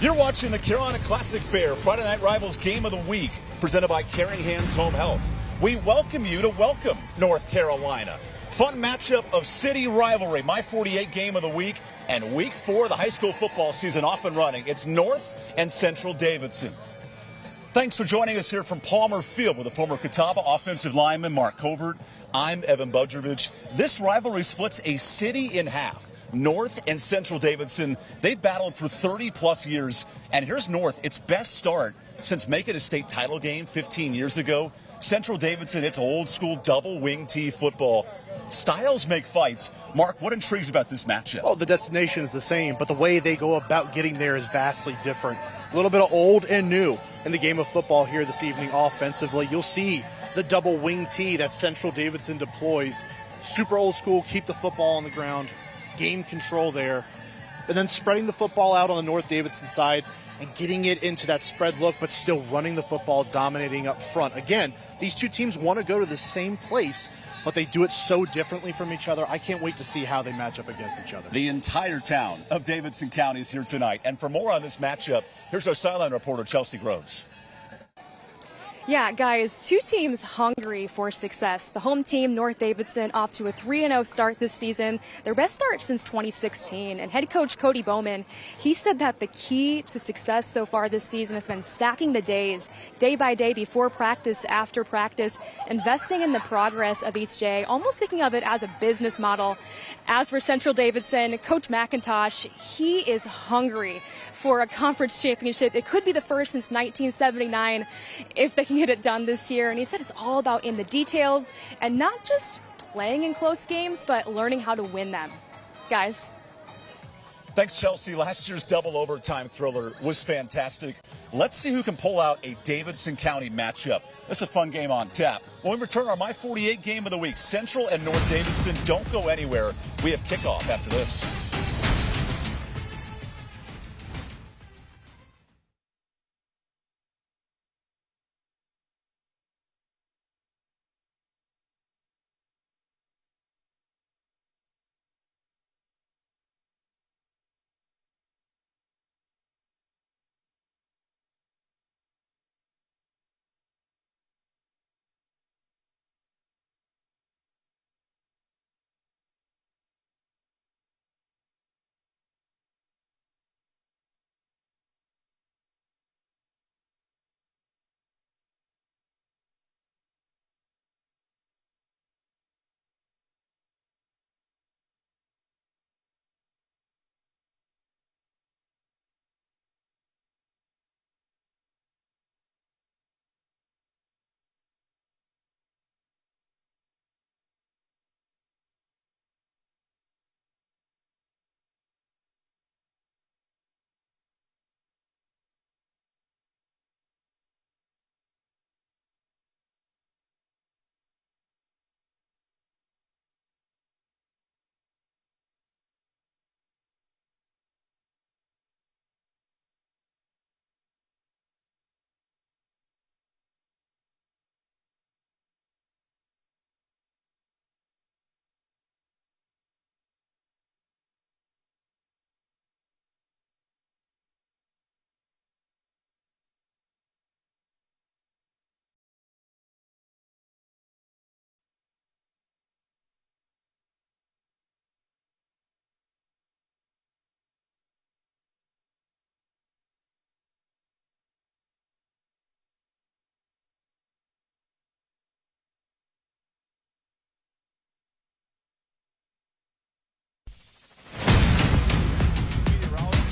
You're watching the Carolina Classic Fair Friday Night Rivals Game of the Week, presented by Caring Hands Home Health. We welcome you to welcome North Carolina. Fun matchup of city rivalry, my 48 game of the week, and week 4 of the high school football season off and running. It's North and Central Davidson. Thanks for joining us here from Palmer Field with the former Catawba offensive lineman Mark Covert. I'm Evan Budrovich. This rivalry splits a city in half. North and Central Davidson, they've battled for 30-plus years. And here's North, its best start since making a state title game 15 years ago. Central Davidson, it's old-school double-wing T football. Styles make fights. Mark, what intrigues about this matchup? Oh, the destination's the same, but the way they go about getting there is vastly different. A little bit of old and new in the game of football here this evening offensively. You'll see the double-wing T that Central Davidson deploys. Super old school, keep the football on the ground, game control there, and then spreading the football out on the North Davidson side and getting it into that spread look, but still running the football, dominating up front. Again, these two teams want to go to the same place, but they do it so differently from each other. I can't wait to see how they match up against each other. The entire town of Davidson County is here tonight. And for more on this matchup, here's our sideline reporter, Chelsea Groves. Yeah, guys, two teams hungry for success. The home team, North Davidson, off to a 3-0 start this season, their best start since 2016. And head coach Cody Bowman, he said that the key to success so far this season has been stacking the days, day by day, before practice, after practice, investing in the progress of each day, almost thinking of it as a business model. As for Central Davidson, Coach McIntosh, he is hungry for a conference championship. It could be the first since 1979 if they can get it done this year. And he said it's all about in the details and not just playing in close games, but learning how to win them. Guys. Thanks, Chelsea. Last year's double overtime thriller was fantastic. Let's see who can pull out a Davidson County matchup. That's a fun game on tap. When we return our My 48 game of the week, Central and North Davidson, don't go anywhere. We have kickoff after this.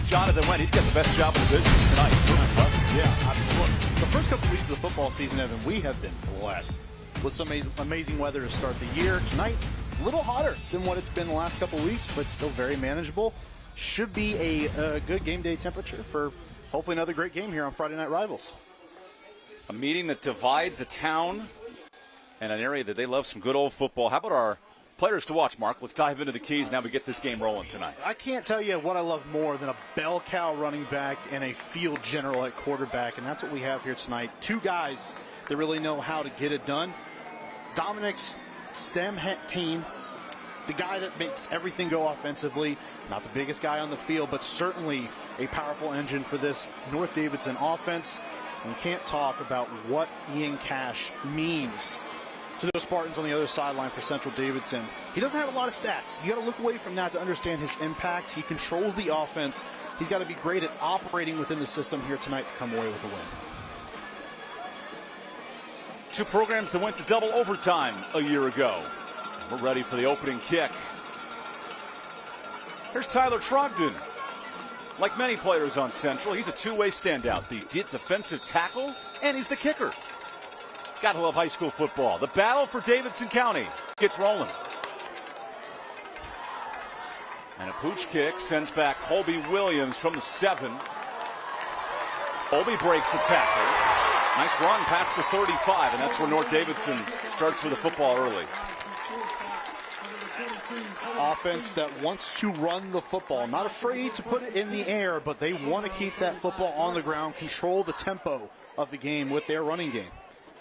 Jonathan Wendt, he's got the best job in the business tonight. Yeah, absolutely. The first couple weeks of the football season, Evan, we have been blessed with some amazing weather to start the year. Tonight, a little hotter than what it's been the last couple weeks, but still very manageable. Should be a good game day temperature for hopefully another great game here on Friday Night Rivals. A meeting that divides a town and an area that they love some good old football. How about our players to watch, Mark? Let's dive into the keys now we get this game rolling tonight. I can't tell you what I love more than a bell cow running back and a field general at quarterback, and that's what we have here tonight. Two guys that really know how to get it done. Dominic's STEM team the guy that makes everything go offensively. Not the biggest guy on the field, but certainly a powerful engine for this North Davidson offense. And we can't talk about what Ian Cash means to those Spartans on the other sideline for Central Davidson. He doesn't have a lot of stats. You got to look away from that to understand his impact. He controls the offense. He's got to be great at operating within the system here tonight to come away with a win. Two programs that went to double overtime a year ago. We're ready for the opening kick. Here's Tyler Trogdon. Like many players on Central, he's a two-way standout. The defensive tackle, and he's the kicker. Gotta love high school football. The battle for Davidson County gets rolling. And a pooch kick sends back Colby Williams from the 7. Colby breaks the tackle. Nice run past the 35, and that's where North Davidson starts with the football early. Offense that wants to run the football, not afraid to put it in the air, but they want to keep that football on the ground, control the tempo of the game with their running game.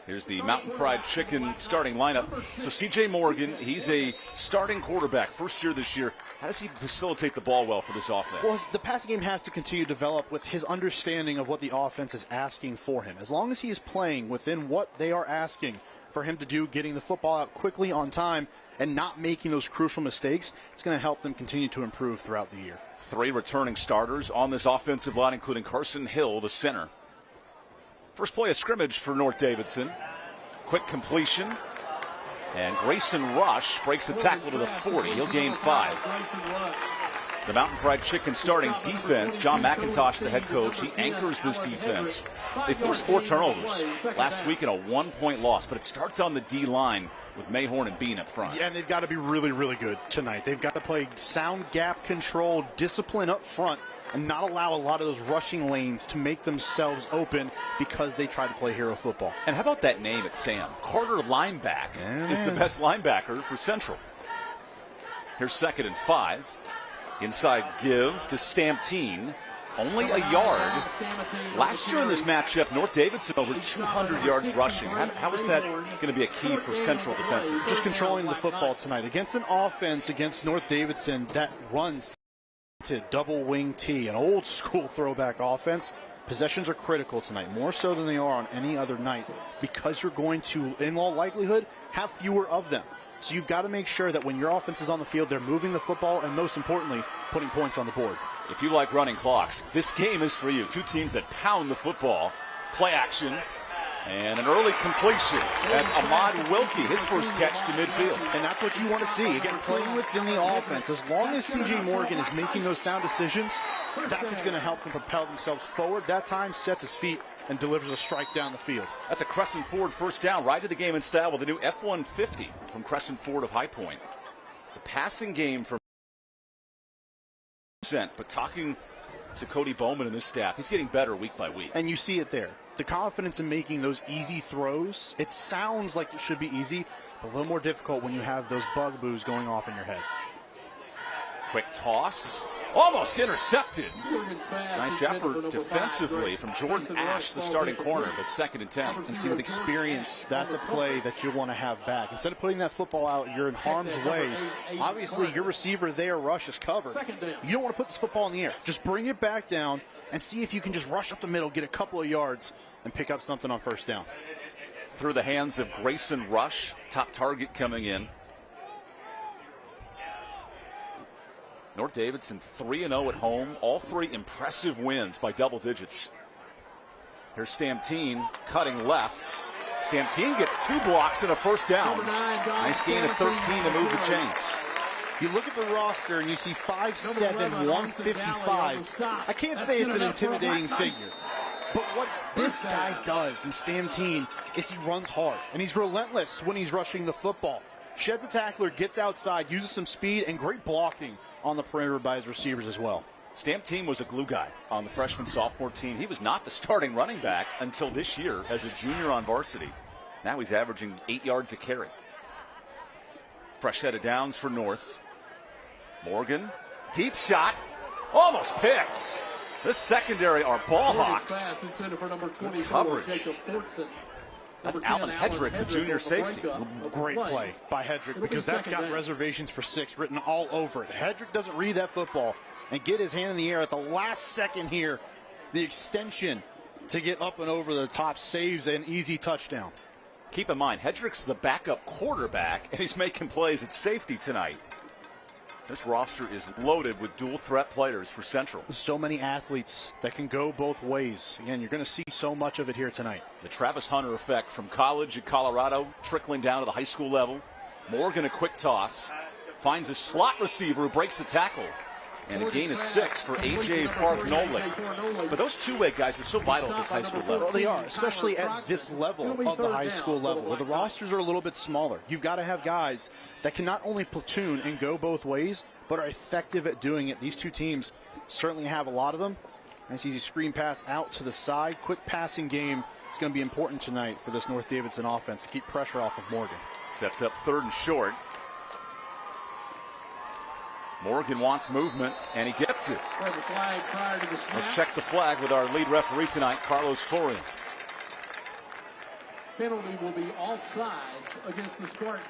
Here's the Mountain Fried Chicken starting lineup. So C.J. Morgan, he's a starting quarterback, first year this year. How does he facilitate the ball well for this offense? Well, the passing game has to continue to develop with his understanding of what the offense is asking for him. As long as he is playing within what they are asking for him to do, getting the football out quickly on time and not making those crucial mistakes, it's going to help them continue to improve throughout the year. 3 returning starters on this offensive line, including Carson Hill, the center. First play of scrimmage for North Davidson. Quick completion. And Grayson Rush breaks the tackle to the 40. He'll gain 5. The Mountain Fried Chicken starting defense, John McIntosh, the head coach, he anchors this defense. They forced 4 turnovers last week in a 1-point loss, but it starts on the D-line with Mayhorn and Bean up front. Yeah, and they've got to be really, really good tonight. They've got to play sound gap control, discipline up front, and not allow a lot of those rushing lanes to make themselves open because they try to play hero football. And how about that name at Sam? Carter Lineback is the best linebacker for Central. Here's 2nd and 5. Inside give to Stamptine. Only a yard. Last year in this matchup, North Davidson over 200 yards rushing. How is that going to be a key for Central defensive? Just controlling the football tonight. Against an offense, against North Davidson, that runs to double wing T, an old school throwback offense. Possessions are critical tonight, more so than they are on any other night, because you're going to, in all likelihood, have fewer of them. So you've got to make sure that when your offense is on the field, they're moving the football and, most importantly, putting points on the board. If you like running clocks, this game is for you. Two teams that pound the football. Play action. And an early completion. That's Ahmad Wilkie, his first catch to midfield. And that's what you want to see. Again, playing within the offense. As long as C.J. Morgan is making those sound decisions, that's what's going to help them propel themselves forward. That time sets his feet and delivers a strike down the field. That's a Crescent Ford first down. Right to the game in style with the new F-150 from Crescent Ford of High Point. The passing game from but talking to Cody Bowman and his staff, he's getting better week by week. And you see it there. The confidence in making those easy throws, it sounds like it should be easy, but a little more difficult when you have those bugaboos going off in your head. Quick toss. Almost intercepted. Nice effort defensively from Jordan Ash, the starting corner, but 2nd and 10. And see, with experience, that's a play that you'll want to have back. Instead of putting that football out, you're in harm's way. Obviously, your receiver there, Rush, is covered. You don't want to put this football in the air. Just bring it back down and see if you can just rush up the middle, get a couple of yards, and pick up something on first down. Through the hands of Grayson Rush, top target coming in. North Davidson 3-0 at home. All 3 impressive wins by double digits. Here's Stamptine cutting left. Stamptine gets 2 blocks and a first down. Nice gain of 13 to move the chains. You look at the roster and you see 5'7", 155. I can't say it's an intimidating figure. But what this guy does in Stamptine is he runs hard. And he's relentless when he's rushing the football. Sheds a tackler, gets outside, uses some speed, and great blocking on the perimeter by his receivers as well. Stamptine was a glue guy on the freshman-sophomore team. He was not the starting running back until this year as a junior on varsity. Now he's averaging 8 yards a carry. Fresh set of downs for North. Morgan, deep shot, almost picked. This secondary are ball hawks. Good coverage. That's Alan Hedrick, the junior safety. Great play by Hedrick, because that's got reservations for 6 written all over it. Hedrick doesn't read that football and get his hand in the air at the last second here. The extension to get up and over the top saves an easy touchdown. Keep in mind, Hedrick's the backup quarterback, and he's making plays at safety tonight. This roster is loaded with dual threat players for Central. So many athletes that can go both ways. Again, you're going to see so much of it here tonight. The Travis Hunter effect from college at Colorado trickling down to the high school level. Morgan, a quick toss, finds a slot receiver who breaks the tackle. And his gain is 6 for A.J. Fargnoli. But those two-way guys are so vital at this high school level. Well, they are, especially at this level of the high school level, where the rosters are a little bit smaller. You've got to have guys that can not only platoon and go both ways, but are effective at doing it. These two teams certainly have a lot of them. Nice easy screen pass out to the side. Quick passing game is going to be important tonight for this North Davidson offense to keep pressure off of Morgan. Sets up 3rd and short. Morgan wants movement, and he gets it. Let's check the flag with our lead referee tonight, Carlos Florian. Penalty will be offsides against the Spartans.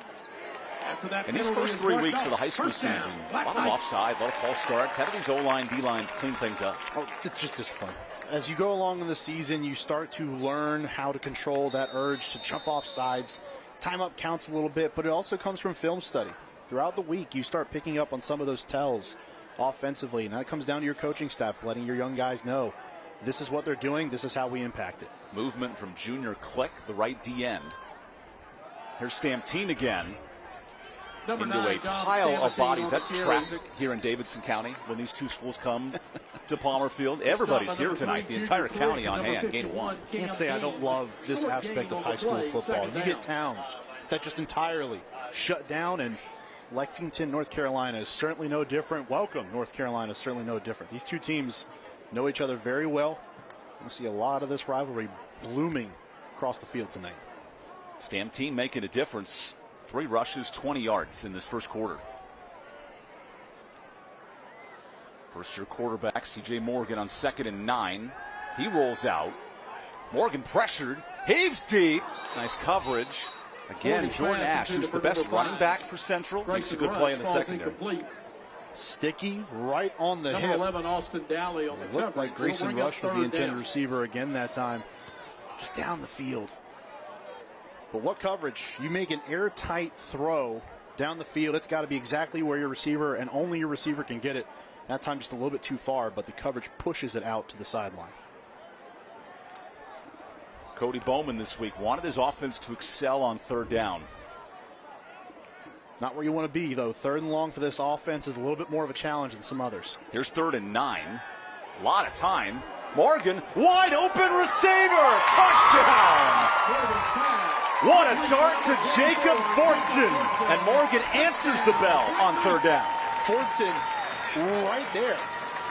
After that, in these first 3 weeks of the high school season, a lot of offside, a lot of false starts. How do these O-line, D-lines clean things up? Oh, it's just discipline. As you go along in the season, you start to learn how to control that urge to jump off sides. Time up counts a little bit, but it also comes from film study. Throughout the week, you start picking up on some of those tells offensively, and that comes down to your coaching staff, letting your young guys know this is what they're doing, this is how we impact it. Movement from Junior Click, the right D end. Here's Stamptine again. Into a pile of bodies. That's traffic here in Davidson County when these two schools come to Palmer Field. Everybody's here tonight. The entire county on hand. Gain of 1. Can't say I don't love this aspect of high school football. You get towns that just entirely shut down, and Lexington, North Carolina is certainly no different. Welcome, North Carolina is certainly no different. These two teams know each other very well. You see a lot of this rivalry blooming across the field tonight. Stamptine making a difference. 3 rushes, 20 yards in this first quarter. First-year quarterback C.J. Morgan on 2nd and 9. He rolls out. Morgan pressured, heaves deep. Nice coverage. Again, Jordan Ash, who's the best running back for Central, makes a good play in the secondary. Sticky, right on the hip. 11, Austin Dowley on the coverage. Looked like Grayson Rush was the intended receiver again that time. Just down the field. But what coverage? You make an airtight throw down the field. It's got to be exactly where your receiver, and only your receiver can get it. That time just a little bit too far, but the coverage pushes it out to the sideline. Cody Bowman this week wanted his offense to excel on 3rd down. Not where you want to be, though. 3rd and long for this offense is a little bit more of a challenge than some others. Here's 3rd and 9. A lot of time. Morgan, wide open receiver. Touchdown. What a dart to Jacob Fortson. And Morgan answers the bell on 3rd down. Fortson right there,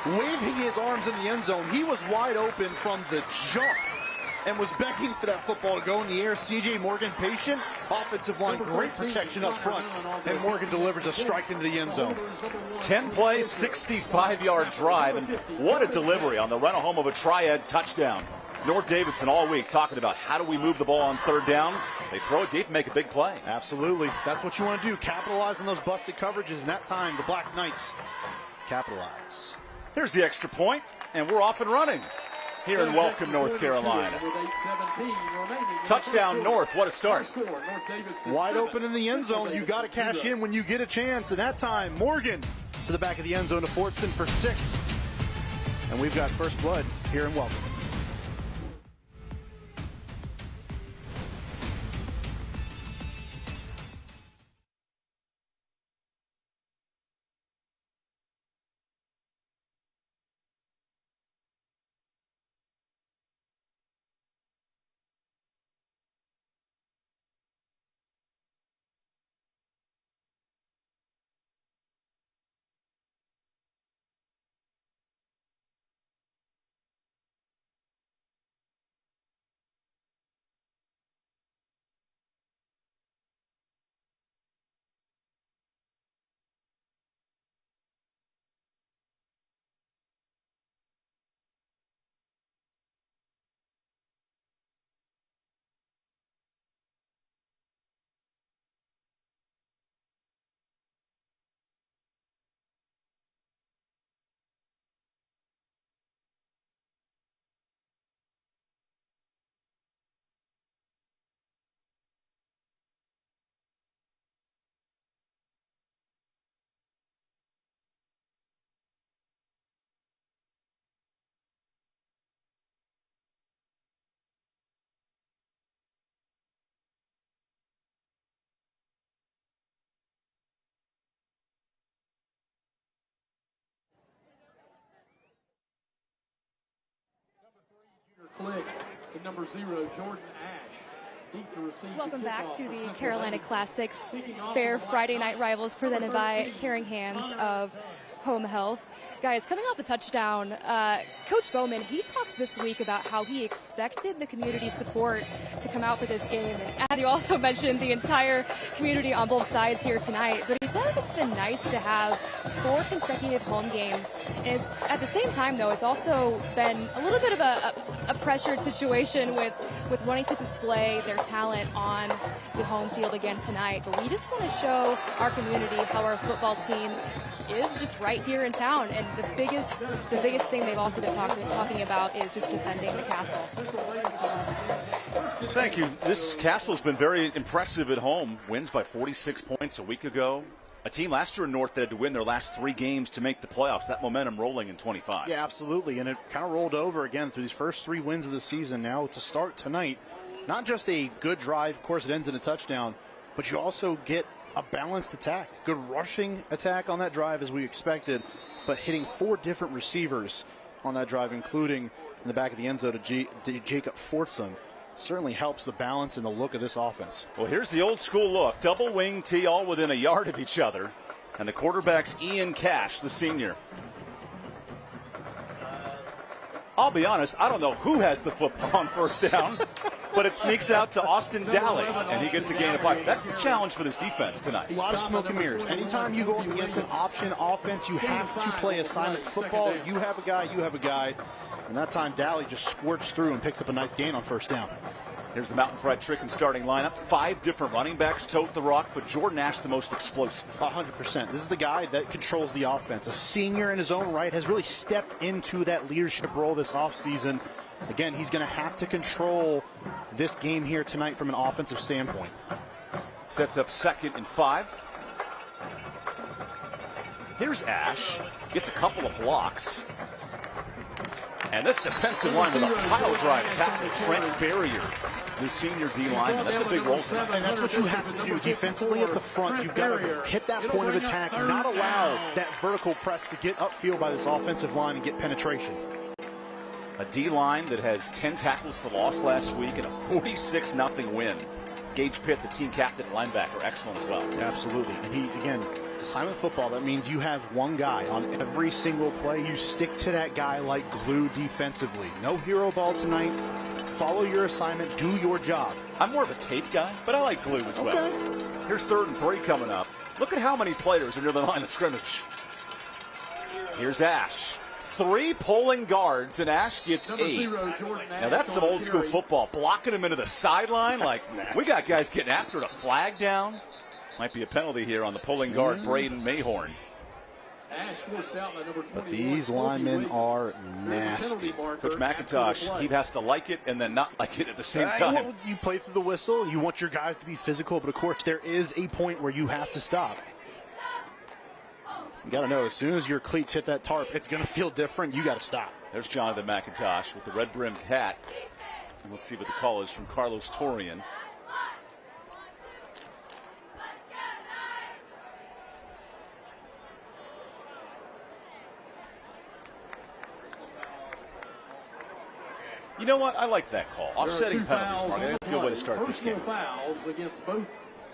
waving his arms in the end zone. He was wide open from the jump and was begging for that football to go in the air. C.J. Morgan patient. Offensive line, great protection up front. And Morgan delivers a strike into the end zone. 10-play, 65-yard drive. And what a delivery on the run home of a triad touchdown. North Davidson all week talking about how do we move the ball on 3rd down. They throw it deep and make a big play. Absolutely. That's what you want to do. Capitalize on those busted coverages. And that time, the Black Knights capitalize. Here's the extra point, and we're off and running here in Welcome, North Carolina. Touchdown North. What a start. Wide open in the end zone. You got to cash in when you get a chance. And that time, Morgan to the back of the end zone to Fortson for 6. And we've got first blood here in Welcome. Click to number 0, Jordan Ash. Welcome back to the Carolina Classic Fair Friday Night Rivals presented by Caring Hands of Home Health. Guys, coming off the touchdown, Coach Bowman, he talked this week about how he expected the community support to come out for this game. And as you also mentioned, the entire community on both sides here tonight. But he said it's been nice to have 4 consecutive home games. And at the same time, though, it's also been a little bit of a pressured situation with wanting to display their talent on the home field again tonight. But we just want to show our community how our football team is just right here in town, and the biggest thing they've also been talking about is just defending the castle. Thank you. This Castle's been very impressive at home. Wins by 46 points a week ago. A team last year in North that had to win their last 3 games to make the playoffs. That momentum rolling in 25. Yeah, absolutely, and it kind of rolled over again through these first 3 wins of the season. Now to start tonight, not just a good drive, of course it ends in a touchdown, but you also get a balanced attack, good rushing attack on that drive as we expected, but hitting 4 different receivers on that drive, including in the back of the end zone to Jacob Fortson. Certainly helps the balance and the look of this offense. Well, here's the old school look. Double wing tee all within a yard of each other. And the quarterback's Ian Cash, the senior. I'll be honest, I don't know who has the football on first down, but it sneaks out to Austin Daly, and he gets a gain of 5. That's the challenge for this defense tonight. A lot of smoke and mirrors. Anytime you go up against an option offense, you have to play assignment football. You have a guy. And that time, Daly just squirts through and picks up a nice gain on first down. Here's the Mountain Fried Chicken starting lineup. 5 different running backs tote the rock, but Jordan Ash the most explosive. 100%. This is the guy that controls the offense. A senior in his own right, has really stepped into that leadership role this offseason. Again, he's going to have to control this game here tonight from an offensive standpoint. Sets up 2nd and 5. Here's Ash. Gets a couple of blocks. And this defensive line with a pile drive tackle, Trent Barrier, the senior D lineman. That's a big role tonight. And that's what you have to do defensively at the front. You've got to hit that point of attack, not allow that vertical press to get upfield by this offensive line and get penetration. A D line that has 10 tackles for loss last week and a 46-0 win. Gage Pitt, the team captain at linebacker, excellent as well. Absolutely. And he, again, assignment football, that means you have one guy on every single play. You stick to that guy like glue defensively. No hero ball tonight. Follow your assignment. Do your job. I'm more of a tape guy, but I like glue as well. Okay. Here's 3rd and 3 coming up. Look at how many players are near the line of scrimmage. Here's Ash. 3 pulling guards, and Ash gets 8. Now that's some old school football. Blocking him into the sideline. Like, we got guys getting after it. A flag down. Might be a penalty here on the pulling guard, Braden Mayhorn. But these linemen are nasty. Coach McIntosh, he has to like it and then not like it at the same time. Well, you play through the whistle. You want your guys to be physical, but of course there is a point where you have to stop. You got to know, as soon as your cleats hit that tarp, it's going to feel different. You got to stop. There's Jonathan McIntosh with the red-brimmed hat. And let's see what the call is from Carlos Torian. You know what? I like that call. Offsetting penalties, Mark. That's a good way to start this game.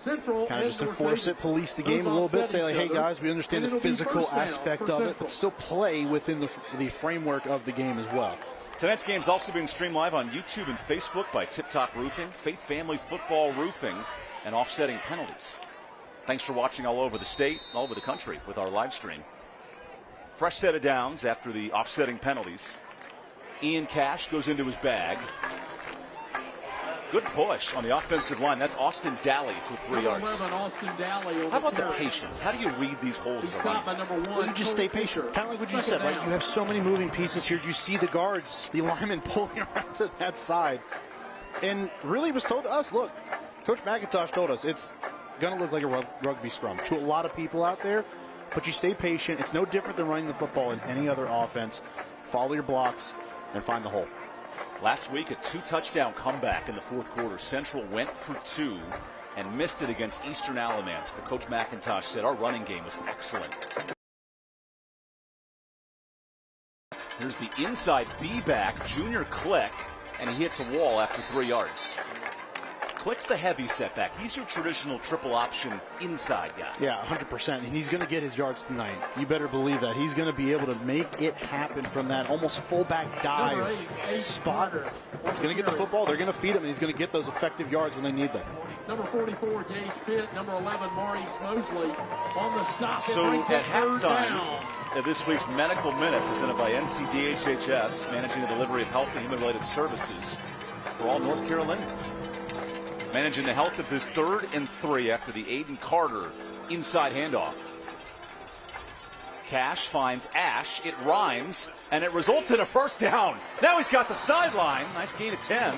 Kind of just enforce it, police the game a little bit, say, like, hey, guys, we understand the physical aspect of it, but still play within the framework of the game as well. Tonight's game is also being streamed live on YouTube and Facebook by Tip Top Roofing, Faith Family Football Roofing, and Offsetting Penalties. Thanks for watching all over the state, all over the country with our live stream. Fresh set of downs after the offsetting penalties. Ian Cash goes into his bag. Good push on the offensive line. That's Austin Daly for 3 yards. How about the patience? How do you read these holes as a running? Well, you just stay patient. Kind of like what you said, right? You have so many moving pieces here. You see the guards, the linemen pulling around to that side. And really was told to us, look, Coach McIntosh told us it's going to look like a rugby scrum to a lot of people out there, but you stay patient. It's no different than running the football in any other offense. Follow your blocks and find the hole. Last week, a 2-touchdown comeback in the 4th quarter. Central went for 2 and missed it against Eastern Alamance. But Coach McIntosh said our running game was excellent. Here's the inside B-back, Junior Kleck. and he hits a wall after 3 yards. Clicks the heavy setback. He's your traditional triple option inside guy. Yeah, 100%. And he's going to get his yards tonight. You better believe that. He's going to be able to make it happen from that almost fullback dive spot. He's going to get the football. They're going to feed him, and he's going to get those effective yards when they need them. Number 44, Gage Pitt. Number 11, Maurice Mosley on the stop. So at halftime of this week's Medical Minute, presented by NCDHHS, managing the delivery of health and human-related services for all North Carolinians. Managing the health of this 3rd and 3 after the Aiden Carter inside handoff. Cash finds Ash. It rhymes, and it results in a first down. Now he's got the sideline. Nice gain of 10.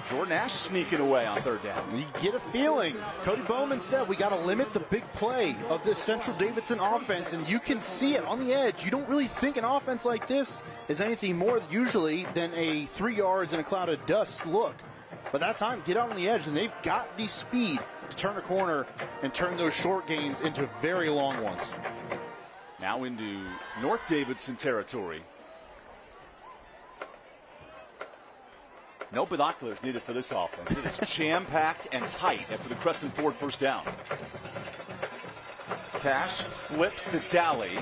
Jordan Ash sneaking away on 3rd down. You get a feeling. Cody Bowman said we got to limit the big play of this Central Davidson offense, and you can see it on the edge. You don't really think an offense like this is anything more usually than a 3 yards in a cloud of dust look. But that time, get out on the edge, and they've got the speed to turn a corner and turn those short gains into very long ones. Now into North Davidson territory. No binoculars needed for this offense. It is jam-packed and tight after the Crescent Ford first down. Cash flips to Daly.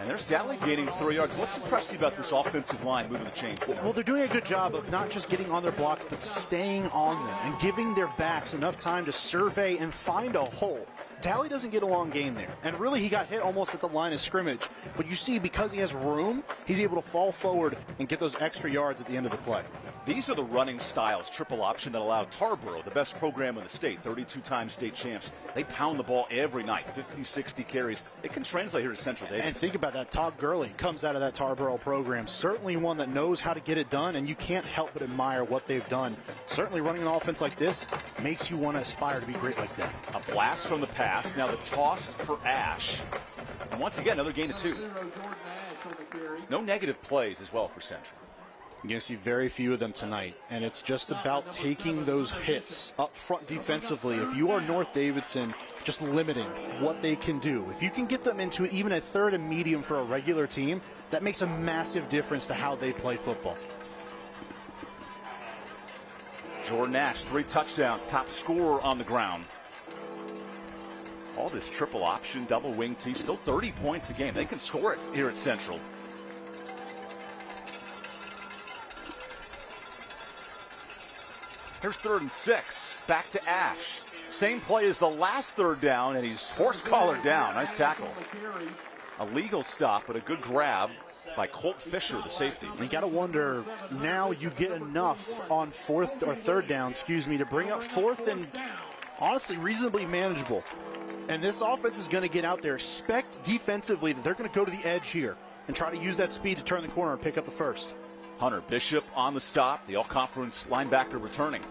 And there's Daly gaining 3 yards. What's impressive about this offensive line moving the chains tonight? Well, they're doing a good job of not just getting on their blocks, but staying on them and giving their backs enough time to survey and find a hole. Daly doesn't get a long gain there. And really, he got hit almost at the line of scrimmage. But you see, because he has room, he's able to fall forward and get those extra yards at the end of the play. These are the running styles, triple option, that allowed Tarboro, the best program in the state, 32-time state champs. They pound the ball every night, 50, 60 carries. It can translate here to Central Davidson. And think about that. Todd Gurley comes out of that Tarboro program. Certainly one that knows how to get it done, and you can't help but admire what they've done. Certainly running an offense like this makes you want to aspire to be great like that. A blast from the pass. Now the toss for Ash. And once again, another gain of 2. No negative plays as well for Central. You're going to see very few of them tonight, and it's just about taking those hits up front defensively. If you are North Davidson, just limiting what they can do. If you can get them into even a 3rd and medium for a regular team, that makes a massive difference to how they play football. Jordan Ash, 3 touchdowns, top scorer on the ground. All this triple option, double wing T, still 30 points a game. They can score it here at Central. Here's 3rd and 6. Back to Ash. Same play as the last 3rd down, and he's horse-collared down. Nice tackle. A legal stop, but a good grab by Colt Fisher, the safety. You got to wonder, now you get enough on 4th or 3rd down, to bring up 4th and honestly reasonably manageable. And this offense is going to get out there. Expect defensively that they're going to go to the edge here and try to use that speed to turn the corner and pick up the first. Hunter Bishop on the stop, the all-conference linebacker returning.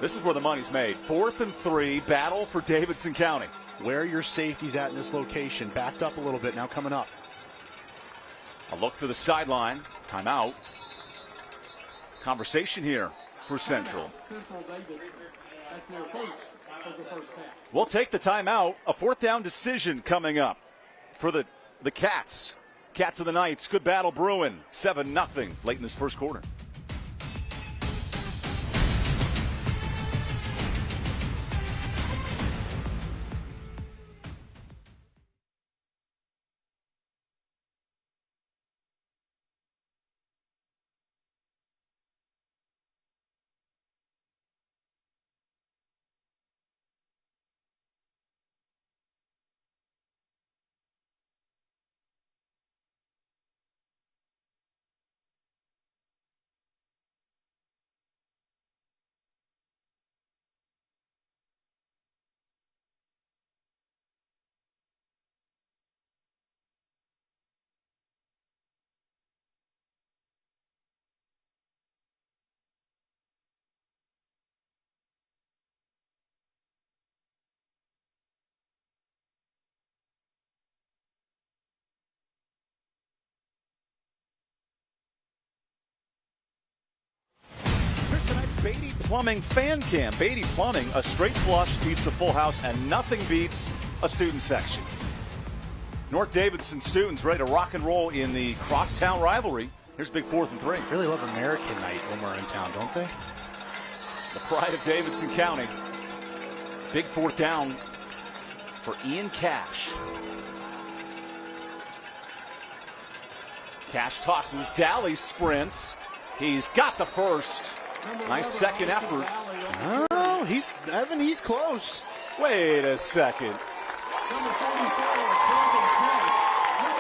This is where the money's made. 4th and 3, battle for Davidson County. Where are your safeties at in this location? Backed up a little bit, now coming up. A look to the sideline, timeout. Conversation here for Central. We'll take the timeout. A 4th down decision coming up for the Cats. Cats of the Knights, good battle brewing. 7-0 late in this first quarter. Beatty Plumbing Fan Cam. Beatty Plumbing, a straight flush beats a full house, and nothing beats a student section. North Davidson students ready to rock and roll in the crosstown rivalry Here's big 4th and 3. Really love American night when we're in town, don't they? The pride of Davidson County. Big 4th down for Ian Cash. Cash tosses, Daly sprints. He's got the first. Nice second effort. Oh, he's close. Wait a second.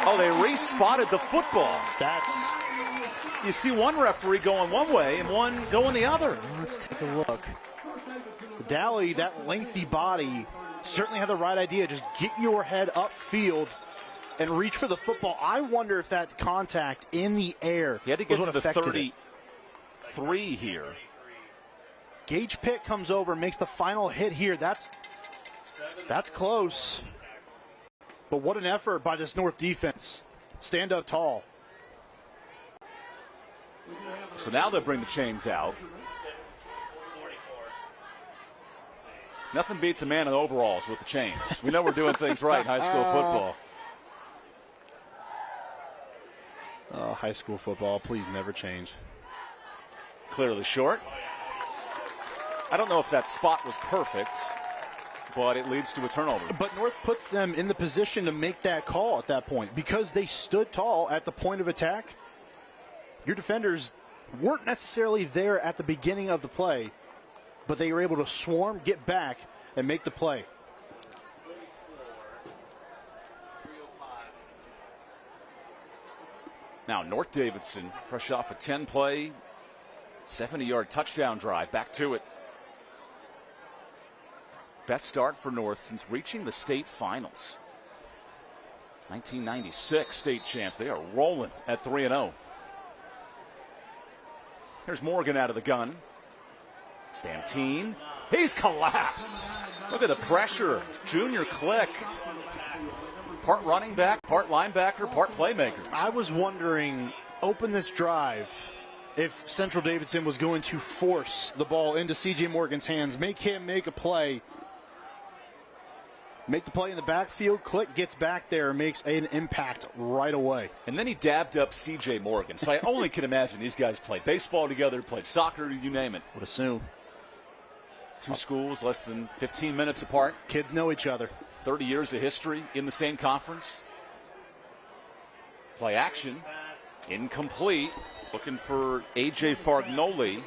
Oh, they re-spotted the football. You see one referee going one way and one going the other. Let's take a look. Daly, that lengthy body, certainly had the right idea. Just get your head upfield and reach for the football. I wonder if that contact in the air he had to get was to what the affected it. 33 here. Gage Pitt comes over, makes the final hit here. That's close. But what an effort by this North defense. Stand up tall. So now they'll bring the chains out. Nothing beats a man in overalls with the chains. We know we're doing things right in high school football. Oh, high school football, please never change. Clearly short. I don't know if that spot was perfect, but it leads to a turnover. But North puts them in the position to make that call at that point because they stood tall at the point of attack. Your defenders weren't necessarily there at the beginning of the play, but they were able to swarm, get back, and make the play. Now North Davidson, fresh off a 10-play, 70-yard touchdown drive. Back to it. Best start for North since reaching the state finals. 1996 state champs. They are rolling at 3-0. Here's Morgan out of the gun. Stantine. He's collapsed. Look at the pressure. Junior Click. Part running back, part linebacker, part playmaker. I was wondering, open this drive, if Central Davidson was going to force the ball into C.J. Morgan's hands, make him make a play. Make the play in the backfield. Click gets back there and makes an impact right away. And then he dabbed up C.J. Morgan. So I only can imagine these guys played baseball together, played soccer, you name it. Would assume. Two schools less than 15 minutes apart. Kids know each other. 30 years of history in the same conference. Play action. Incomplete. Looking for A.J. Fargnoli,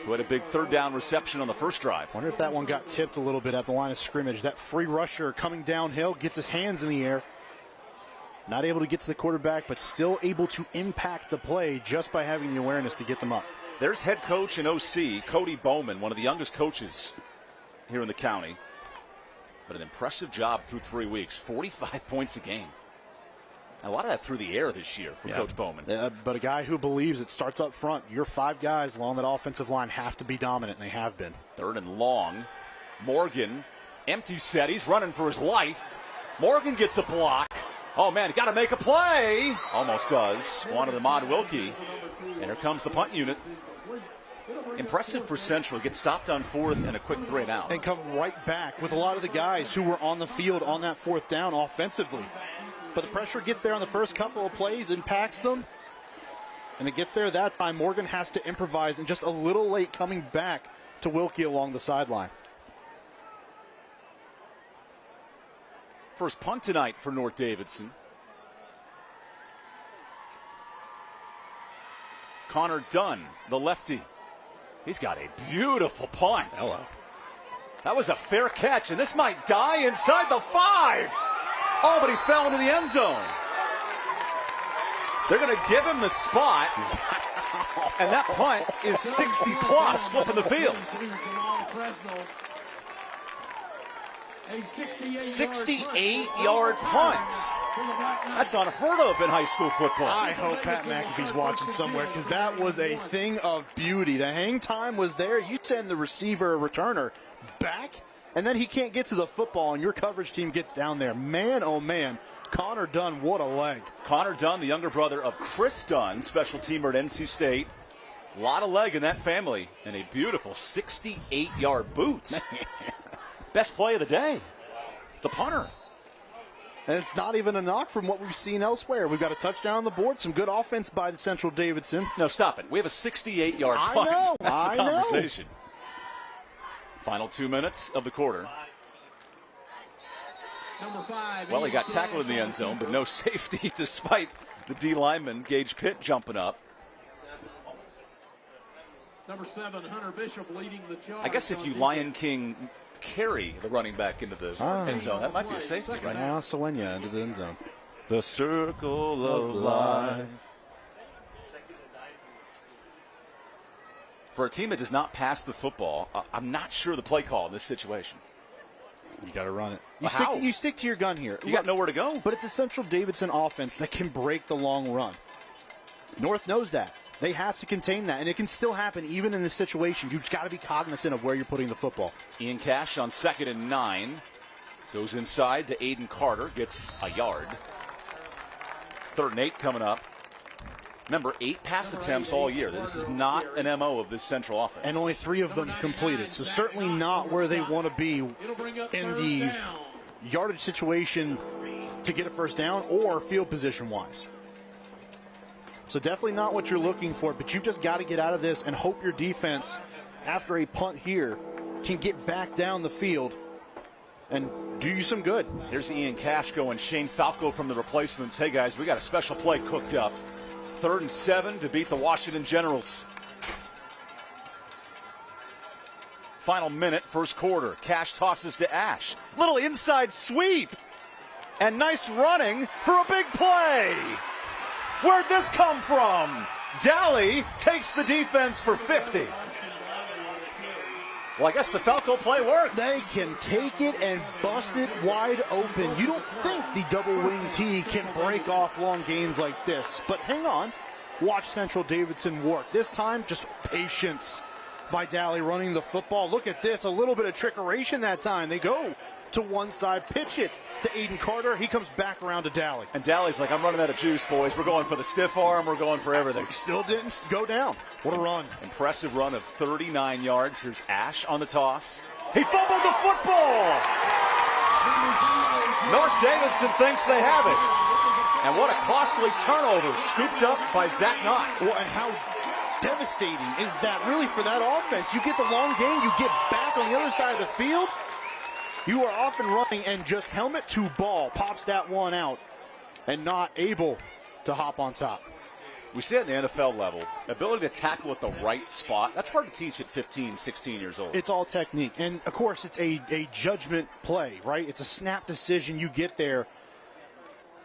who had a big third down reception on the first drive. Wonder if that one got tipped a little bit at the line of scrimmage. That free rusher coming downhill, gets his hands in the air. Not able to get to the quarterback, but still able to impact the play just by having the awareness to get them up. There's head coach and OC, Cody Bowman, one of the youngest coaches here in the county. But an impressive job through 3 weeks. 45 points a game. A lot of that through the air this year for Coach Bowman. But a guy who believes it starts up front. Your 5 guys along that offensive line have to be dominant, and they have been. Third and long. Morgan, empty set. He's running for his life. Morgan gets a block. Oh, man, got to make a play. Almost does. Wanted Ahmad Wilkie. And here comes the punt unit. Impressive for Central. Gets stopped on 4th and a quick 3 and out. And come right back with a lot of the guys who were on the field on that 4th down offensively. But the pressure gets there on the first couple of plays, impacts them. And it gets there that time. Morgan has to improvise and just a little late coming back to Wilkie along the sideline. First punt tonight for North Davidson. Connor Dunn, the lefty. He's got a beautiful punt. Hello. That was a fair catch, and this might die inside the 5. Oh, but he fell into the end zone. They're going to give him the spot, and that punt is 60-plus, flipping the field. 68-yard punt. That's unheard of in high school football. I hope Pat McAfee's watching somewhere because that was a thing of beauty. The hang time was there. You send the receiver or returner back, and then he can't get to the football, and your coverage team gets down there. Man, oh, man. Connor Dunn, what a leg. Connor Dunn, the younger brother of Chris Dunn, special teamer at NC State. A lot of leg in that family, and a beautiful 68-yard boot. Best play of the day. The punter. And it's not even a knock from what we've seen elsewhere. We've got a touchdown on the board, some good offense by the Central Davidson. No, stop it. We have a 68-yard I punt. know, That's I the know. conversation. Final 2 minutes of the quarter. Number 5. Well, he got tackled in the end zone, but no safety despite the D lineman, Gage Pitt, jumping up. Number 7, Hunter Bishop leading the charge. I guess if you Lion King carry the running back into the end zone, that might be a safety, right? Now Selenia into the end zone. The circle of life. For a team that does not pass the football, I'm not sure the play call in this situation. You got to run it. How? You stick to your gun here. You got nowhere to go. But it's a Central Davidson offense that can break the long run. North knows that. They have to contain that, and it can still happen even in this situation. You've got to be cognizant of where you're putting the football. Ian Cash on 2nd and 9. Goes inside to Aiden Carter, gets a yard. 3rd and 8 coming up. Remember, 8 pass attempts all year. This is not an MO of this Central offense. And only 3 of them completed. So certainly not where they want to be in the yardage situation to get a first down or field position-wise. So definitely not what you're looking for, but you've just got to get out of this and hope your defense, after a punt here, can get back down the field and do you some good. Here's Ian Cash going Shane Falco from the replacements. Hey, guys, we got a special play cooked up. 3rd and 7 to beat the Washington Generals. Final minute, first quarter. Cash tosses to Ash. Little inside sweep. And nice running for a big play. Where'd this come from? Daly takes the defense for 50. Well, I guess the Falco play worked. They can take it and bust it wide open. You don't think the double wing T can break off long gains like this. But hang on. Watch Central Davidson work. This time, just patience by Daly running the football. Look at this. A little bit of trickeration that time. They go to one side, pitch it to Aiden Carter. He comes back around to Daly. And Daly's like, I'm running out of juice, boys. We're going for the stiff arm. We're going for everything. Still didn't go down. What a run. Impressive run of 39 yards. Here's Ash on the toss. He fumbled the football. North Davidson thinks they have it. And what a costly turnover scooped up by Zach Knott. Well, and how devastating is that really for that offense? You get the long gain, you get back on the other side of the field. You are off and running, and just helmet to ball pops that one out and not able to hop on top. We see it at the NFL level. Ability to tackle at the right spot. That's hard to teach at 15, 16 years old. It's all technique. And, of course, it's a judgment play, right? It's a snap decision. You get there.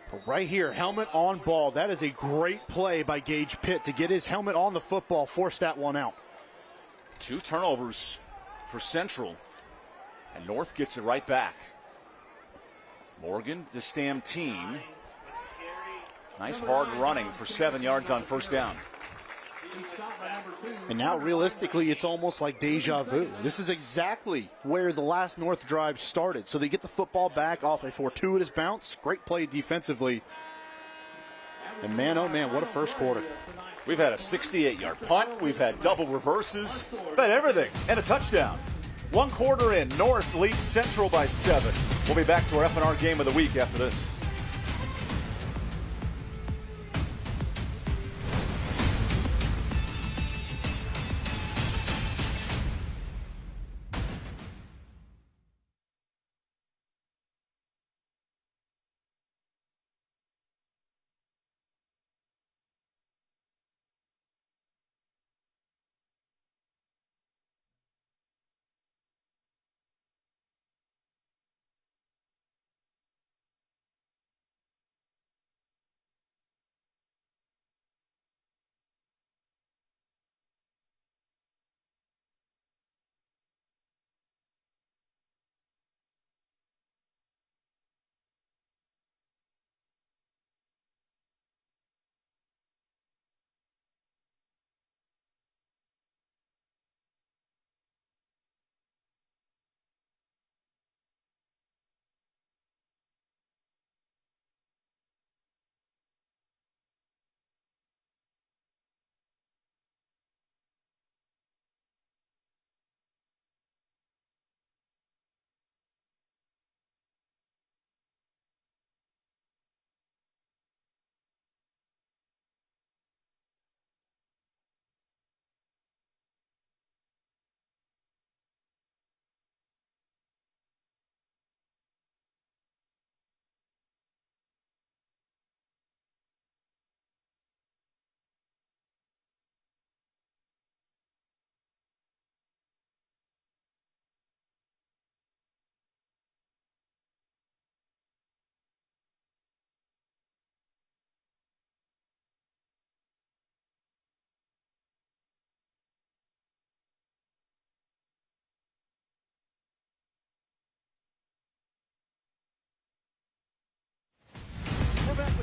But right here, helmet on ball. That is a great play by Gage Pitt to get his helmet on the football, force that one out. 2 turnovers for Central. And North gets it right back. Morgan, the Stam team. Nice hard running for 7 yards on first down. And now, realistically, it's almost like deja vu. This is exactly where the last North drive started. So they get the football back off a fortuitous bounce. Great play defensively. And man, oh man, what a first quarter. We've had a 68-yard punt. We've had double reverses. We've had everything. And a touchdown. 1 quarter in, North leads Central by 7. We'll be back to our F&R game of the week after this.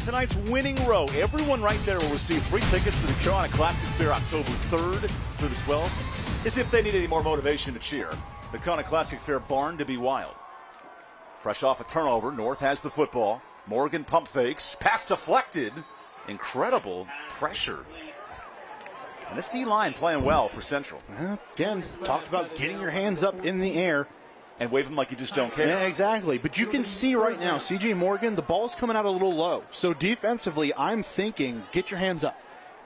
tonight's winning row. Everyone right there will receive free tickets to the Carolina Classic Fair October 3rd through the 12th. As if they need any more motivation to cheer. The Carolina Classic Fair barn to be wild. Fresh off a turnover, North has the football. Morgan pump fakes. Pass deflected. Incredible pressure. And this D-line playing well for Central. Again, talked about getting your hands up in the air. And wave them like you just don't care. Yeah, exactly. But you can see right now, C.J. Morgan, the ball's coming out a little low. So defensively, I'm thinking, get your hands up.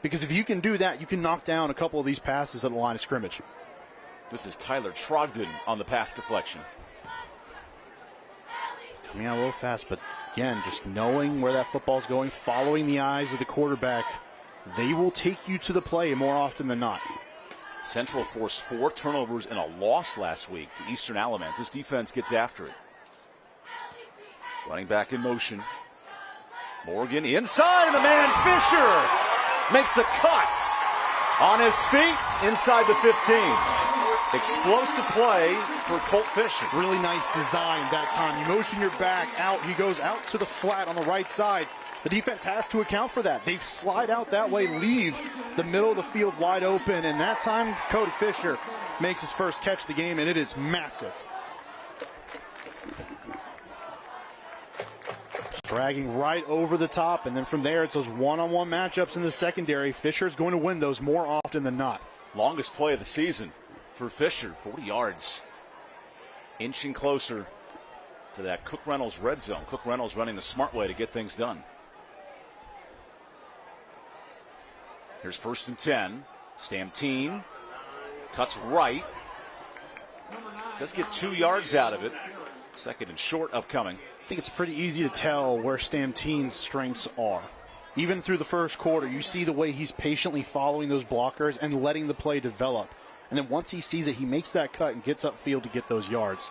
Because if you can do that, you can knock down a couple of these passes at the line of scrimmage. This is Tyler Trogdon on the pass deflection. Coming out a little fast, but again, just knowing where that football's going, following the eyes of the quarterback, they will take you to the play more often than not. Central forced 4 turnovers and a loss last week to Eastern Alamance. This defense gets after it. Running back in motion. Morgan inside, and the man Fisher makes a cut on his feet inside the 15. Explosive play for Colt Fisher. Really nice design that time. You motion your back out. He goes out to the flat on the right side. The defense has to account for that. They slide out that way, leave the middle of the field wide open, and that time Cody Fisher makes his first catch of the game, and it is massive. Dragging right over the top, and then from there it's those one-on-one matchups in the secondary. Fisher's going to win those more often than not. Longest play of the season for Fisher, 40 yards. Inching closer to that Cook Reynolds red zone. Cook Reynolds running the smart way to get things done. Here's 1st and 10. Stamtine cuts right. Does get 2 yards out of it. 2nd and short upcoming. I think it's pretty easy to tell where Stamtine's strengths are. Even through the first quarter, you see the way he's patiently following those blockers and letting the play develop. And then once he sees it, he makes that cut and gets upfield to get those yards.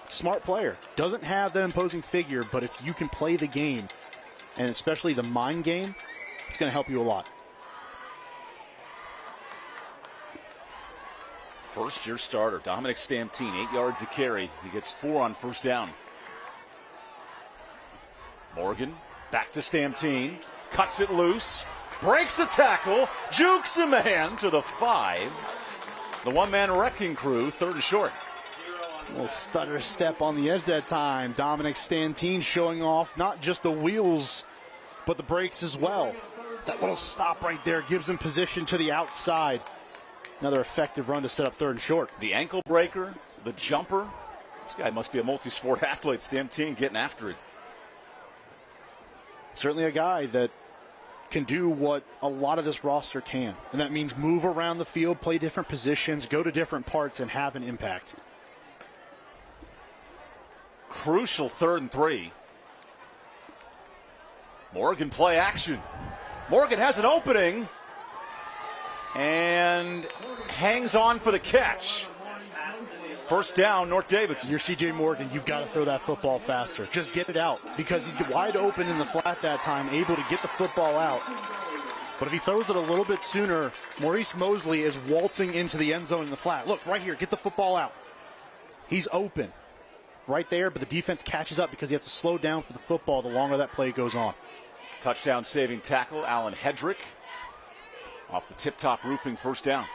Smart player. Doesn't have that imposing figure, but if you can play the game, and especially the mind game, it's going to help you a lot. First-year starter, Dominic Stamtine, 8 yards a carry. He gets 4 on 1st down. Morgan, back to Stamtine, cuts it loose, breaks a tackle, jukes a man to the 5. The one-man wrecking crew, 3rd and short. A little stutter step on the edge that time. Dominic Stamtine showing off not just the wheels, but the brakes as well. That little stop right there gives him position to the outside. Another effective run to set up 3rd and short. The ankle breaker, the jumper. This guy must be a multi-sport athlete. Stamtine getting after it. Certainly a guy that can do what a lot of this roster can. And that means move around the field, play different positions, go to different parts, and have an impact. Crucial 3rd and 3. Morgan play action. Morgan has an opening. And hangs on for the catch. 1st down, North Davidson. You're C.J. Morgan. You've got to throw that football faster. Just get it out because he's wide open in the flat that time, able to get the football out. But if he throws it a little bit sooner, Maurice Mosley is waltzing into the end zone in the flat. Look, right here, get the football out. He's open right there, but the defense catches up because he has to slow down for the football the longer that play goes on. Touchdown saving tackle, Alan Hedrick. Off the tip-top roofing, 1st down.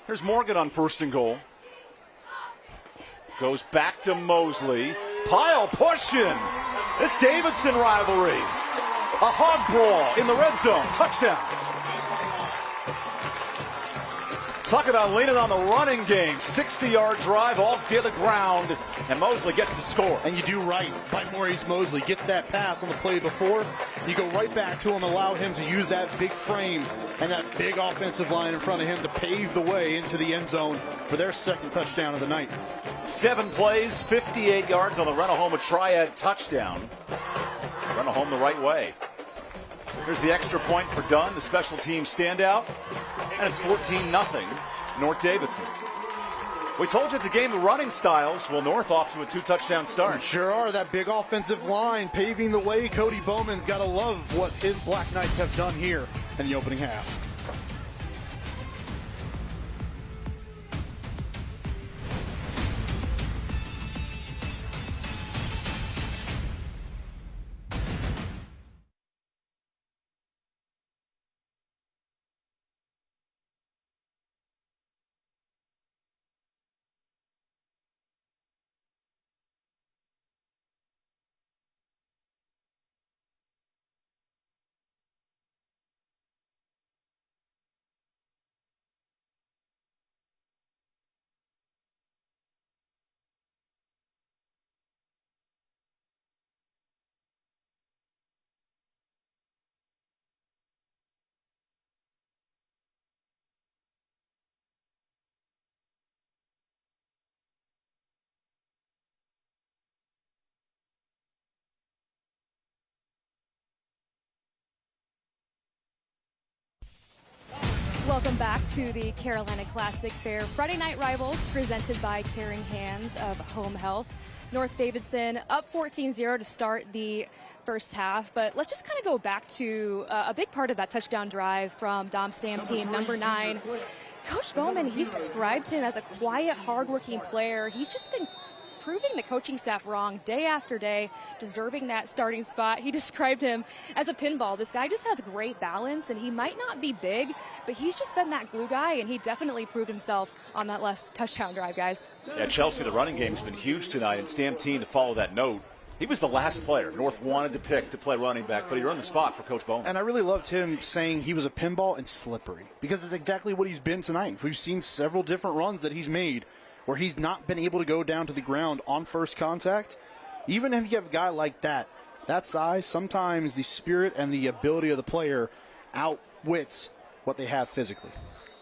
Here's Morgan on 1st and goal. Goes back to Mosley. Pile pushing. This Davidson rivalry. A hog brawl in the red zone. Touchdown. Talk about leaning on the running game. 60-yard drive, all to the ground, and Mosley gets the score. And you do right by Maurice Mosley. Get that pass on the play before. You go right back to him, allow him to use that big frame and that big offensive line in front of him to pave the way into the end zone for their 2nd touchdown of the night. 7 plays, 58 yards on the Renahoma Triad touchdown. Renahoma the right way. Here's the extra point for Dunn, the special team standout. And it's 14-0, North Davidson. We told you it's a game of running styles. Well, North off to a 2-touchdown start. Sure are. That big offensive line paving the way. Cody Bowman's got to love what his Black Knights have done here in the opening half. Welcome back to the Carolina Classic Fair Friday Night Rivals, presented by Caring Hands of Home Health. North Davidson up 14-0 to start the first half, but let's just kind of go back to a big part of that touchdown drive from Dom Stam team number 9. Coach Bowman, he's described him as a quiet, hardworking player. He's just been proving the coaching staff wrong day after day, deserving that starting spot. He described him as a pinball. This guy just has great balance, and he might not be big, but he's just been that glue guy, and he definitely proved himself on that last touchdown drive, guys. Yeah, Chelsea, the running game's been huge tonight, and Stamtine, to follow that note, he was the last player North wanted to pick to play running back, but he earned the spot for Coach Bowman. And I really loved him saying he was a pinball and slippery, because it's exactly what he's been tonight. We've seen several different runs that he's made where he's not been able to go down to the ground on first contact. Even if you have a guy like that size, sometimes the spirit and the ability of the player outwits what they have physically.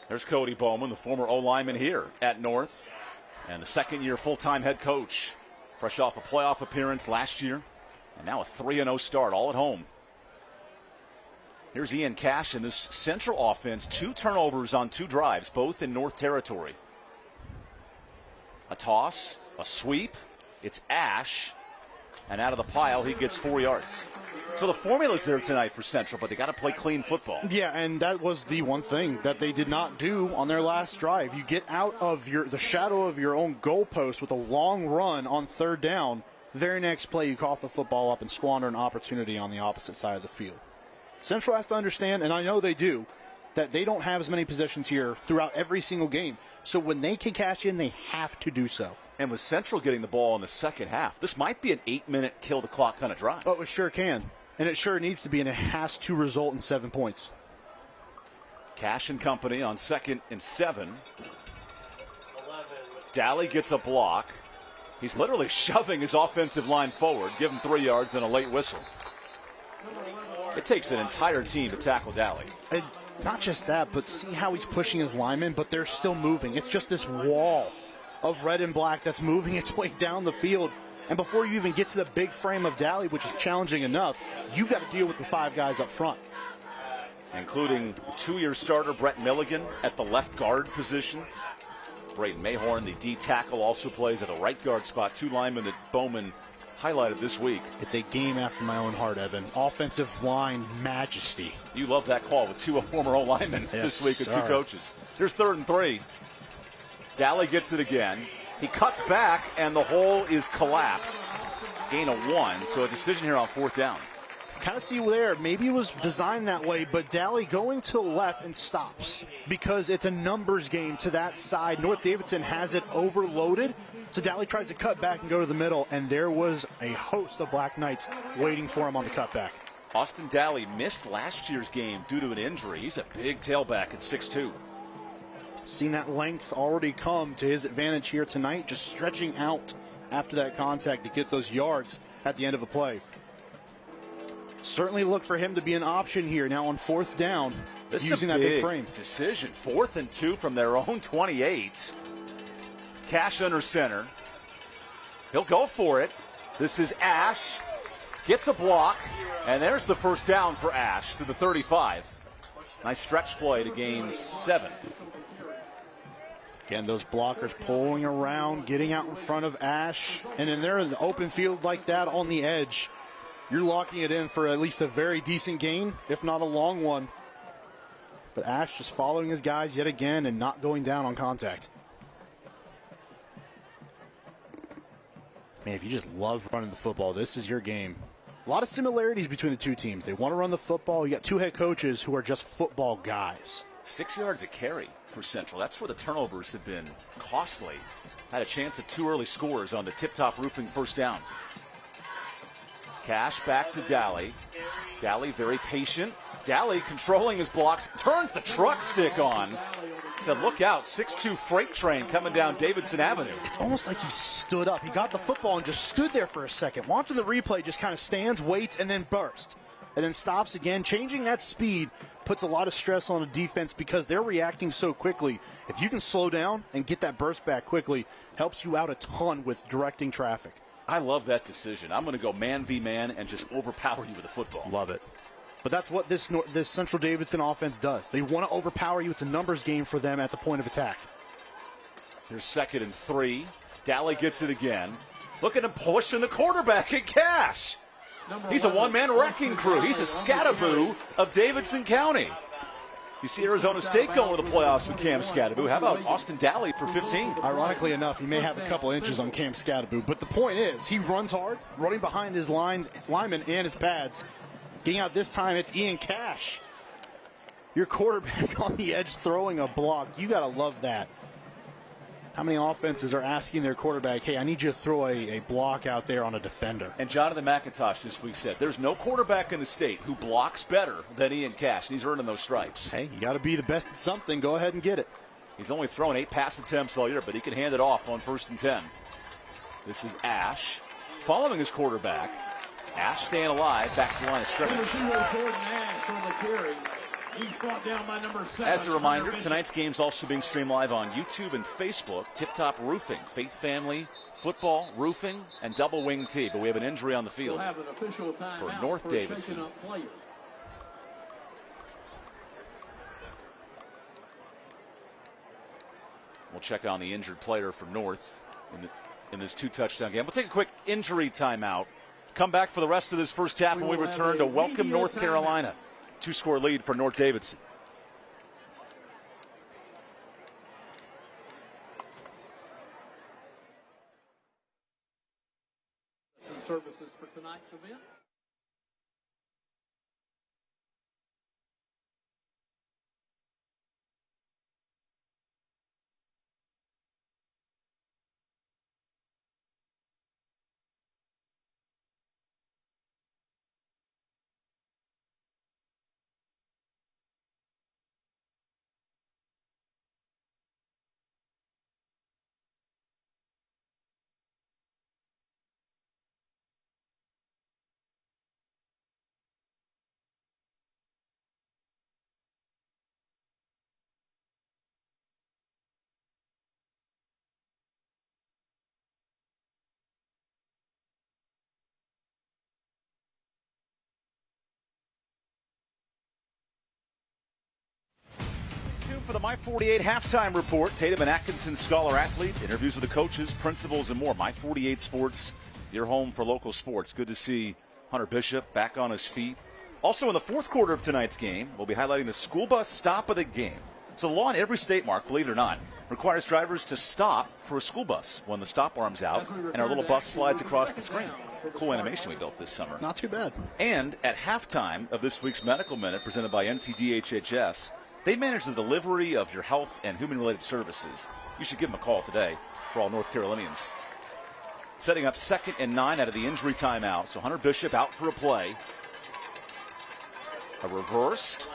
There's Cody Bowman, the former O-lineman here at North, and the second-year full-time head coach, fresh off a playoff appearance last year, and now a 3-0 start, all at home. Here's Ian Cash in this Central offense, 2 turnovers on 2 drives, both in North territory. A toss, a sweep, it's Ash, and out of the pile he gets 4 yards. So the formula's there tonight for Central, but they got to play clean football. Yeah, and that was the one thing that they did not do on their last drive. You get out of the shadow of your own goalpost with a long run on third down. Very next play, you cough the football up and squander an opportunity on the opposite side of the field. Central has to understand, and I know they do, that they don't have as many possessions here throughout every single game. So when they can cash in, they have to do so. And with Central getting the ball in the second half, this might be an 8-minute kill-the-clock kind of drive. Oh, it sure can. And it sure needs to be, and it has to result in 7 points. Cash and company on 2nd and 7. Daly gets a block. He's literally shoving his offensive line forward. Give him 3 yards and a late whistle. It takes an entire team to tackle Daly. And not just that, but see how he's pushing his linemen, but they're still moving. It's just this wall of red and black that's moving its way down the field. And before you even get to the big frame of Daly, which is challenging enough, you got to deal with the 5 guys up front. Including 2-year starter Brett Milligan at the left guard position. Brayden Mayhorn, the D tackle, also plays at the right guard spot. 2 linemen that Bowman highlighted this week. It's a game after my own heart, Evan. Offensive line majesty. You love that call with 2 former O-linemen this week with 2 coaches. Here's 3rd and 3. Daly gets it again. He cuts back, and the hole is collapsed. Gain of 1, so a decision here on 4th down. Kind of see there, maybe it was designed that way, but Daly going to the left and stops because it's a numbers game to that side. North Davidson has it overloaded, so Daly tries to cut back and go to the middle, and there was a host of Black Knights waiting for him on the cutback. Austin Daly missed last year's game due to an injury. He's a big tailback at 6'2". Seen that length already come to his advantage here tonight, just stretching out after that contact to get those yards at the end of a play. Certainly look for him to be an option here now on 4th down, using that big frame. Decision, 4th and 2 from their own 28. Cash under center. He'll go for it. This is Ash. Gets a block, and there's the first down for Ash to the 35. Nice stretch play to gain 7. Again, those blockers pulling around, getting out in front of Ash. And then they're in the open field like that on the edge. You're locking it in for at least a very decent gain, if not a long one. But Ash just following his guys yet again and not going down on contact. Man, if you just love running the football, this is your game. A lot of similarities between the 2 teams. They want to run the football. You got 2 head coaches who are just football guys. 6 yards a carry for Central. That's where the turnovers have been costly. Had a chance at 2 early scores on the tip-top roofing first down. Cash back to Daly. Daly very patient. Daly controlling his blocks. Turns the truck stick on. Said, look out, 6'2" freight train coming down Davidson Avenue. It's almost like he stood up. He got the football and just stood there for a second. Watching the replay, just kind of stands, waits, and then bursts. And then stops again. Changing that speed puts a lot of stress on the defense because they're reacting so quickly. If you can slow down and get that burst back quickly, helps you out a ton with directing traffic. I love that decision. I'm going to go man v man and just overpower you with a football. Love it. But that's what this Central Davidson offense does. They want to overpower you. It's a numbers game for them at the point of attack. Here's 2nd and 3. Daly gets it again. Look at him pushing the quarterback in cash. He's a one-man wrecking crew. He's a Scattaboo of Davidson County. You see Arizona State going to the playoffs with Cam Scattaboo. How about Austin Daly for 15? Ironically enough, he may have a couple inches on Cam Scattaboo, but the point is he runs hard, running behind his linemen and his pads. Getting out this time, it's Ian Cash. Your quarterback on the edge throwing a block. You got to love that. How many offenses are asking their quarterback, hey, I need you to throw a block out there on a defender? And Jonathan McIntosh this week said, there's no quarterback in the state who blocks better than Ian Cash, and he's earning those stripes. Hey, you got to be the best at something. Go ahead and get it. He's only thrown 8 pass attempts all year, but he can hand it off on 1st and 10. This is Ash following his quarterback. Ash staying alive, back to the line of scrimmage. As a reminder, tonight's game's also being streamed live on YouTube and Facebook. Tip Top Roofing, Faith Family, Football, Roofing, and Double Wing T. But we have an injury on the field for North Davidson. We'll check on the injured player for North in this 2-touchdown game. We'll take a quick injury timeout. Come back for the rest of this first half when we return to welcome North Carolina. 2-score lead for North Davidson. Services for tonight's event. For the My 48 halftime report, Tatum and Atkinson Scholar athletes, interviews with the coaches, principals, and more. My 48 Sports, your home for local sports. Good to see Hunter Bishop back on his feet. Also in the 4th quarter of tonight's game, we'll be highlighting the school bus stop of the game. So the law in every state, Mark, believe it or not, requires drivers to stop for a school bus when the stop arm's out and our little bus slides across the screen. Cool animation we built this summer. Not too bad. And at halftime of this week's Medical Minute presented by NCDHHS, they manage the delivery of your health and human-related services. You should give them a call today for all North Carolinians. Setting up 2nd and 9 out of the injury timeout. So Hunter Bishop out for a play. A reverse.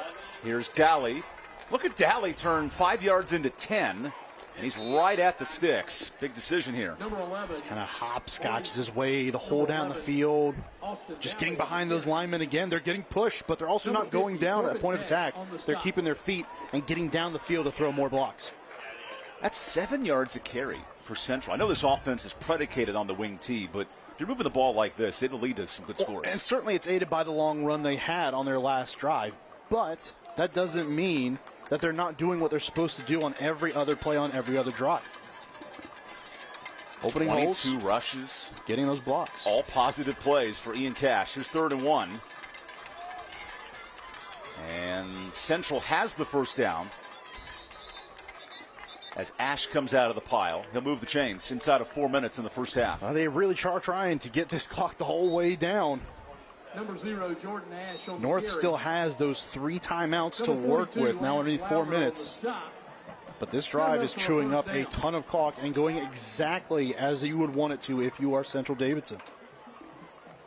Here's Daly. Look at Daly turn 5 yards into 10, and he's right at the sticks. Big decision here. He's kind of hopscotches his way the whole down the field. Just getting behind those linemen again. They're getting pushed, but they're also not going down at the point of attack. They're keeping their feet and getting down the field to throw more blocks. That's 7 yards a carry for Central. I know this offense is predicated on the wing T, but if you're moving the ball like this, it will lead to some good scores. And certainly it's aided by the long run they had on their last drive. But that doesn't mean that they're not doing what they're supposed to do on every other play on every other drive. Opening 22 holes, rushes, getting those blocks. All positive plays for Ian Cash. Here's 3rd and 1. And Central has the first down as Ash comes out of the pile. He'll move the chains inside of 4 minutes in the first half. They really are trying to get this clock the whole way down. Number 0, Jordan Ash. North still has those 3 timeouts to work with now underneath 4 minutes. But this drive is chewing up a ton of clock and going exactly as you would want it to if you are Central Davidson.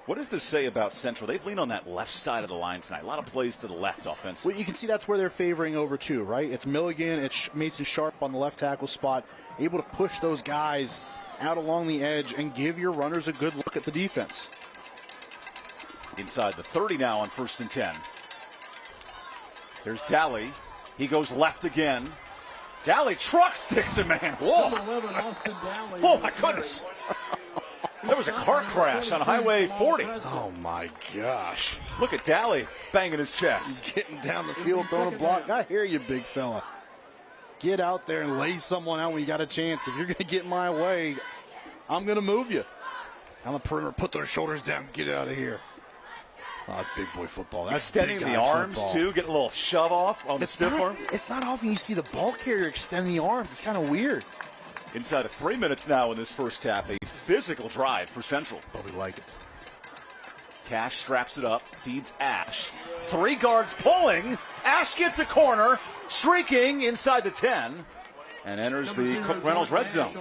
What does this say about Central? They've leaned on that left side of the line tonight. A lot of plays to the left offensively. Well, you can see that's where they're favoring over too, right? It's Milligan, it's Mason Sharp on the left tackle spot, able to push those guys out along the edge and give your runners a good look at the defense. Inside the 30 now on 1st and 10. There's Daly. He goes left again. Daly truck sticks him, man. Whoa. Oh, my goodness. There was a car crash on Highway 40. Oh, my gosh. Look at Daly banging his chest. Getting down the field, throwing a block. I hear you, big fella. Get out there and lay someone out when you got a chance. If you're going to get my way, I'm going to move you. On the perimeter, put those shoulders down, get out of here. Oh, that's big boy football. That's extending big the guy arms, football. too, getting a little shove off on the stiff arm. It's not often you see the ball carrier extend the arms. It's kind of weird. Inside of 3 minutes now in this first half, a physical drive for Central. But we like it. Cash straps it up, feeds Ash. 3 guards pulling. Ash gets a corner, streaking inside the 10, and enters the Cook Reynolds red zone.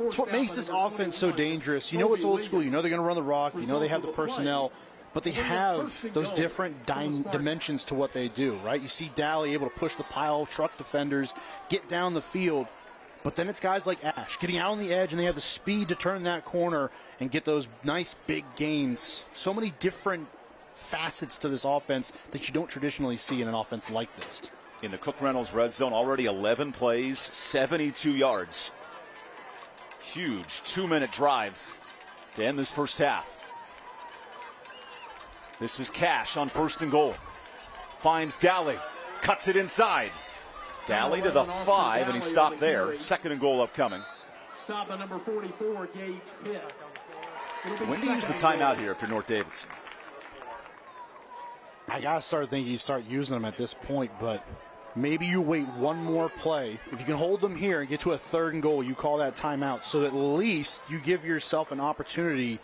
It's what makes this offense so dangerous. You know it's old school. You know they're going to run the rock. You know they have the personnel. But they have those different dimensions to what they do, right? You see Daly able to push the pile, truck defenders, get down the field. But then it's guys like Ash getting out on the edge, and they have the speed to turn that corner and get those nice big gains. So many different facets to this offense that you don't traditionally see in an offense like this. In the Cook Reynolds red zone, already 11 plays, 72 yards. Huge 2-minute drive to end this first half. This is Cash on 1st and goal. Finds Daly, cuts it inside. Daly to the 5, and he stopped there. 2nd and goal upcoming. Stop at number 44, Gage Pitt. When do you use the timeout here if you're North Davidson? I got to start thinking you start using them at this point, but maybe you wait one more play. If you can hold them here and get to a 3rd and goal, you call that timeout, so that at least you give yourself an opportunity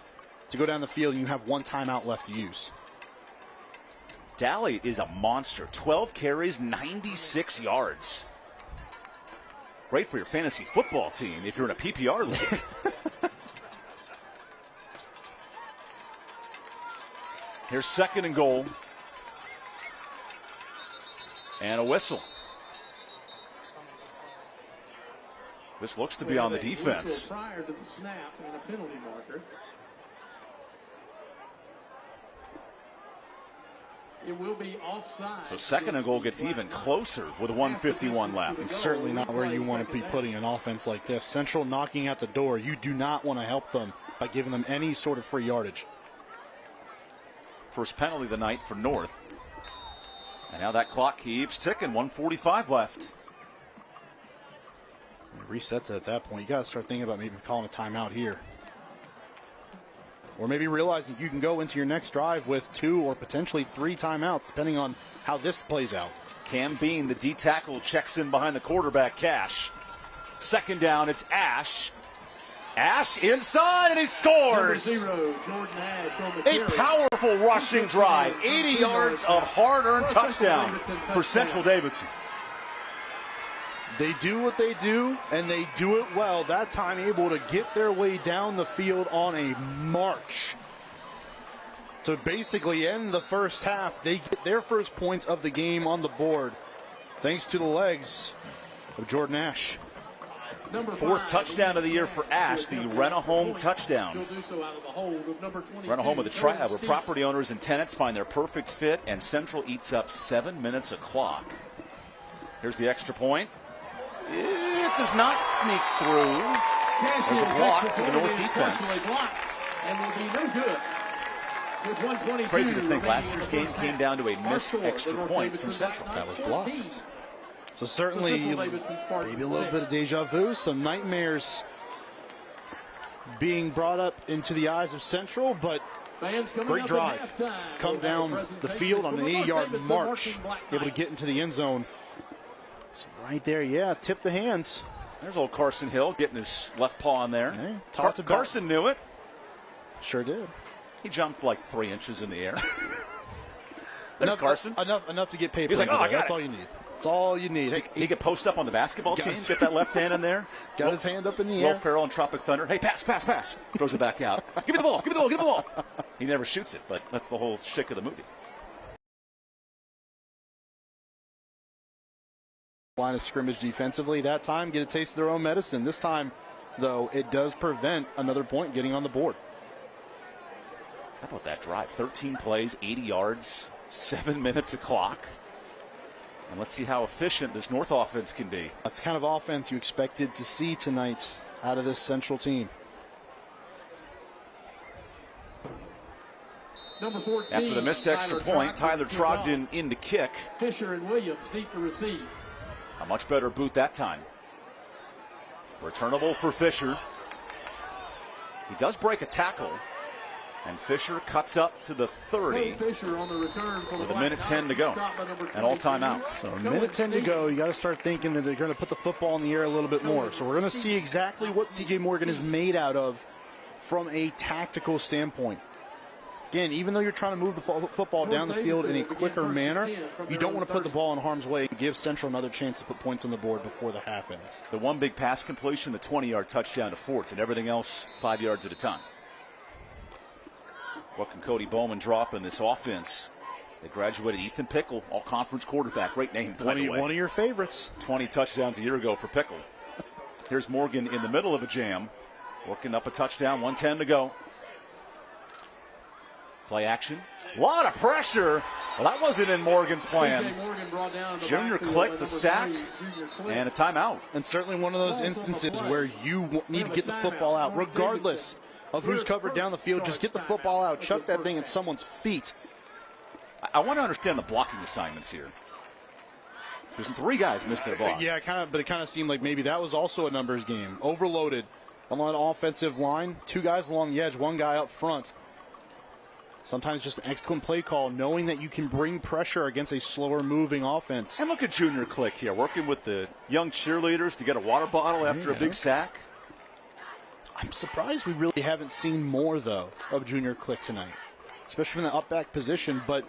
to go down the field and you have one timeout left to use. Daly is a monster. 12 carries, 96 yards. Great for your fantasy football team if you're in a PPR league. Here's 2nd and goal. And a whistle. This looks to be on the defense. Prior to the snap and a penalty marker. It will be offside. So 2nd and goal gets even closer with 1:51 left. It's certainly not where you want to be putting an offense like this. Central knocking at the door. You do not want to help them by giving them any sort of free yardage. First penalty of the night for North. And now that clock keeps ticking. 1:45 left. It resets it at that point. You got to start thinking about maybe calling a timeout here. Or maybe realizing you can go into your next drive with 2 or potentially 3 timeouts, depending on how this plays out. Cam Bean, the D tackle, checks in behind the quarterback, Cash. 2nd down, it's Ash. Ash inside, and he scores! Number 0, Jordan Ash on the A powerful rushing drive. 80 yards of hard-earned touchdown for Central Davidson. They do what they do, and they do it well. That time able to get their way down the field on a march to basically end the first half. They get their first points of the game on the board thanks to the legs of Jordan Ash. Number 4th touchdown of the year for Ash, the rent-a-home touchdown. Rent-a-home of the Triad, where property owners and tenants find their perfect fit, and Central eats up 7 minutes of clock. Here's the extra point. It does not sneak through. There's a block for the North defense. Crazy to think last year's game came down to a missed extra point from Central. That was blocked. So certainly maybe a little bit of deja vu, some nightmares being brought up into the eyes of Central, but great drive. Come down the field on an 80-yard march, able to get into the end zone. It's right there, yeah, tip the hands. There's old Carson Hill getting his left paw in there. Hey, Carson knew it. Sure did. He jumped like 3 inches in the air. There's Carson. Enough to get paper. He's like, oh, I got That's it. all you need. That's all you need. He could post up on the basketball team, get that left hand in there. Got his hand up in the Will air. Ferrell and Tropic Thunder. Hey, pass. Throws it back out. Give me the ball, give me the ball. He never shoots it, but that's the whole shtick of the movie. Line of scrimmage defensively. That time, get a taste of their own medicine. This time, though, it does prevent another point getting on the board. How about that drive? 13 plays, 80 yards, 7 minutes of clock. And let's see how efficient this North offense can be. That's the kind of offense you expected to see tonight out of this Central team. Number 14. After the missed extra point, Tyler Trogdon in to kick. Fisher and Williams deep to receive. A much better boot that time. Returnable for Fisher. He does break a tackle. And Fisher cuts up to the 30 Fisher on the return for with the a minute 10 to go. And all timeouts. So a minute 10 to go. You got to start thinking that they're going to put the football in the air a little bit more. So we're going to see exactly what C.J. Morgan is made out of from a tactical standpoint. Again, even though you're trying to move the football down the field in a quicker manner, you don't want to put the ball in harm's way and give Central another chance to put points on the board before the half ends. The one big pass completion, the 20-yard touchdown to Forts, and everything else 5 yards at a time. What can Cody Bowman drop in this offense? They graduated Ethan Pickle, all-conference quarterback. Great name, by the way. One of your favorites. 20 touchdowns a year ago for Pickle. Here's Morgan in the middle of a jam, working up a touchdown, 1:10 to go. Play action. A lot of pressure. Well, that wasn't in Morgan's plan. Junior Click, the sack, and a timeout. And certainly one of those instances where you need to get the football out, regardless of who's covered down the field. Just get the football out, chuck that thing at someone's feet. I want to understand the blocking assignments here. There's 3 guys missed their block. Yeah, but it kind of seemed like maybe that was also a numbers game. Overloaded along the offensive line. 2 guys along the edge, 1 guy up front. Sometimes just an excellent play call, knowing that you can bring pressure against a slower moving offense. And look at Junior Click here, working with the young cheerleaders to get a water bottle after a big sack. I'm surprised we really haven't seen more, though, of Junior Click tonight, especially from the up back position. But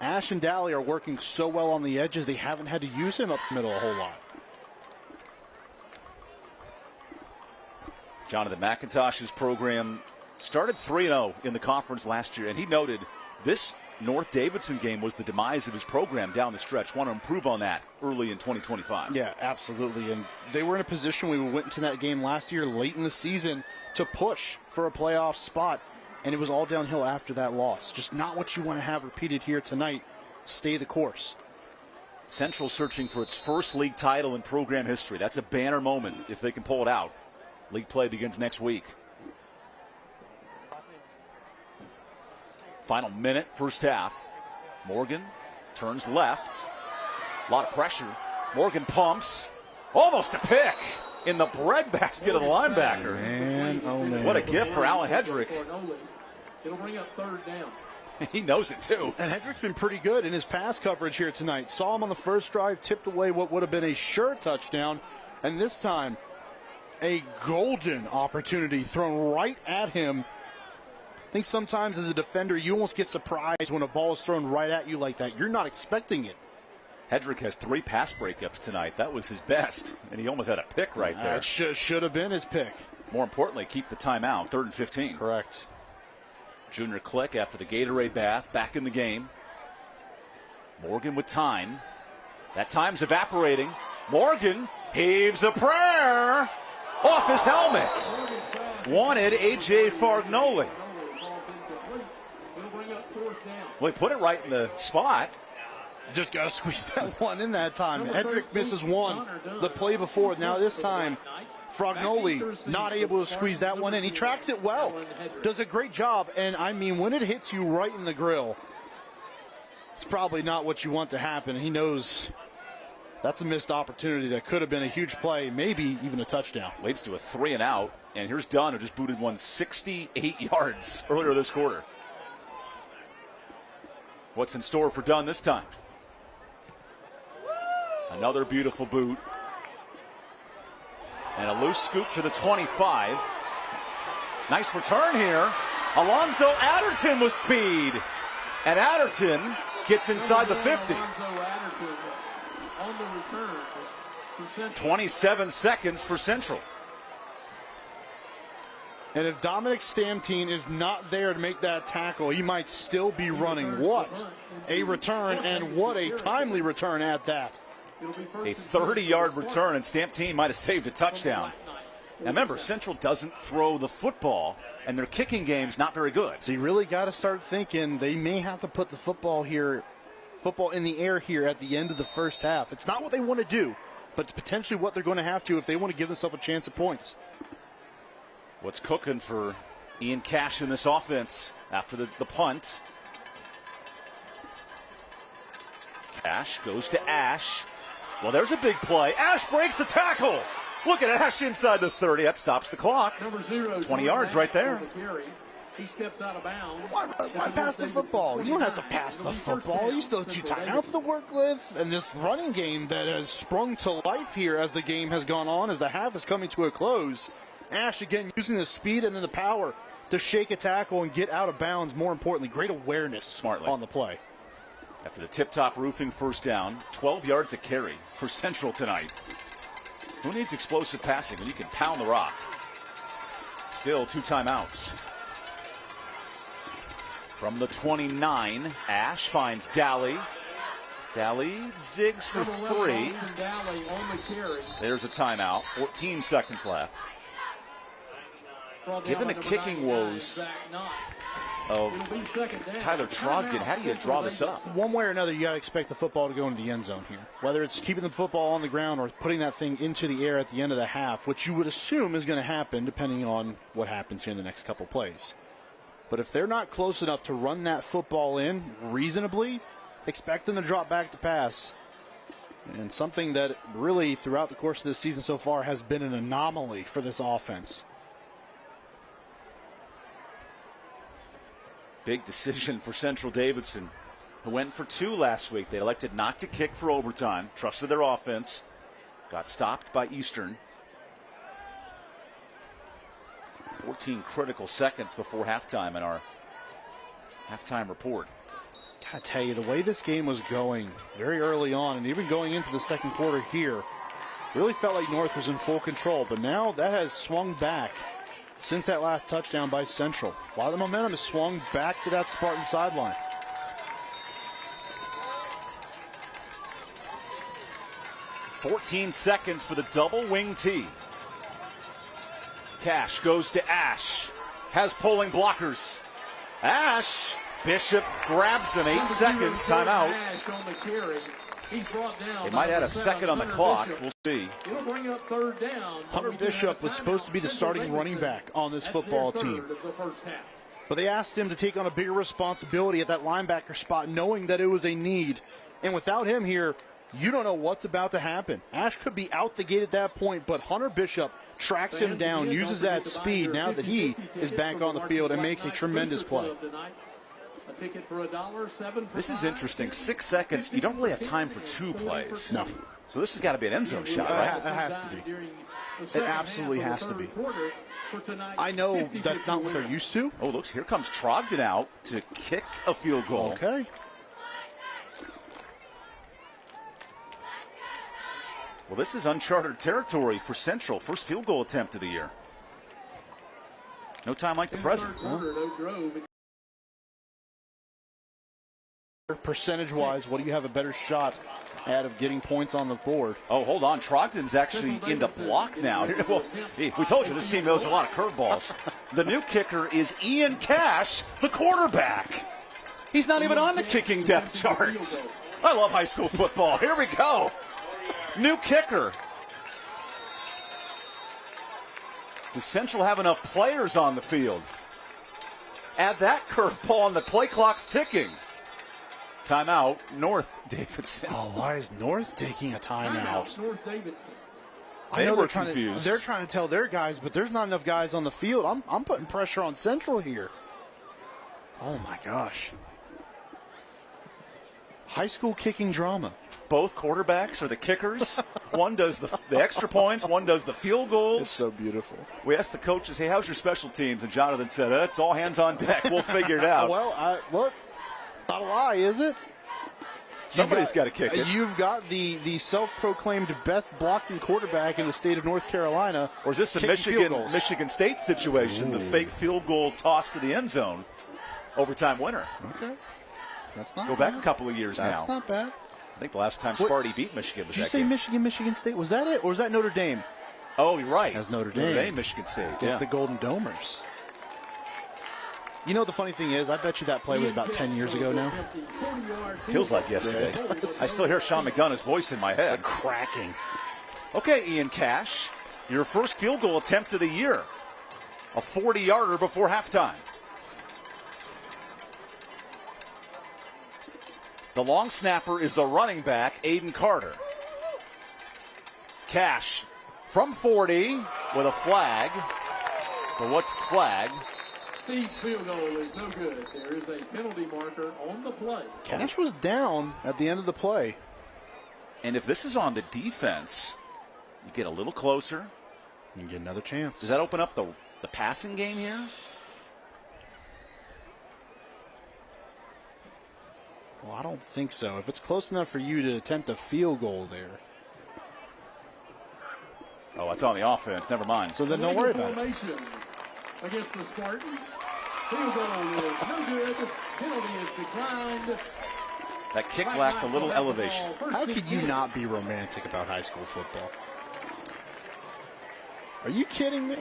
Ash and Daly are working so well on the edges, they haven't had to use him up the middle a whole lot. Jonathan McIntosh's program started 3-0 in the conference last year, and he noted this North Davidson game was the demise of his program down the stretch. Want to improve on that early in 2025. Yeah, absolutely. And they were in a position we went into that game last year late in the season to push for a playoff spot, and it was all downhill after that loss. Just not what you want to have repeated here tonight. Stay the course. Central searching for its first league title in program history. That's a banner moment if they can pull it out. League play begins next week. Final minute, first half. Morgan turns left. A lot of pressure. Morgan pumps. Almost a pick in the breadbasket of the linebacker. Man, oh man. What a gift for Alan Hedrick. It'll bring up 3rd down. He knows it too. And Hedrick's been pretty good in his pass coverage here tonight. Saw him on the first drive, tipped away what would have been a sure touchdown. And this time, a golden opportunity thrown right at him. I think sometimes as a defender, you almost get surprised when a ball is thrown right at you like that. You're not expecting it. Hedrick has 3 pass breakups tonight. That was his best, and he almost had a pick right there. That should have been his pick. More importantly, keep the timeout, 3rd and 15. Correct. Junior Click after the Gatorade bath, back in the game. Morgan with time. That time's evaporating. Morgan heaves a prayer off his helmet. Wanted A.J. Fargnoli. Well, he put it right in the spot. Just got to squeeze that one in that time. Hedrick misses one the play before. Now this time, Fargnoli not able to squeeze that one in. He tracks it well. Does a great job. And, I mean, when it hits you right in the grill, it's probably not what you want to happen. He knows that's a missed opportunity that could have been a huge play, maybe even a touchdown. Leads to a 3-and-out. And here's Dunn, who just booted one 68 yards earlier this quarter. What's in store for Dunn this time? Another beautiful boot. And a loose scoop to the 25. Nice return here. Alonzo Adderton with speed. And Adderton gets inside the 50. 27 seconds for Central. And if Dominic Stamtine is not there to make that tackle, he might still be running. What a return, and what a timely return at that. A 30-yard return, and Stamtine might have saved a touchdown. Now remember, Central doesn't throw the football, and their kicking game's not very good. So you really got to start thinking they may have to put the football in the air here at the end of the first half. It's not what they want to do, but it's potentially what they're going to have to if they want to give themselves a chance at points. What's cooking for Ian Cash in this offense after the punt? Ash goes to Ash. Well, there's a big play. Ash breaks the tackle. Look at Ash inside the 30. That stops the clock. Number 0, 20 yards right there. He steps out of bounds. Why pass the football? You don't have to pass the football. You still have 2 timeouts to work with. And this running game that has sprung to life here as the game has gone on, as the half is coming to a close. Ash, again, using the speed and then the power to shake a tackle and get out of bounds. More importantly, great awareness smartly on the play. After the tip-top roofing first down, 12 yards a carry for Central tonight. Who needs explosive passing when you can pound the rock? Still 2 timeouts. From the 29, Ash finds Daly. Daly zigs for 3. There's a timeout. 14 seconds left. Given the kicking woes of Tyler Trogdon, how do you draw this up? One way or another, you got to expect the football to go into the end zone here. Whether it's keeping the football on the ground or putting that thing into the air at the end of the half, which you would assume is going to happen depending on what happens here in the next couple plays. But if they're not close enough to run that football in reasonably, expect them to drop back to pass. And something that really throughout the course of this season so far has been an anomaly for this offense. Big decision for Central Davidson, who went for 2 last week. They elected not to kick for overtime, trusted their offense, got stopped by Eastern. 14 critical seconds before halftime in our halftime report. Gotta tell you, the way this game was going very early on and even going into the second quarter here, really felt like North was in full control, but now that has swung back since that last touchdown by Central. A lot of the momentum has swung back to that Spartan sideline. .14 seconds for the double wing T. Cash goes to Ash. Has pulling blockers. Ash. Bishop grabs him. 8 seconds. Timeout. They might add a second on the clock. We'll see. It'll bring up 3rd down. Hunter Bishop was supposed to be the starting running back on this football team. But they asked him to take on a bigger responsibility at that linebacker spot, knowing that it was a need. And without him here, you don't know what's about to happen. Ash could be out the gate at that point, but Hunter Bishop tracks him down, uses that speed now that he is back on the field, and makes a tremendous play. This is interesting. 6 seconds. You don't really have time for 2 plays. No. So this has got to be an end zone shot, right? It has to be. It absolutely has to be. I know that's not what they're used to. Oh, looks, here comes Trogdon out to kick a field goal. Okay. Well, this is uncharted territory for Central. First field goal attempt of the year. No time like the present. Percentage-wise, what do you have a better shot at of getting points on the board? Oh, hold on. Trogdon's actually in the block now. Well, we told you this team knows a lot of curveballs. The new kicker is Ian Cash, the quarterback. He's not even on the kicking depth charts. I love high school football. Here we go. New kicker. Does Central have enough players on the field? Add that curveball and the play clock's ticking. Timeout, North Davidson. Oh, why is North taking a timeout? North Davidson. I know were they're confused. They're trying to tell their guys, but there's not enough guys on the field. I'm putting pressure on Central here. Oh, my gosh. High school kicking drama. Both quarterbacks are the kickers. One does the extra points, one does the field goals. It's so beautiful. We asked the coaches, hey, how's your special teams? And Jonathan said, it's all hands on deck. We'll figure it out. Well, look, it's not a lie, is it? Somebody's got to kick it. You've got the self-proclaimed best blocking quarterback in the state of North Carolina. Or is this a Michigan State situation? Ooh. The fake field goal toss to the end zone. Overtime winner. Okay. That's not Go bad. back a couple of years now. That's not bad. I think the last time Sparty beat Michigan was Did you that say game. Michigan State? Was that it? Or was that Notre Dame? Oh, you're right. That's Notre Dame. Michigan State. It's the Golden Domers. You know, the funny thing is, I bet you that play was about 10 years ago now. Feels like yesterday. I still hear Sean McDonough's voice in my head. The cracking. Okay, Ian Cash, your first field goal attempt of the year. A 40-yarder before halftime. The long snapper is the running back, Aiden Carter. Cash from 40 with a flag. But what's the flag? Steve's field goal is no good. There is a penalty marker on the play. Cash was down at the end of the play. And if this is on the defense, you get a little closer. You get another chance. Does that open up the passing game here? Well, I don't think so. If it's close enough for you to attempt a field goal there. Oh, it's on the offense. Never mind. So then don't worry about it. Against the Spartans. Field goal is no good. Penalty is declined. That kick lacked a little elevation. How could you not be romantic about high school football? Are you kidding me?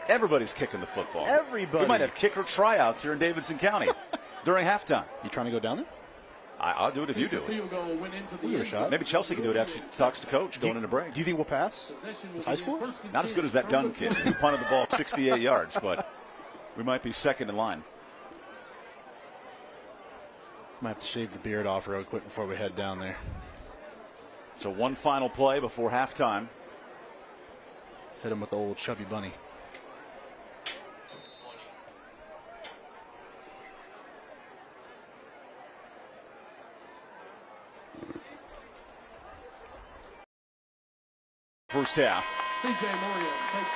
Everybody's kicking the football. Everybody. We might have kicker tryouts here in Davidson County during halftime. You trying to go down there? I'll do it if you do it. We'll give it a shot. Maybe Chelsea can do it after she talks to coach going into break. Do you think we'll pass? High school? Not as good as that Dunn kid who punted the ball 68 yards, but we might be second in line. Might have to shave the beard off real quick before we head down there. So one final play before halftime. Hit him with the old chubby bunny. First half.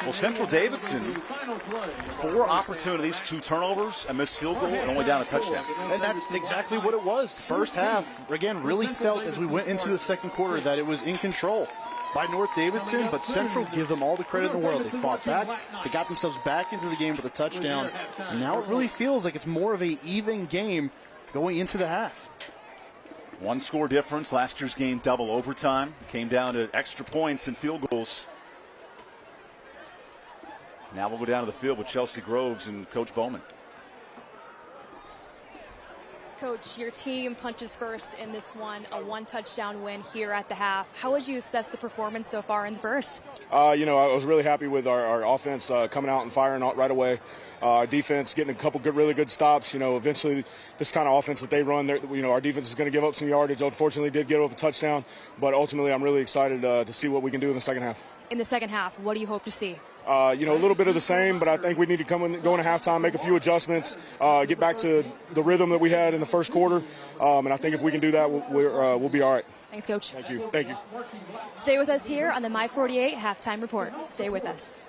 Well, Central Davidson, 4 opportunities, 2 turnovers, a missed field goal, and only down a touchdown. And that's exactly what it was. The first half, again, really felt as we went into the second quarter that it was in control by North Davidson, but Central, give them all the credit in the world. They fought back. They got themselves back into the game with a touchdown. And now it really feels like it's more of an even game going into the half. 1 score difference. Last year's game, double overtime. Came down to extra points and field goals. Now we'll go down to the field with Chelsea Groves and Coach Bowman. Coach, your team punches first in this one, a 1-touchdown win here at the half. How would you assess the performance so far in the first? I was really happy with our offense coming out and firing out right away. Our defense getting a couple really good stops. Eventually this kind of offense that they run, our defense is going to give up some yardage. Unfortunately, did give up a touchdown, but ultimately I'm really excited to see what we can do in the second half. In the second half, what do you hope to see? A little bit of the same, but I think we need to go into halftime, make a few adjustments, get back to the rhythm that we had in the first quarter, and I think if we can do that, we'll be all right. Thanks, Coach. Thank you. Thank you. Stay with us here on the My 48 Halftime Report. Stay with us.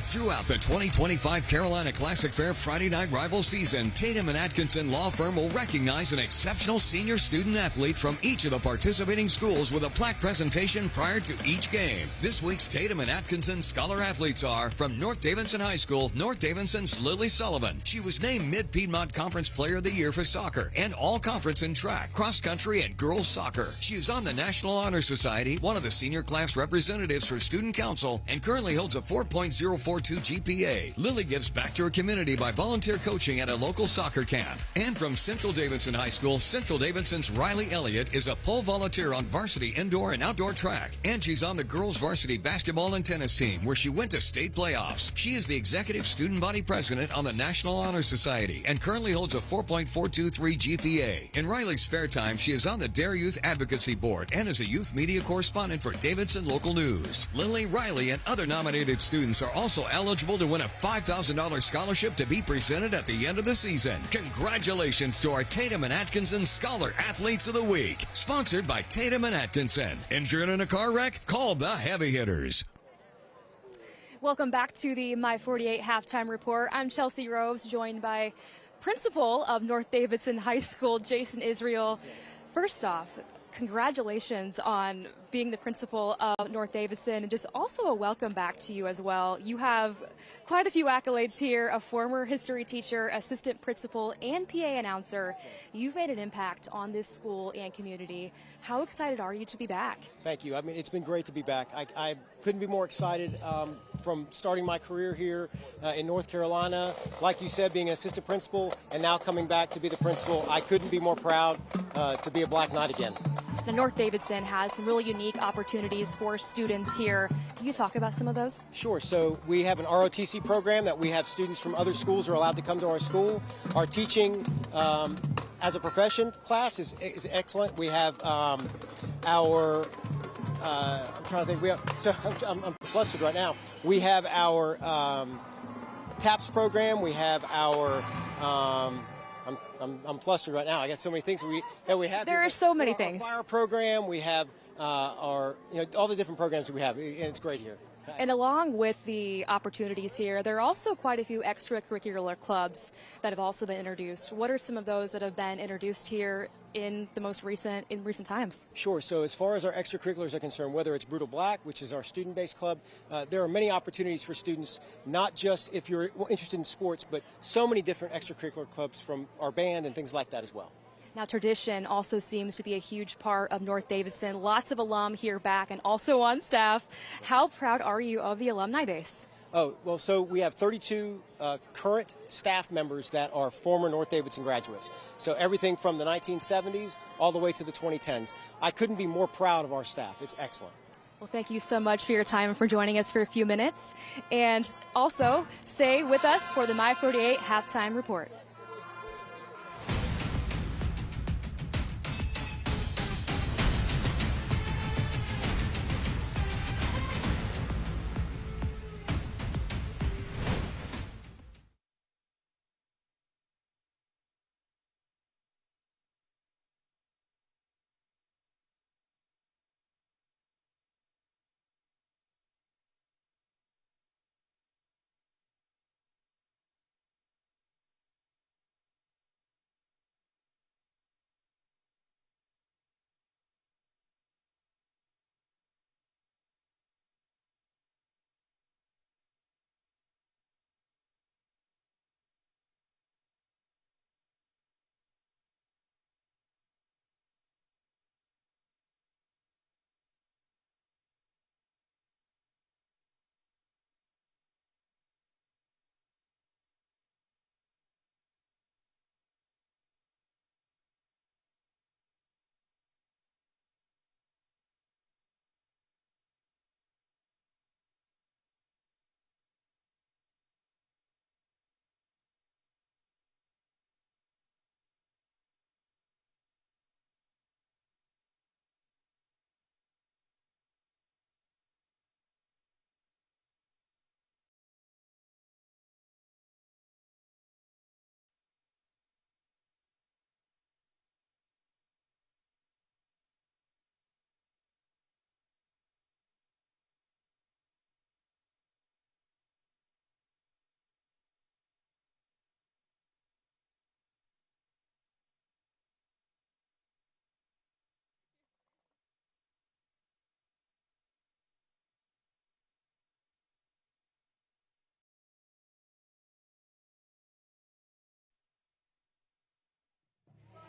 Throughout the 2025 Carolina Classic Fair Friday Night Rival season, Tatum and Atkinson Law Firm will recognize an exceptional senior student athlete from each of the participating schools with a plaque presentation prior to each game. This week's Tatum and Atkinson Scholar athletes are from North Davidson High School, North Davidson's Lily Sullivan. She was named Mid-Piedmont Conference Player of the Year for soccer and all-conference in track, cross-country, and girls soccer. She is on the National Honor Society, one of the senior class representatives for Student Council, and currently holds a 4.042 GPA. Lily gives back to her community by volunteer coaching at a local soccer camp. And from Central Davidson High School, Central Davidson's Riley Elliott is a pole volunteer on varsity indoor and outdoor track. And she's on the girls varsity basketball and tennis team, where she went to state playoffs. She is the executive student body president on the National Honor Society and currently holds a 4.423 GPA. In Riley's spare time, she is on the Dare Youth Advocacy Board and is a youth media correspondent for Davidson Local News. Lily, Riley, and other nominated students are also eligible to win a $5,000 scholarship to be presented at the end of the season. Congratulations to our Tatum and Atkinson Scholar Athletes of the Week. Sponsored by Tatum and Atkinson. Injured in a car wreck? Call the Heavy Hitters. Welcome back to the My 48 Halftime Report. I'm Chelsea Groves, joined by Principal of North Davidson High School, Jason Israel. First off, congratulations on being the principal of North Davidson, and just also a welcome back to you as well. You have quite a few accolades here: a former history teacher, assistant principal, and PA announcer. You've made an impact on this school and community. How excited are you to be back? Thank you. I mean, it's been great to be back. I couldn't be more excited from starting my career here in North Carolina. Like you said, being an assistant principal and now coming back to be the principal, I couldn't be more proud to be a Black Knight again. Now, North Davidson has some really unique opportunities for students here. Can you talk about some of those? Sure. So we have an ROTC program that we have students from other schools are allowed to come to our school. Our teaching as a profession class is excellent. We have I'm trying to think. I'm flustered right now. We have our TAPS program. We have our I'm flustered right now. I got so many things that we have. There are so many things. Our fire program. We have our all the different programs that we have, and it's great here. And along with the opportunities here, there are also quite a few extracurricular clubs that have also been introduced. What are some of those that have been introduced here in recent times? Sure. So as far as our extracurriculars are concerned, whether it's Brutal Black, which is our student-based club, there are many opportunities for students, not just if you're interested in sports, but so many different extracurricular clubs from our band and things like that as well. Now, tradition also seems to be a huge part of North Davidson. Lots of alum here back and also on staff. How proud are you of the alumni base? Oh, well, so we have 32 current staff members that are former North Davidson graduates. So everything from the 1970s all the way to the 2010s. I couldn't be more proud of our staff. It's excellent. Well, thank you so much for your time and for joining us for a few minutes. And also, stay with us for the My 48 Halftime Report.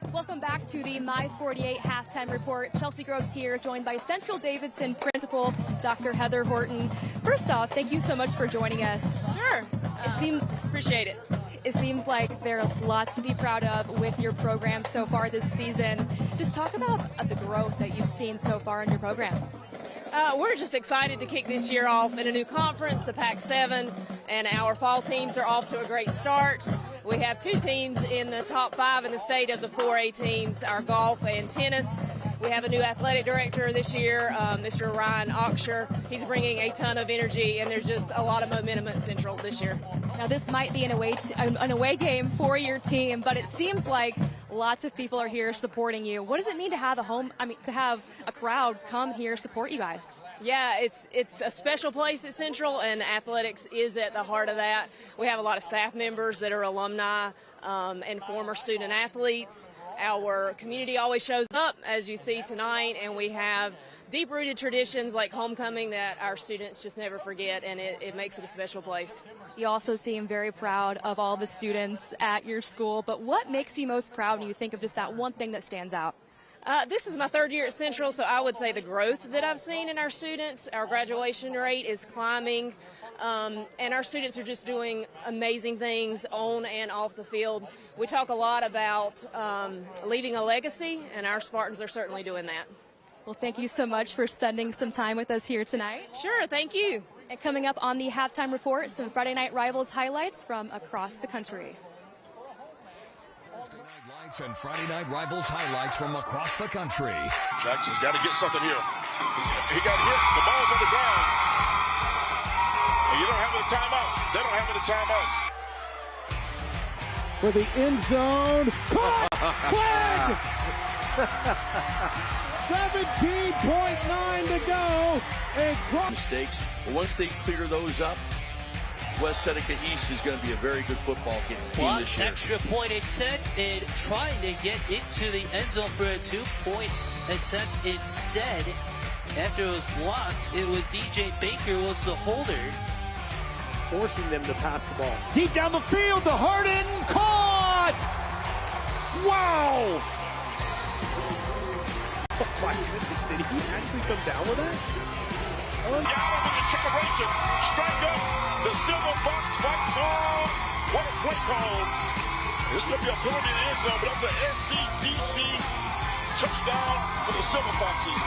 Welcome back to the My 48 halftime report. Chelsea Groves here, joined by Central Davidson principal Dr. Heather Horton. First off, thank you so much for joining us. Sure. Appreciate it. It seems like there's lots to be proud of with your program so far this season. Just talk about the growth that you've seen so far in your program. We're just excited to kick this year off in a new conference, the Pac-7, and our fall teams are off to a great start. We have 2 teams in the top 5 in the state of the 4A teams, our golf and tennis. We have a new athletic director this year, Mr. Ryan Oxshire. He's bringing a ton of energy, and there's just a lot of momentum at Central this year. Now, this might be an away game for your team, but it seems like lots of people are here supporting you. What does it mean to have to have a crowd come here support you guys? Yeah, it's a special place at Central, and athletics is at the heart of that. We have a lot of staff members that are alumni and former student athletes. Our community always shows up, as you see tonight, and we have deep-rooted traditions like homecoming that our students just never forget, and it makes it a special place. You also seem very proud of all the students at your school, but what makes you most proud when you think of just that one thing that stands out? This is my 3rd year at Central, so I would say the growth that I've seen in our students. Our graduation rate is climbing, and our students are just doing amazing things on and off the field. We talk a lot about leaving a legacy, and our Spartans are certainly doing that. Well, thank you so much for spending some time with us here tonight. Sure, thank you. And coming up on the halftime report, some Friday Night Rivals highlights from across the country. And Friday Night Rivals highlights from across the country. Jackson's got to get something here. He got hit. The ball's on the ground. And you don't have any timeouts. They don't have any timeouts. For the end zone. Caught! Flag! 17.9 to go. And mistakes. But once they clear those up, West Seneca East is going to be a very good football team this year. Extra point attempt and trying to get into the end zone for a 2-point attempt instead. After it was blocked, it was DJ Baker was the holder. forcing them to pass the ball. Deep down the field to Harden. Caught! Wow! Oh my goodness, did he actually come down with that? Down over the generation. Strike up. The Silver Fox fights on. What a play call. This could be a penalty in the end zone, but that's an SCDC touchdown for the Silver Foxes.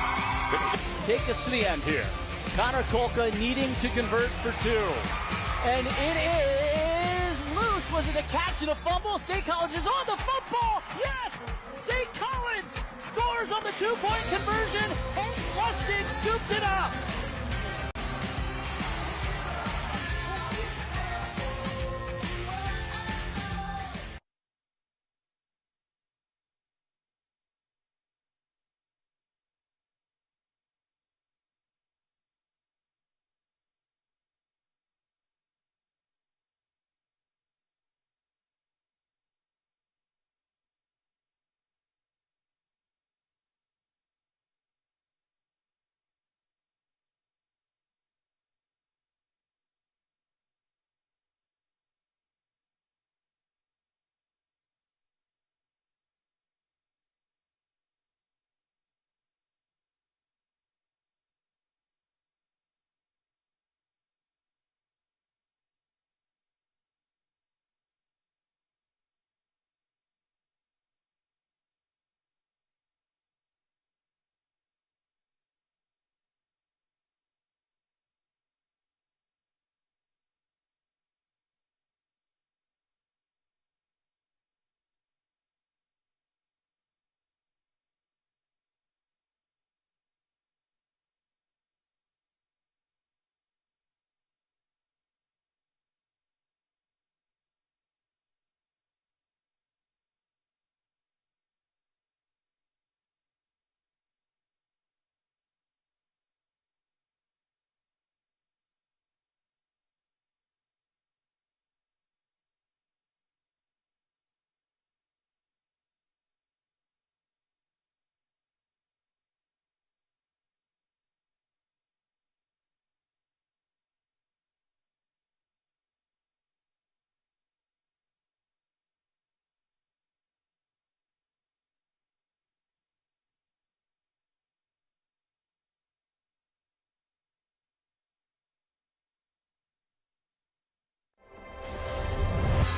Take us to the end here. Connor Kolka needing to convert for two. And it is loose. Was it a catch and a fumble? State College is on the football. Yes! State College scores on the two-point conversion. And Lustig scooped it up.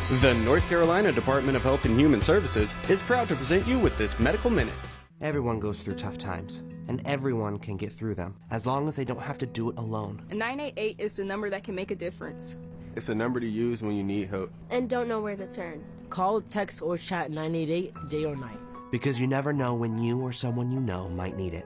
The North Carolina Department of Health and Human Services is proud to present you with this Medical Minute. Everyone goes through tough times, and everyone can get through them, as long as they don't have to do it alone. 988 is the number that can make a difference. It's a number to use when you need help and don't know where to turn. Call, text, or chat 988 day or night. Because you never know when you or someone you know might need it.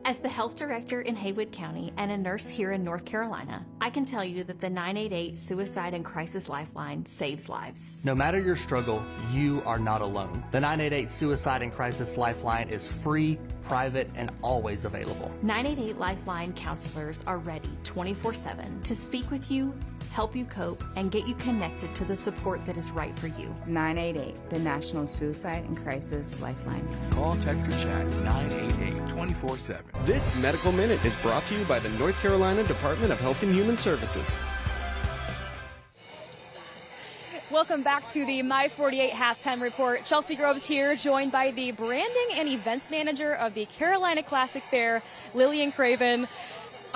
As the health director in Haywood County and a nurse here in North Carolina, I can tell you that the 988 Suicide and Crisis Lifeline saves lives. No matter your struggle, you are not alone. The 988 Suicide and Crisis Lifeline is free, private, and always available. 988 Lifeline counselors are ready 24/7 to speak with you, help you cope, and get you connected to the support that is right for you. 988, the National Suicide and Crisis Lifeline. Call, text, or chat 988 24/7. This Medical Minute is brought to you by the North Carolina Department of Health and Human Services. Welcome back to the My 48 Halftime Report. Chelsea Groves here, joined by the branding and events manager of the Carolina Classic Fair, Lillian Craven.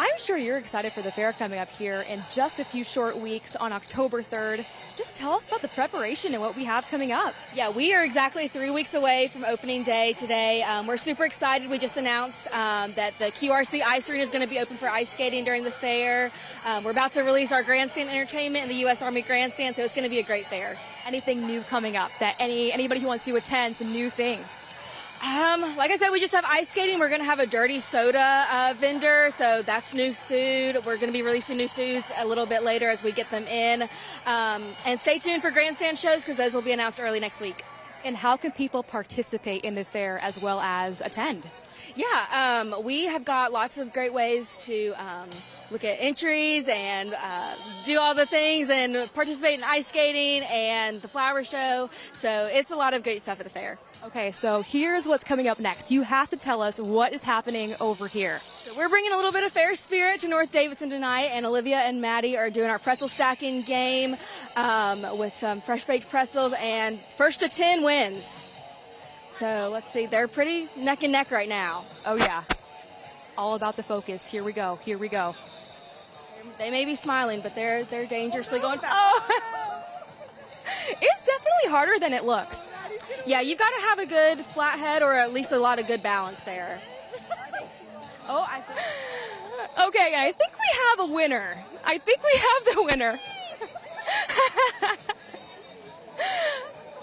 I'm sure you're excited for the fair coming up here in just a few short weeks on October 3rd. Just tell us about the preparation and what we have coming up. Yeah, we are exactly 3 weeks away from opening day today. We're super excited. We just announced that the QRC Ice Arena is going to be open for ice skating during the fair. We're about to release our grandstand entertainment in the U.S. Army Grandstand, so it's going to be a great fair. Anything new coming up that anybody who wants to attend, some new things? Like I said, we just have ice skating. We're going to have a dirty soda vendor, so that's new food. We're going to be releasing new foods a little bit later as we get them in. And stay tuned for grandstand shows because those will be announced early next week. And how can people participate in the fair as well as attend? Yeah, we have got lots of great ways to look at entries and do all the things and participate in ice skating and the flower show. So it's a lot of great stuff at the fair. Okay, so here's what's coming up next. You have to tell us what is happening over here. So we're bringing a little bit of fair spirit to North Davidson tonight, and Olivia and Maddie are doing our pretzel stacking game with some fresh baked pretzels, and first to 10 wins. So let's see, they're pretty neck and neck right now. Oh yeah, all about the focus. Here we go, here we go. They may be smiling, but they're dangerously going fast. Oh. It's definitely harder than it looks. Yeah, you've got to have a good flat head or at least a lot of good balance there. Oh, okay, I think we have a winner. I think we have the winner.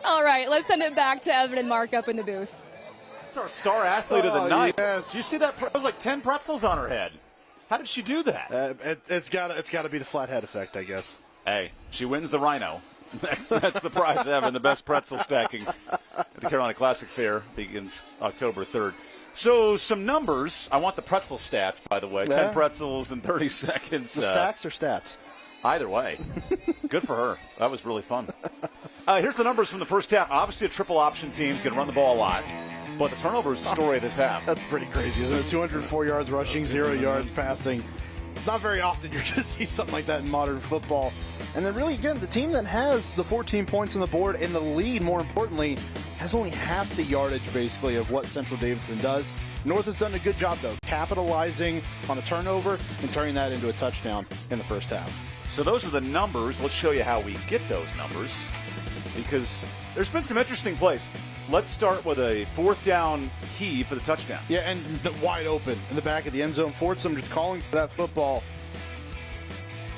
All right, let's send it back to Evan and Mark up in the booth. It's our star athlete of the night. Yes. Did you see that? It was like 10 pretzels on her head. How did she do that? It's got to be the flat head effect, I guess. Hey, she wins the Rhino. That's the prize, Evan. The best pretzel stacking at the Carolina Classic Fair begins October 3rd. So some numbers. I want the pretzel stats, by the way. Yeah. 10 pretzels in 30 seconds. The stacks or stats? Either way. Good for her. That was really fun. Here's the numbers from the first half. Obviously, a triple option team's going to run the ball a lot. But the turnover is the story of this half. That's pretty crazy, isn't it? 204 yards rushing, 0 yards passing. Not very often you're going to see something like that in modern football. And then really, again, the team that has the 14 points on the board and the lead, more importantly, has only half the yardage, basically, of what Central Davidson does. North has done a good job, though, capitalizing on a turnover and turning that into a touchdown in the first half. So those are the numbers. Let's show you how we get those numbers, because there's been some interesting plays. Let's start with a fourth down key for the touchdown. Yeah, and wide open in the back of the end zone. Fordson just calling for that football.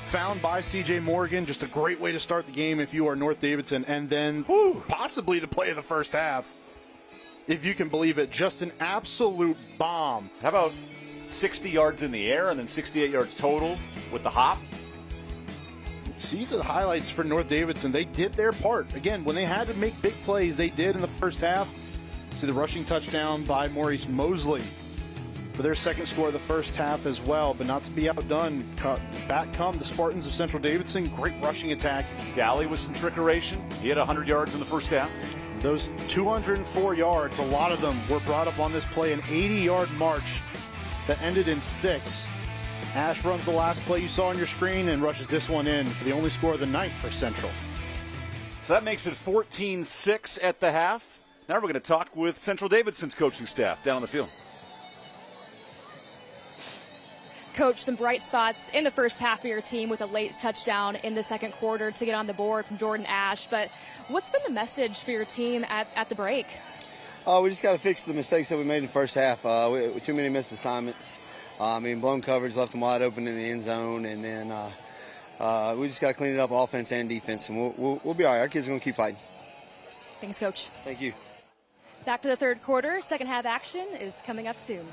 Found by C.J. Morgan. Just a great way to start the game if you are North Davidson. And then possibly the play of the first half, if you can believe it. Just an absolute bomb. How about 60 yards in the air and then 68 yards total with the hop? See the highlights for North Davidson. They did their part. Again, when they had to make big plays, they did in the first half. See the rushing touchdown by Maurice Mosley for their second score of the first half as well, but not to be outdone. Back come the Spartans of Central Davidson. Great rushing attack. Dally with some trickeration. He had 100 yards in the first half. Those 204 yards, a lot of them were brought up on this play. An 80-yard march that ended in 6. Ash runs the last play you saw on your screen and rushes this one in for the only score of the night for Central. So that makes it 14-6 at the half. Now we're going to talk with Central Davidson's coaching staff down on the field. Coach, some bright spots in the first half of your team with a late touchdown in the second quarter to get on the board from Jordan Ash. But what's been the message for your team at the break? We just got to fix the mistakes that we made in the first half. Too many missed assignments. Blown coverage left them wide open in the end zone, and then we just got to clean it up, offense and defense, and we'll be all right. Our kids are going to keep fighting. Thanks, Coach. Thank you. Back to the third quarter. Second half action is coming up soon.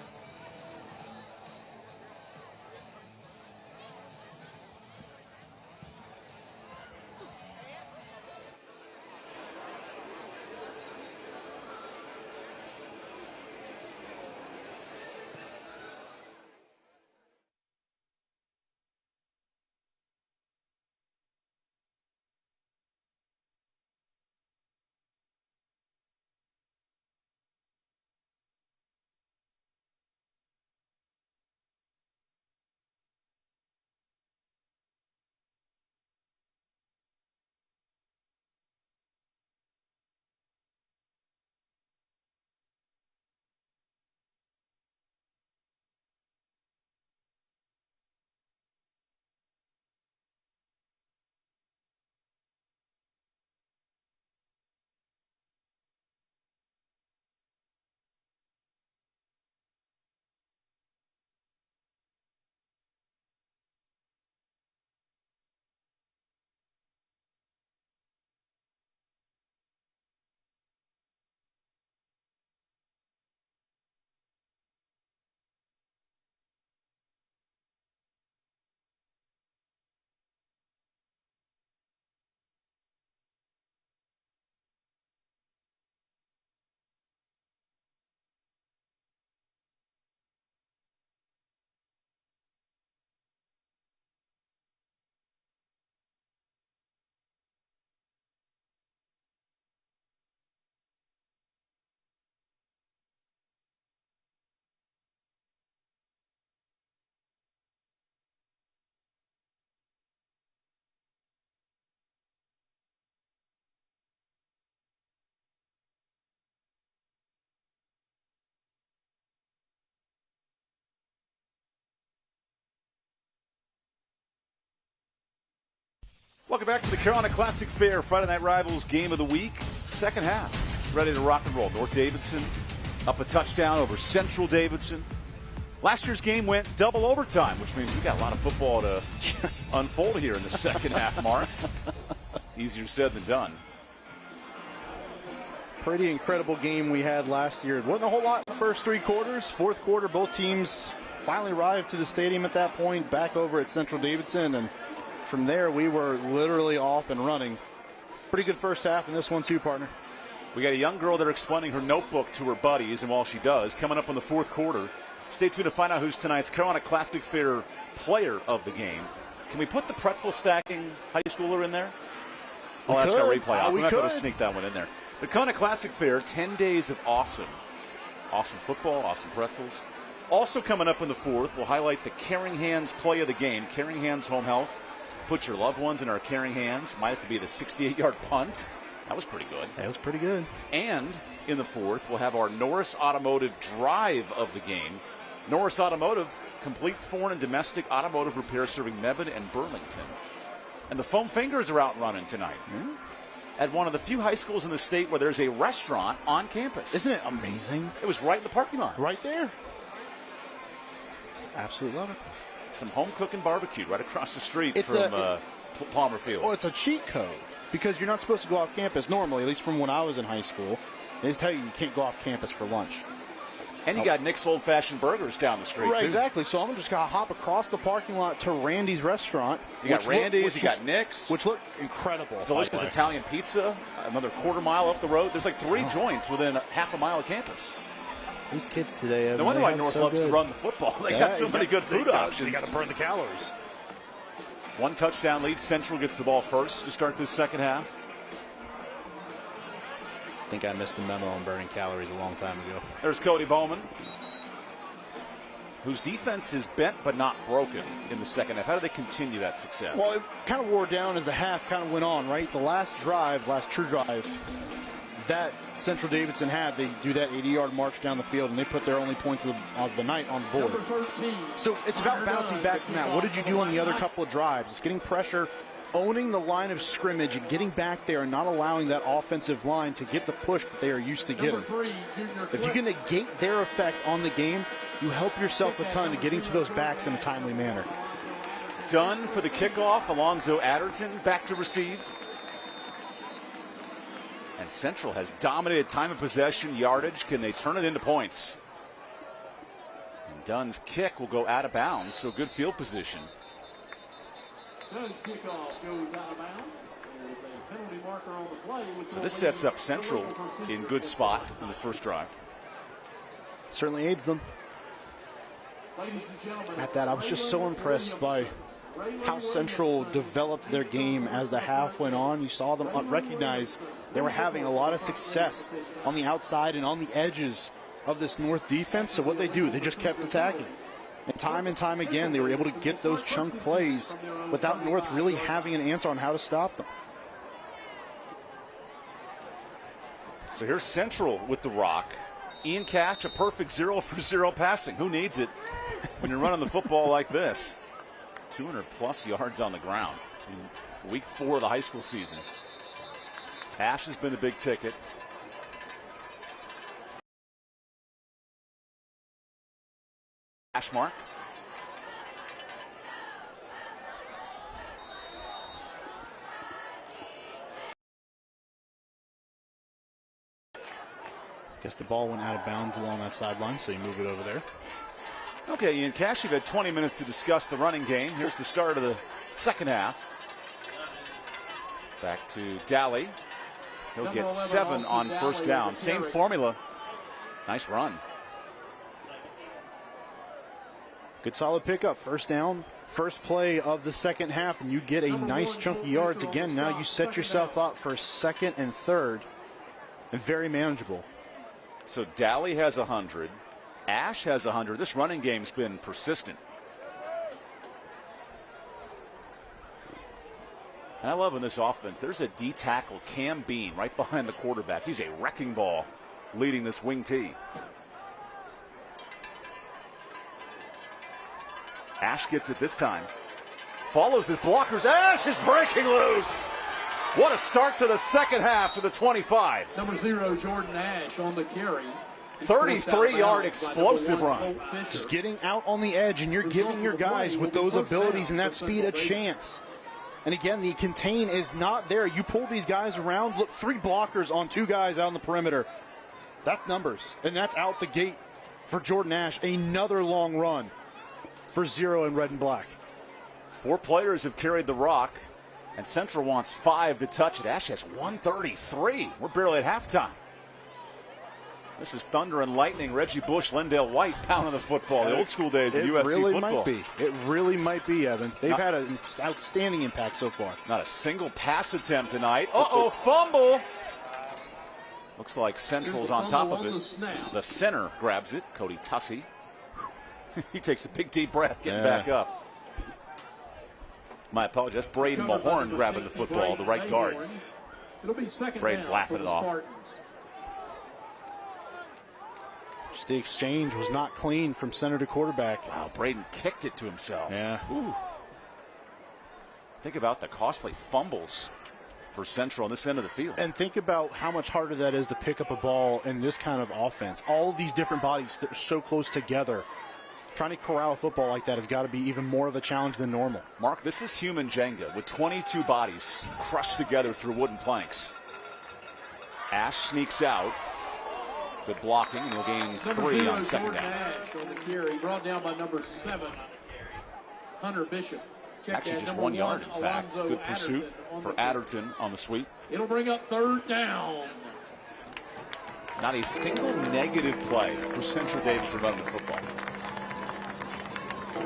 Welcome back to the Carolina Classic Fair Friday Night Rivals Game of the Week. Second half, ready to rock and roll. North Davidson up a touchdown over Central Davidson. Last year's game went double overtime, which means we got a lot of football to unfold here in the second half, Mark. Easier said than done. Pretty incredible game we had last year. It wasn't a whole lot in the first three quarters. Fourth quarter, both teams finally arrived to the stadium at that point, back over at Central Davidson, and from there, we were literally off and running. Pretty good first half in this one, too, partner. We got a young girl there explaining her notebook to her buddies, and while she does, coming up in the fourth quarter, stay tuned to find out who's tonight's Carolina Classic Fair player of the game. Can we put the pretzel stacking high schooler in there? Oh, that's got replay. We're not going to sneak that one in there. The Carolina Classic Fair, 10 days of awesome. Awesome football, awesome pretzels. Also coming up in the fourth, we'll highlight the Caring Hands play of the game, Caring Hands Home Health. Put your loved ones in our caring hands. Might have to be the 68-yard punt. That was pretty good. That was pretty good. And in the fourth, we'll have our Norris Automotive drive of the game. Norris Automotive, complete foreign and domestic automotive repair serving Mebane and Burlington. And the foam fingers are out running tonight. At one of the few high schools in the state where there's a restaurant on campus. Isn't it amazing? It was right in the parking lot. Right there. Absolutely love it. Some home cooking barbecue right across the street from Palmer Field. Oh, it's a cheat code because you're not supposed to go off campus normally, at least from when I was in high school. They just tell you can't go off campus for lunch. And you got Nick's Old Fashioned Burgers down the street, right, too. Exactly. So I'm just going to hop across the parking lot to Randy's restaurant. You got Randy's, you got Nick's. Which look incredible. Delicious Italian pizza, another quarter mile up the road. There's like three joints within half a mile of campus. These kids today. No wonder why North loves to run the football. They got so many good food options. They got to burn the calories. One touchdown lead. Central gets the ball first to start this second half. I think I missed the memo on burning calories a long time ago. There's Cody Bowman, whose defense is bent but not broken in the second half. How do they continue that success? Well, it kind of wore down as the half kind of went on, right? The last true drive, that Central Davidson had. They do that 80-yard march down the field, and they put their only points of the night on the board. So it's about bouncing back from that. What did you do on the other couple of drives? It's getting pressure, owning the line of scrimmage, and getting back there and not allowing that offensive line to get the push that they are used to getting. If you can negate their effect on the game, you help yourself a ton to getting to those backs in a timely manner. Dunn for the kickoff. Alonzo Adderton back to receive. And Central has dominated time of possession, yardage. Can they turn it into points? And Dunn's kick will go out of bounds, so good field position. Dunn's kickoff goes out of bounds. There's a penalty marker on the play. So this sets up Central in good spot in this first drive. Certainly aids them. At that, I was just so impressed by how Central developed their game as the half went on. You saw them recognize they were having a lot of success on the outside and on the edges of this North defense. So what they do, they just kept attacking. And time again, they were able to get those chunk plays without North really having an answer on how to stop them. So here's Central with the rock. Ian Cash, a perfect 0-for-0 passing. Who needs it when you're running the football like this? 200-plus yards on the ground in week 4 of the high school season. Ash has been a big ticket. Ash mark. Guess the ball went out of bounds along that sideline, so you move it over there. Okay, Ian Cash, you've had 20 minutes to discuss the running game. Here's the start of the second half. Back to Daly. He'll get 7 on first down. Same formula. Nice run. Good solid pickup. First down, first play of the second half, and you get a nice chunky yards. Again, now you set yourself up for second and third, and very manageable. So Daly has 100. Ash has 100. This running game's been persistent. And I love in this offense, there's a D tackle, Cam Bean, right behind the quarterback. He's a wrecking ball leading this wing T. Ash gets it this time. Follows his blockers. Ash is breaking loose. What a start to the second half to the 25. Number 0, Jordan Ash on the carry. 33-yard explosive run. Just getting out on the edge, and you're giving your guys with those abilities and that speed a chance. And again, the contain is not there. You pull these guys around. Look, 3 blockers on 2 guys out on the perimeter. That's numbers. And that's out the gate for Jordan Ash. Another long run for 0 in red and black. 4 players have carried the rock, and Central wants 5 to touch it. Ash has 133. We're barely at halftime. This is thunder and lightning. Reggie Bush, Lendale White pounding the football. The old school days of USC really football. It really might be, Evan. They've had an outstanding impact so far. Not a single pass attempt tonight. Uh-oh, fumble. Looks like Central's on top of it. The center grabs it, Cody Tussey. He takes a big deep breath getting back up. My apologies. That's Braden Mahorn grabbing the football, the right guard. Braden's laughing it off. Just the exchange was not clean from center to quarterback. Wow, Braden kicked it to himself. Yeah. Ooh. Think about the costly fumbles for Central on this end of the field. And think about how much harder that is to pick up a ball in this kind of offense. All of these different bodies so close together. Trying to corral a football like that has got to be even more of a challenge than normal. Mark, this is human Jenga with 22 bodies crushed together through wooden planks. Ash sneaks out. Good blocking, and he'll gain 3 on second down. Ash on the carry, brought down by number 7, Hunter Bishop. Actually, just 1 yard, in fact. Good pursuit for Adderton on the sweep. It'll bring up third down. Not a single negative play for Central Davidson running the football.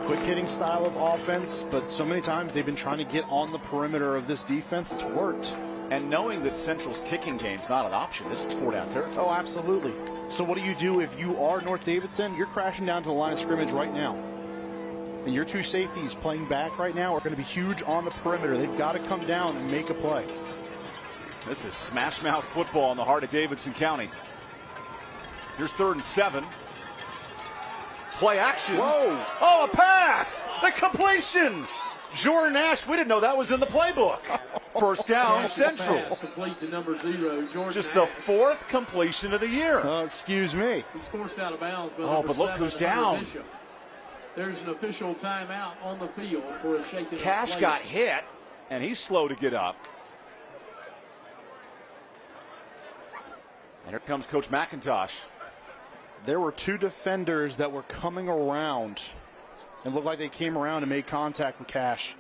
Quick hitting style of offense, but so many times they've been trying to get on the perimeter of this defense. It's worked. And knowing that Central's kicking game's not an option, this is 4-down territory. Oh, absolutely. So what do you do if you are North Davidson? You're crashing down to the line of scrimmage right now. And your 2 safeties playing back right now are going to be huge on the perimeter. They've got to come down and make a play. This is smash mouth football in the heart of Davidson County. Here's 3rd and 7. Play action. Whoa. Oh, a pass. The completion. Jordan Ash, we didn't know that was in the playbook. First down, Central. Complete to number 0, Jordan Just the 4th completion of the year. Excuse me. He's forced out of bounds. But look who's down. Bishop. There's an official timeout on the field for a shaken. Cash got hit, and he's slow to get up. And here comes Coach McIntosh. There were 2 defenders that were coming around and looked like they came around and made contact with Cash.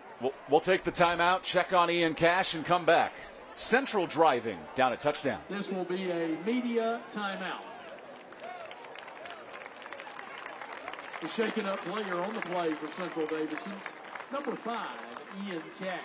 We'll take the timeout, check on Ian Cash, and come back. Central driving down a touchdown. This will be a media timeout. The shaken up player on the play for Central Davidson, number 5, Ian Cash.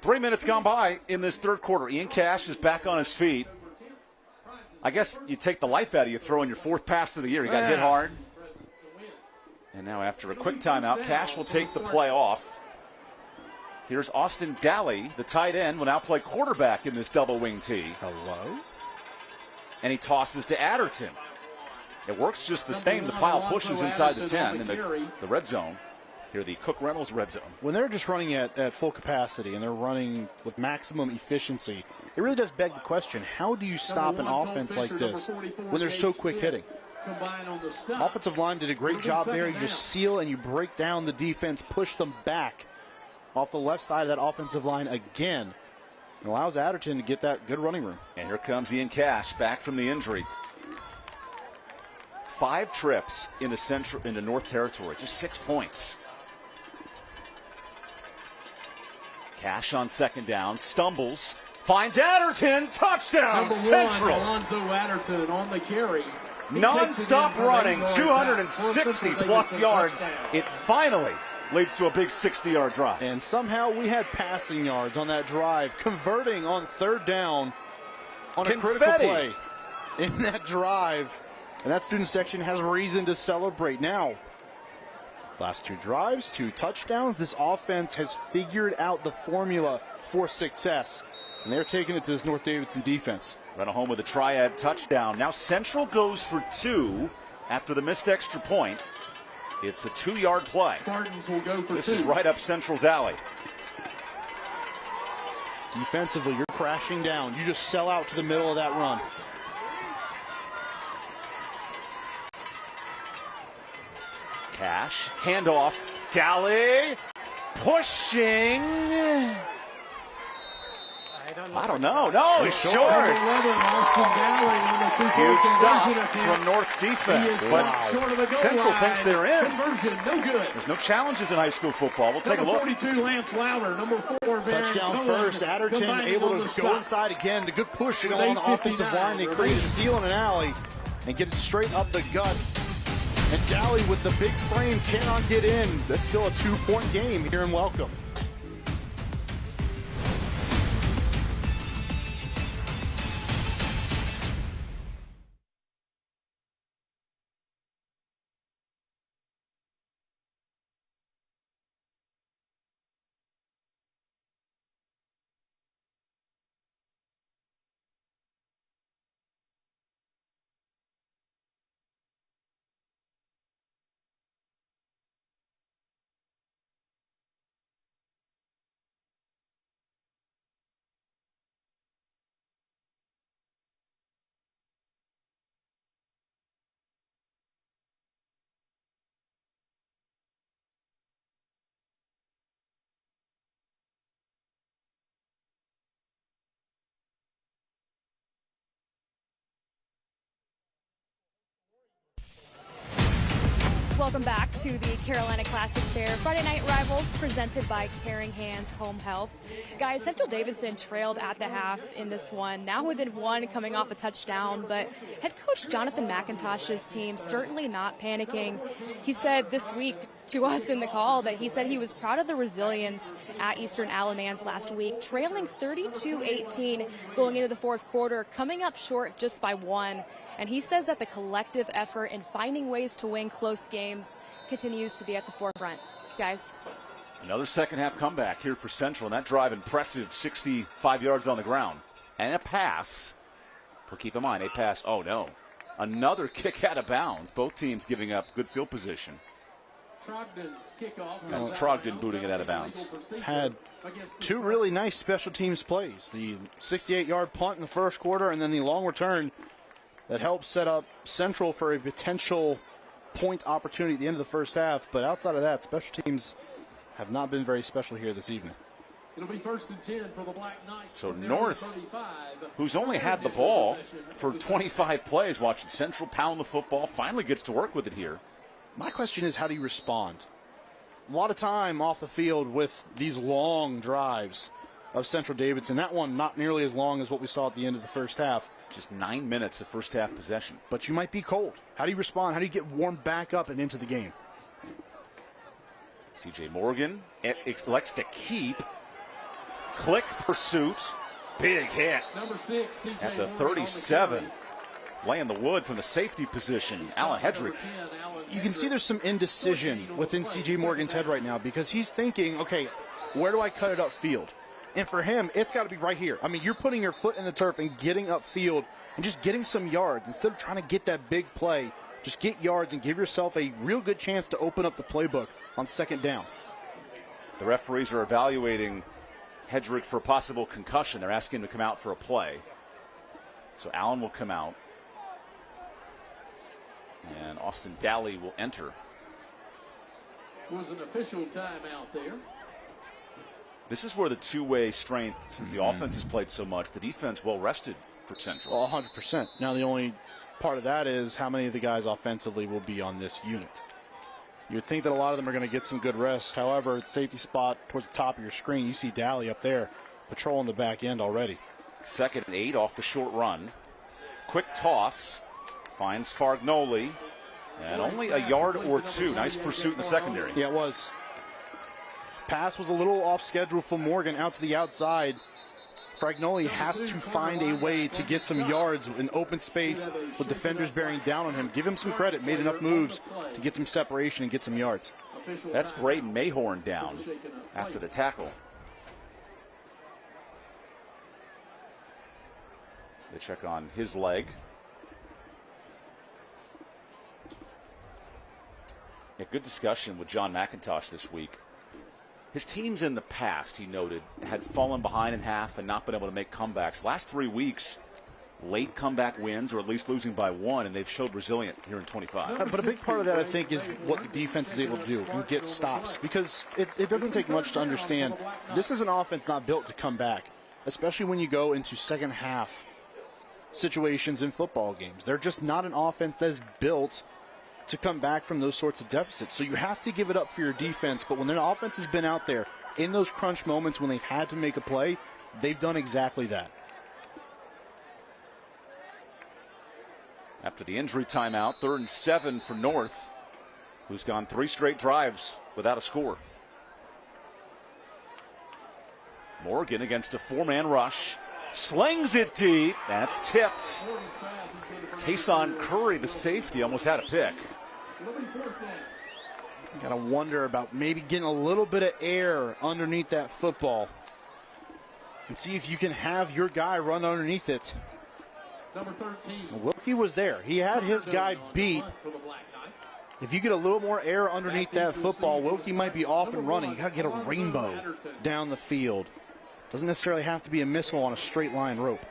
Three minutes gone by in this third quarter. Ian Cash is back on his feet. I guess you take the life out of you throwing your 4th pass of the year. He got hit hard. And now after a quick timeout, Cash will take the play off. Here's Austin Daly, the tight end, will now play quarterback in this double wing tee. Hello? And he tosses to Adderton. It works just the same. The pile pushes inside the 10 in the red zone. Here, the Cook Reynolds red zone. When they're just running at full capacity and they're runing with maximum efficiency, it really does beg the question, how do you stop an offense like this when they're so quick hitting? Offensive line did a great job there. You just seal and you break down the defense, push them back off the left side of that offensive line again. It allows Adderton to get that good running room. And here comes Ian Cash back from the injury. 5 trips into North Territory, just 6 points. Cash on 2nd down, stumbles, finds Adderton, touchdown, number Central. 1, Alonzo Adderton on the carry. Non-stop running, 260-plus yards. It finally leads to a big 60-yard drive. And somehow we had passing yards on that drive, converting on 3rd down on a critical play in that drive. And that student section has reason to celebrate now. Last 2 drives, 2 touchdowns. This offense has figured out the formula for success. And they're taking it to this North Davidson defense. Run home with a triad touchdown. Now Central goes for 2 after the missed extra point. It's a 2-yard play. Spartans will go for 2. This is right up Central's alley. Defensively, you're crashing down. You just sell out to the middle of that run. Cash, handoff, Daly, pushing. I don't know. No, he's short. Huge stop from North's defense. But Central thinks they're in. No good. There's no challenges in high school football. We'll take a look. 42, Lance Lauder. Number 4, touchdown first. Adderton able to go inside again. The good pushing along the offensive line. They create a seal in an alley and get it straight up the gut. And Daly with the big frame cannot get in. That's still a 2-point game here in Welcome. Welcome back to the Carolina Classic Fair Friday Night Rivals presented by Caring Hands Home Health. Guys, Central Davidson trailed at the half in this one, now within one coming off a touchdown, but head coach Jonathan McIntosh's team certainly not panicking. He said this week to us in the call that he said he was proud of the resilience at Eastern Alamance last week, trailing 32-18 going into the fourth quarter, coming up short just by one. And he says that the collective effort in finding ways to win close games continues to be at the forefront. Guys. Another second half comeback here for Central, and that drive impressive, 65 yards on the ground. And a pass. But keep in mind, a pass, oh no. Another kick out of bounds. Both teams giving up good field position. That's Trogdon booting it out of bounds. Had two really nice special teams plays. The 68-yard punt in the first quarter and then the long return that helped set up Central for a potential point opportunity at the end of the first half. But outside of that, special teams have not been very special here this evening. It'll be 1st and 10 for the Black Knights. So North, who's only had the ball for 25 plays, watching Central pound the football, finally gets to work with it here. My question is, how do you respond? A lot of time off the field with these long drives of Central Davidson. That one not nearly as long as what we saw at the end of the first half. Just 9 minutes of first half possession. But you might be cold. How do you respond? How do you get warmed back up and into the game? C.J. Morgan elects to keep. Click pursuit. Big hit at the 37. Laying the wood from the safety position. Alan Hedrick. You can see there's some indecision within C.J. Morgan's head right now because he's thinking, okay, where do I cut it upfield? And for him, it's got to be right here. I mean, you're putting your foot in the turf and getting upfield and just getting some yards. Instead of trying to get that big play, just get yards and give yourself a real good chance to open up the playbook on second down. The referees are evaluating Hedrick for possible concussion. They're asking him to come out for a play. So Allen will come out. And Austin Daly will enter. Was an official timeout there. This is where the two-way strength, since the offense has played so much, the defense well rested for Central. Well, 100%. Now the only part of that is how many of the guys offensively will be on this unit. You'd think that a lot of them are going to get some good rest. However, safety spot towards the top of your screen, you see Daly up there patrolling the back end already. 2nd and 8 off the short run. Quick toss. Finds Fargnoli. And only a yard or two. Nice pursuit in the secondary. Yeah, it was. Pass was a little off schedule for Morgan out to the outside. Fargnoli has to find a way to get some yards in open space with defenders bearing down on him. Give him some credit. Made enough moves to get some separation and get some yards. That's Braden Mayhorn down after the tackle. They check on his leg. A good discussion with John McIntosh this week. His teams in the past, he noted, had fallen behind in half and not been able to make comebacks. Last 3 weeks, late comeback wins, or at least losing by one, and they've showed resilient here in 25. But a big part of that, I think, is what the defense is able to do and get stops. Because it doesn't take much to understand. This is an offense not built to come back, especially when you go into second half situations in football games. They're just not an offense that is built to come back from those sorts of deficits. So you have to give it up for your defense, but when their offense has been out there in those crunch moments when they've had to make a play, they've done exactly that. After the injury timeout, 3rd and 7 for North, who's gone 3 straight drives without a score. Morgan against a 4-man rush. Slings it deep. That's tipped. Kason Curry, the safety, almost had a pick. Got to wonder about maybe getting a little bit of air underneath that football and see if you can have your guy run underneath it. Number 13. Wilkie was there. He had his guy beat. If you get a little more air underneath that football, Wilkie might be off and running. You got to get a rainbow down the field. Doesn't necessarily have to be a missile on a straight line rope.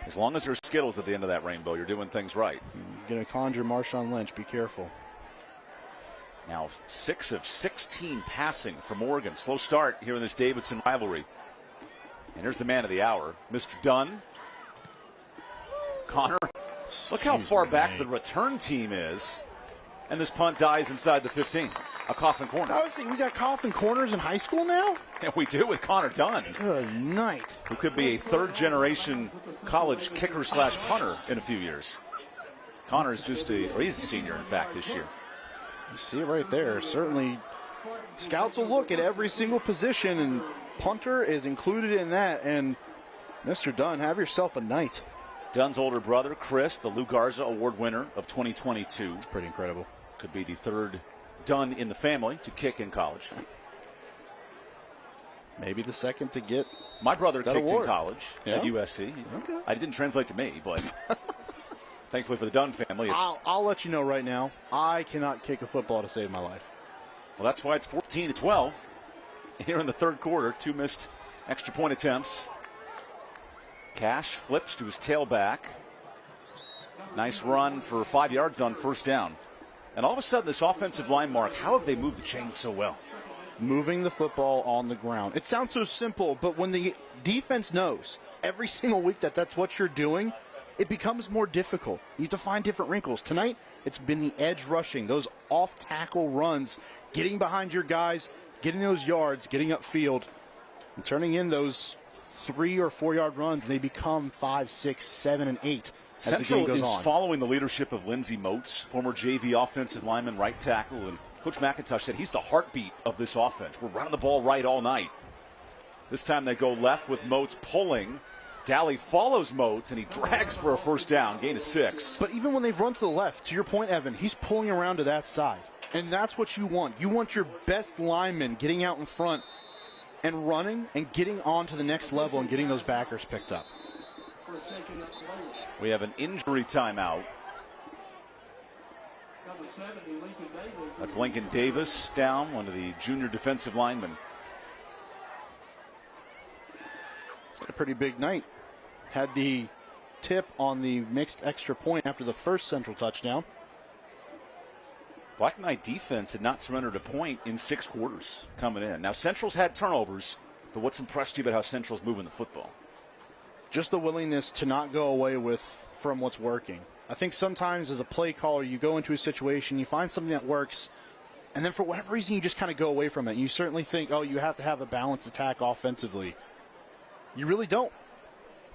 As long as there's Skittles at the end of that rainbow, you're doing things right. You're going to conjure Marshawn Lynch. Be careful. Now 6 of 16 passing for Morgan. Slow start here in this Davidson rivalry. And here's the man of the hour, Mr. Dunn. Connor, look how far back the return team is. And this punt dies inside the 15. A coffin corner. I was thinking, we got coffin corners in high school now? And we do with Connor Dunn. Good night. Who could be a third-generation college kicker/punter in a few years. Connor is he's a senior, in fact, this year. You see it right there. Certainly, scouts will look at every single position, and punter is included in that. And Mr. Dunn, have yourself a night. Dunn's older brother, Chris, the Lou Garza Award winner of 2022. It's pretty incredible. Could be the third Dunn in the family to kick in college. Maybe the second to get my brother that kicked award. In college at USC. Okay. I didn't translate to me, but thankfully for the Dunn family. I'll let you know right now, I cannot kick a football to save my life. Well, that's why it's 14-12 here in the third quarter. 2 missed extra point attempts. Cash flips to his tailback. Nice run for 5 yards on first down. And all of a sudden, this offensive line, Mark, how have they moved the chains so well? Moving the football on the ground. It sounds so simple, but when the defense knows every single week that that's what you're doing, it becomes more difficult. You have to find different wrinkles. Tonight, it's been the edge rushing, those off-tackle runs, getting behind your guys, getting those yards, getting upfield, and turning in those 3 or 4 yard runs, and they become 5, 6, 7, and 8 as Central the game goes is on. Following the leadership of Lindsey Moats, former JV offensive lineman, right tackle, and Coach McIntosh said he's the heartbeat of this offense. We're running the ball right all night. This time they go left with Moats pulling. Daly follows Moats, and he drags for a first down, gain of 6. But even when they've run to the left, to your point, Evan, he's pulling around to that side. And that's what you want. You want your best linemen getting out in front and running and getting on to the next level and getting those backers picked up. We have an injury timeout. That's Lincoln Davis down, one of the junior defensive linemen. It's had a pretty big night. Had the tip on the mixed extra point after the first Central touchdown. Black Knight defense had not surrendered a point in 6 quarters coming in. Now, Central's had turnovers, but what's impressed you about how Central's moving the football? Just the willingness to not go away from what's working. I think sometimes as a play caller, you go into a situation, you find something that works, and then for whatever reason, you just kind of go away from it. You certainly think, oh, you have to have a balanced attack offensively. You really don't.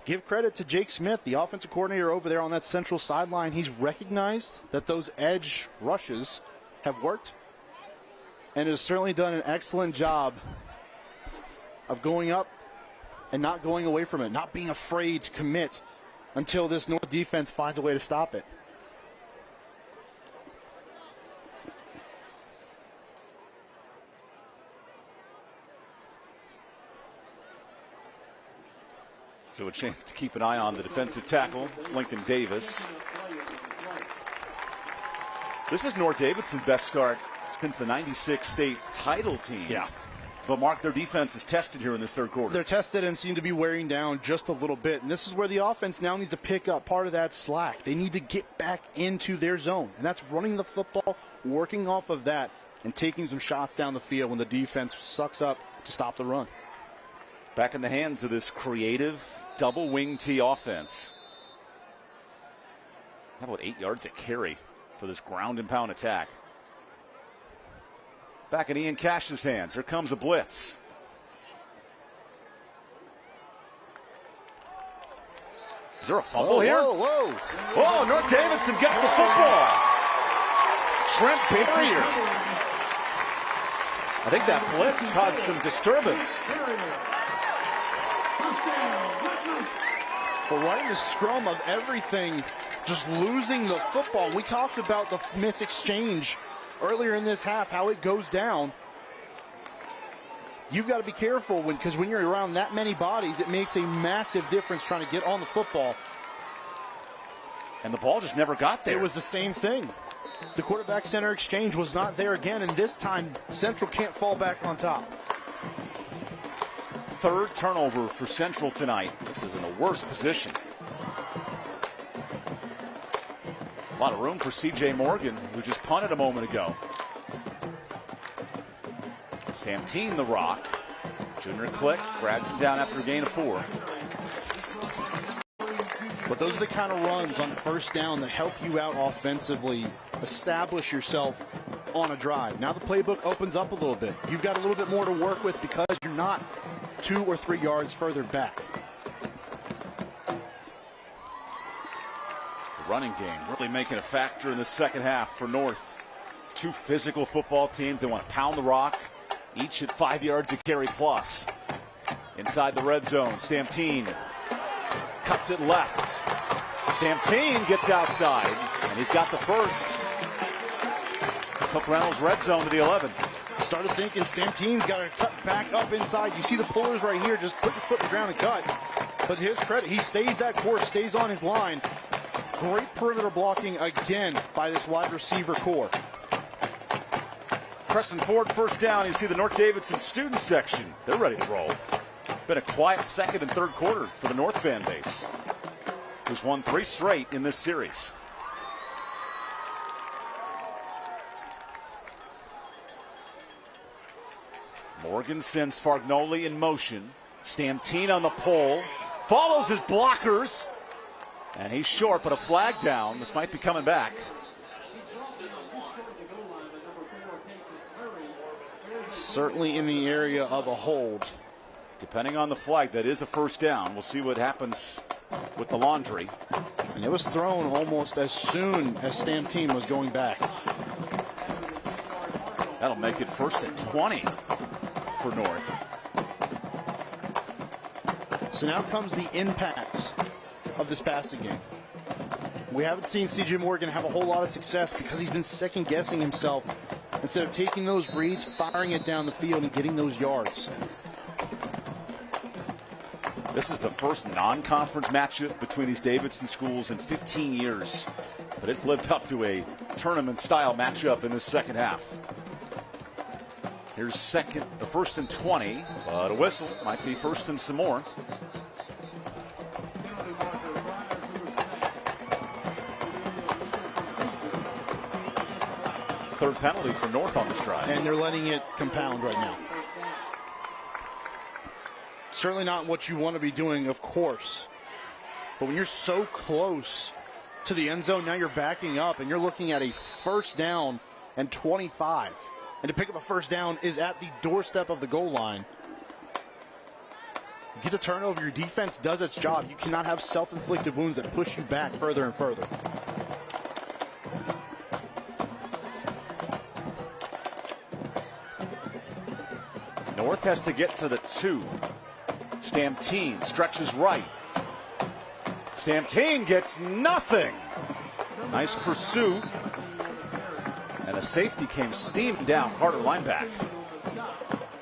Give credit to Jake Smith, the offensive coordinator over there on that Central sideline. He's recognized that those edge rushes have worked and has certainly done an excellent job of going up and not going away from it, not being afraid to commit until this North defense finds a way to stop it. So a chance to keep an eye on the defensive tackle, Lincoln Davis. This is North Davidson's best start since the 96 state title team. Yeah. But, Mark, their defense is tested here in this third quarter. They're tested and seem to be wearing down just a little bit. And this is where the offense now needs to pick up part of that slack. They need to get back into their zone. And that's running the football, working off of that, and taking some shots down the field when the defense sucks up to stop the run. Back in the hands of this creative double wing T offense. How about 8 yards at carry for this ground and pound attack? Back in Ian Cash's hands. Here comes a blitz. Is there a fumble here? Whoa. Oh, North Davidson gets the football. Trent Barrier. I think that blitz caused some disturbance. But right in the scrum of everything, just losing the football. We talked about the miss exchange earlier in this half, how it goes down. You've got to be careful because when you're around that many bodies, it makes a massive difference trying to get on the football. And the ball just never got there. It was the same thing. The quarterback center exchange was not there again, and this time Central can't fall back on top. Third turnover for Central tonight. This is in a worse position. A lot of room for C.J. Morgan, who just punted a moment ago. Santine the rock. Junior Click grabs him down after a gain of 4. But those are the kind of runs on first down that help you out offensively establish yourself on a drive. Now the playbook opens up a little bit. You've got a little bit more to work with because you're not 2 or 3 yards further back. The running game really making a factor in the second half for North. 2 physical football teams. They want to pound the rock, each at 5 yards a carry plus. Inside the red zone, Stamptine cuts it left. Stamptine gets outside, and he's got the first. Cook Reynolds red zone to the 11. Started thinking Stamptine's got to cut back up inside. You see the pullers right here, just put your foot in the ground and cut. But to his credit, he stays that course, stays on his line. Great perimeter blocking again by this wide receiver core. Pressing forward, first down. You see the North Davidson student section. They're ready to roll. Been a quiet second and third quarter for the North fan base, who's won 3 straight in this series. Morgan sends Fargnoli in motion. Stamptine on the pole. Follows his blockers. And he's short, but a flag down. This might be coming back. Certainly in the area of a hold. Depending on the flag, that is a first down. We'll see what happens with the laundry. And it was thrown almost as soon as Stamptine was going back. That'll make it first and 20 for North. So now comes the impact of this passing game. We haven't seen C.J. Morgan have a whole lot of success because he's been second-guessing himself instead of taking those reads, firing it down the field, and getting those yards. This is the first non-conference matchup between these Davidson schools in 15 years. But it's lived up to a tournament-style matchup in this second half. Here's the first and 20, but a whistle. Might be first and some more. Third penalty for North on this drive. And they're letting it compound right now. Certainly not what you want to be doing, of course. But when you're so close to the end zone, now you're backing up and you're looking at a first down and 25. And to pick up a first down is at the doorstep of the goal line. You get the turnover, your defense does its job. You cannot have self-inflicted wounds that push you back further and further. North has to get to the 2. Stamptine stretches right. Stamptine gets nothing. Nice pursuit. And a safety came steaming down. Carter lineback.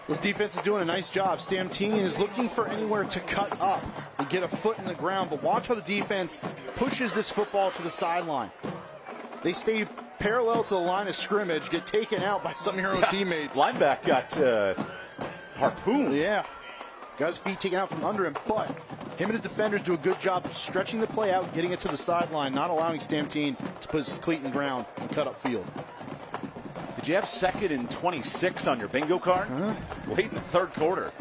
This defense is doing a nice job. Stamptine is looking for anywhere to cut up and get a foot in the ground. But watch how the defense pushes this football to the sideline. They stay parallel to the line of scrimmage, get taken out by some of your own teammates. Lineback got harpooned. Yeah. Got his feet taken out from under him. But him and his defenders do a good job of stretching the play out, getting it to the sideline, not allowing Stamptine to put his cleat in the ground and cut up field. Did you have 2nd and 26 on your bingo card? Late in the third quarter.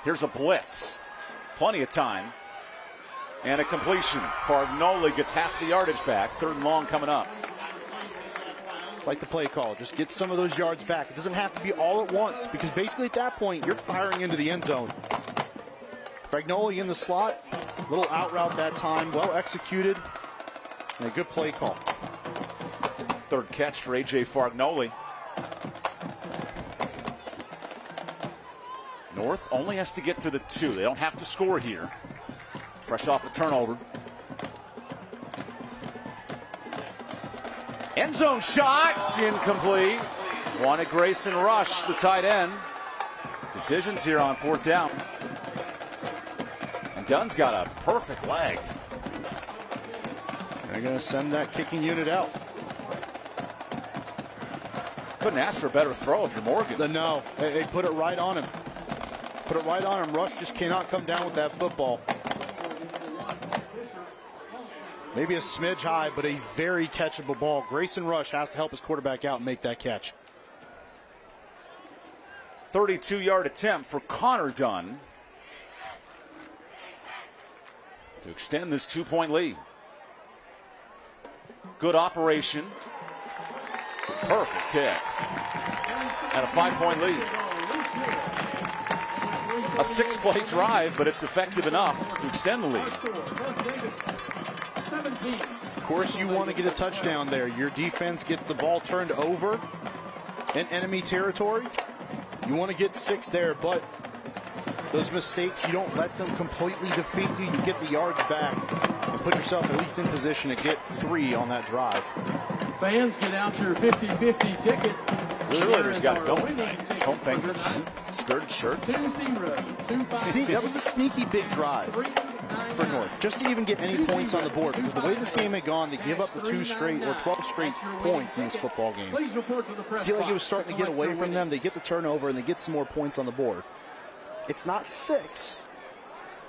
Here's a blitz. Plenty of time. And a completion. Fargnoli gets half the yardage back. 3rd and long coming up. Like the play call. Just get some of those yards back. It doesn't have to be all at once because basically at that point, you're firing into the end zone. Fargnoli in the slot. Little out route that time. Well executed. And a good play call. 3rd catch for A.J. Fargnoli. North only has to get to the 2. They don't have to score here. Fresh off a turnover. End zone shot. Incomplete. Wanted Grayson Rush, the tight end. Decisions here on 4th down. And Dunn's got a perfect leg. They're going to send that kicking unit out. Couldn't ask for a better throw if you're Morgan. No, they put it right on him. Put it right on him. Rush just cannot come down with that football. Maybe a smidge high, but a very catchable ball. Grayson Rush has to help his quarterback out and make that catch. 32-yard attempt for Connor Dunn to extend this 2-point lead. Good operation. Perfect kick. And a 5-point lead. A 6-play drive, but it's effective enough to extend the lead. Of course, you want to get a touchdown there. Your defense gets the ball turned over in enemy territory. You want to get 6 there, but those mistakes, you don't let them completely defeat you. You get the yards back and put yourself at least in position to get 3 on that drive. Fans, get out your 50-50 tickets. Cheerleaders got it going tonight. Foam fingers, skirted shirts. That was a sneaky big drive for North, just to even get any points on the board, because the way this game had gone, they give up the 2 straight or 12 straight points in this football game. I feel like it was starting to get away from them. They get the turnover and they get some more points on the board. It's not 6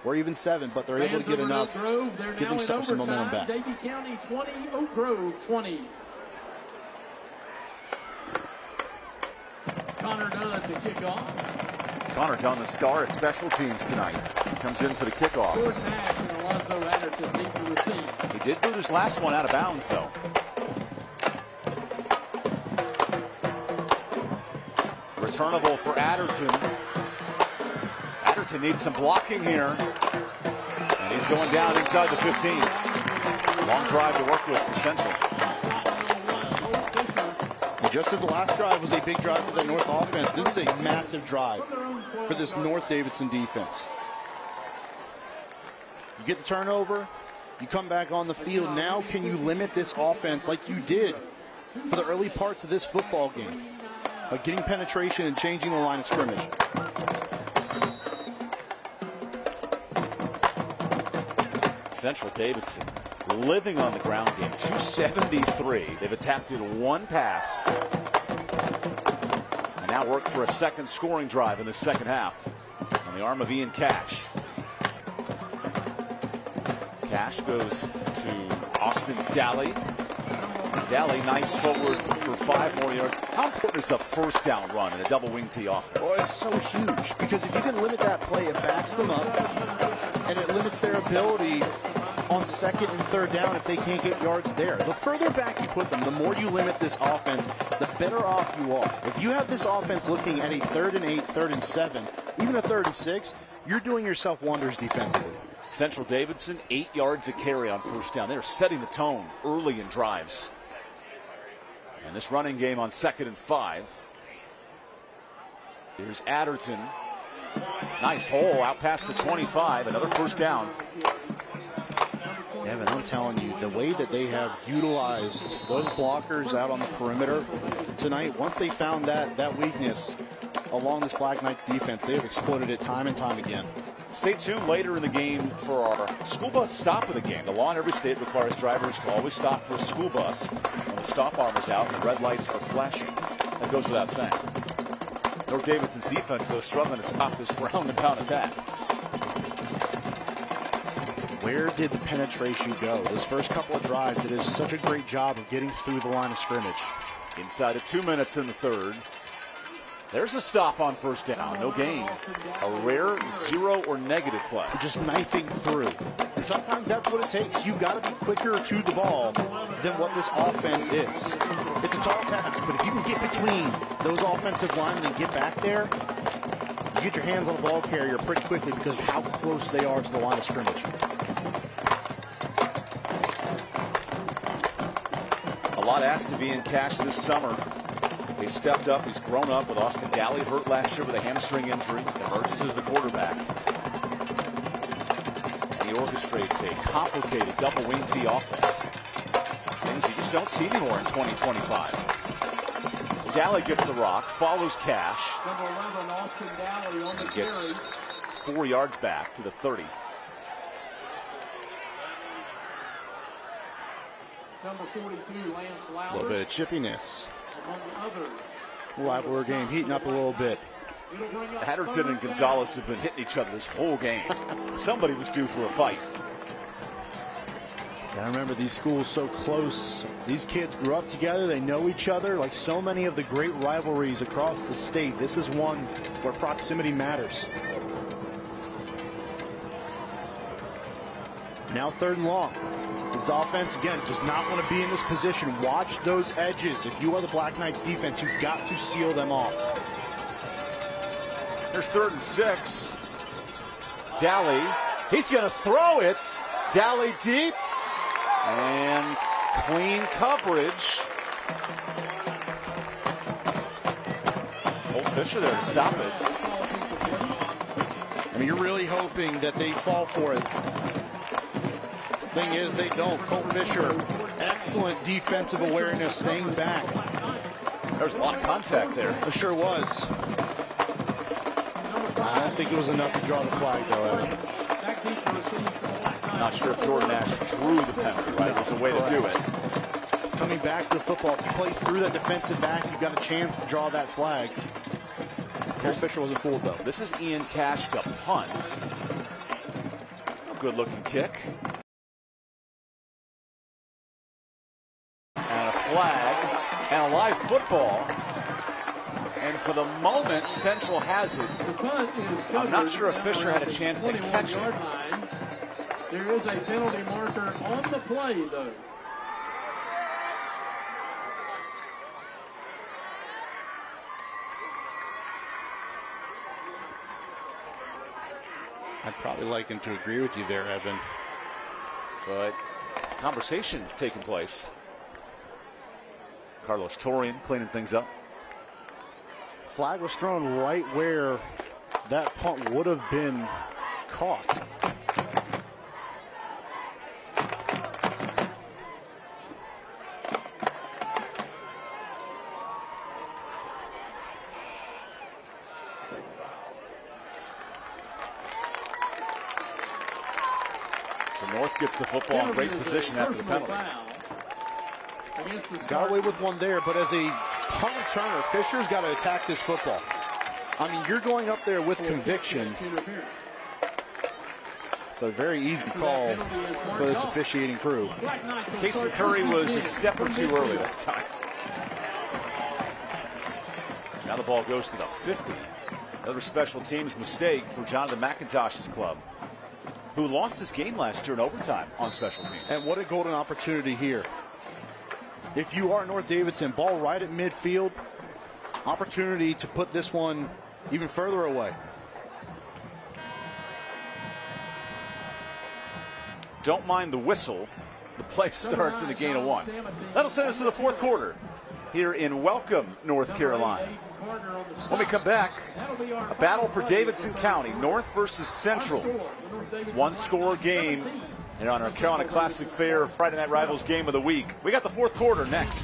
or even 7, but they're able to get enough, give themselves some momentum back. Davie County 20, Oak Grove 20. Connor Dunn to kick off. Connor Dunn, the star at special teams tonight. Comes in for the kickoff. Jordan Nash and Alonzo Anderson deep to receive. He did boot his last one out of bounds, though. Returnable for Adderton. Adderton needs some blocking here. And he's going down inside the 15. Long drive to work with for Central. Just as the last drive was a big drive for the North offense, this is a massive drive for this North Davidson defense. You get the turnover, you come back on the field. Now can you limit this offense like you did for the early parts of this football game? Getting penetration and changing the line of scrimmage. Central Davidson living on the ground game, 273. They've attempted 1 pass. And now work for a second scoring drive in the second half on the arm of Ian Cash. Cash goes to Austin Daly. Daly, nice forward for 5 more yards. How important is the first down run in a double wing T offense? Oh, it's so huge, because if you can limit that play, it backs them up, and it limits their ability on second and third down if they can't get yards there. The further back you put them, the more you limit this offense, the better off you are. If you have this offense looking at a 3rd and 8, 3rd and 7, even a 3rd and 6, you're doing yourself wonders defensively. Central Davidson, 8 yards a carry on first down. They're setting the tone early in drives. And this running game on 2nd and 5. Here's Adderton. Nice hole out past the 25. Another first down. Evan, I'm telling you, the way that they have utilized those blockers out on the perimeter tonight, once they found that weakness along this Black Knights defense, they have exploited it time and time again. Stay tuned later in the game for our school bus stop of the game. The law in every state requires drivers to always stop for a school bus when the stop arm is out and the red lights are flashing. That goes without saying. North Davidson's defense, though, struggling to stop this ground and pound attack. Where did the penetration go? Those first couple of drives, it is such a great job of getting through the line of scrimmage. Inside of 2 minutes in the 3rd. There's a stop on first down, no gain. A rare 0 or negative play. Just knifing through. And sometimes that's what it takes. You've got to be quicker to the ball than what this offense is. It's a tall task, but if you can get between those offensive linemen and get back there, you get your hands on the ball carrier pretty quickly because of how close they are to the line of scrimmage. A lot asked of Ian Cash this summer. He stepped up. He's grown up with Austin Daly, hurt last year with a hamstring injury. Emerges as the quarterback. And he orchestrates a complicated double wing T offense. Things you just don't see anymore in 2025. Daly gets the rock, follows Cash. He gets 4 yards back to the 30. Number 42, Lance Lowry. A little bit of chippiness. Rivalry game heating up a little bit. Adderton and Gonzalez have been hitting each other this whole game. Somebody was due for a fight. Gotta remember, these schools so close. These kids grew up together. They know each other. Like so many of the great rivalries across the state, this is one where proximity matters. Now 3rd and long. This offense, again, does not want to be in this position. Watch those edges. If you are the Black Knights defense, you've got to seal them off. There's 3rd and 6. Daly, he's going to throw it. Daly deep. And clean coverage. Colt Fisher there to stop it. I mean, you're really hoping that they fall for it. Thing is, they don't. Colt Fisher, excellent defensive awareness, staying back. There's a lot of contact there. It sure was. I don't think it was enough to draw the flag, though, Evan. Not sure if Jordan Nash drew the penalty, right? There's a way to do it. Coming back to the football, if you play through that defensive back, you've got a chance to draw that flag. Colt Fisher wasn't fooled, though. This is Ian Cash to punt. A good-looking kick. And a flag. And a live football. And for the moment, Central has it. I'm not sure if Fisher had a chance to catch it. There is a penalty marker on the play, though. I'd probably like him to agree with you there, Evan. But conversation taking place. Carlos Torian cleaning things up. Flag was thrown right where that punt would have been caught. So North gets the football in great position after the penalty. Got away with one there, but as a punt returner, Fisher's got to attack this football. I mean, you're going up there with conviction, but very easy call for this officiating crew. Casey Curry was a step or two early that time. Now the ball goes to the 50. Another special teams mistake for Jonathan McIntosh's club, who lost this game last year in overtime on special teams. And what a golden opportunity here. If you are North Davidson, ball right at midfield, opportunity to put this one even further away. Don't mind the whistle. The play starts in a gain of 1. That'll send us to the 4th quarter here in Welcome, North Carolina. When we come back, a battle for Davidson County, North versus Central. 1-score game here on our Carolina Classic Fair Friday Night Rivals game of the week. We got the 4th quarter next.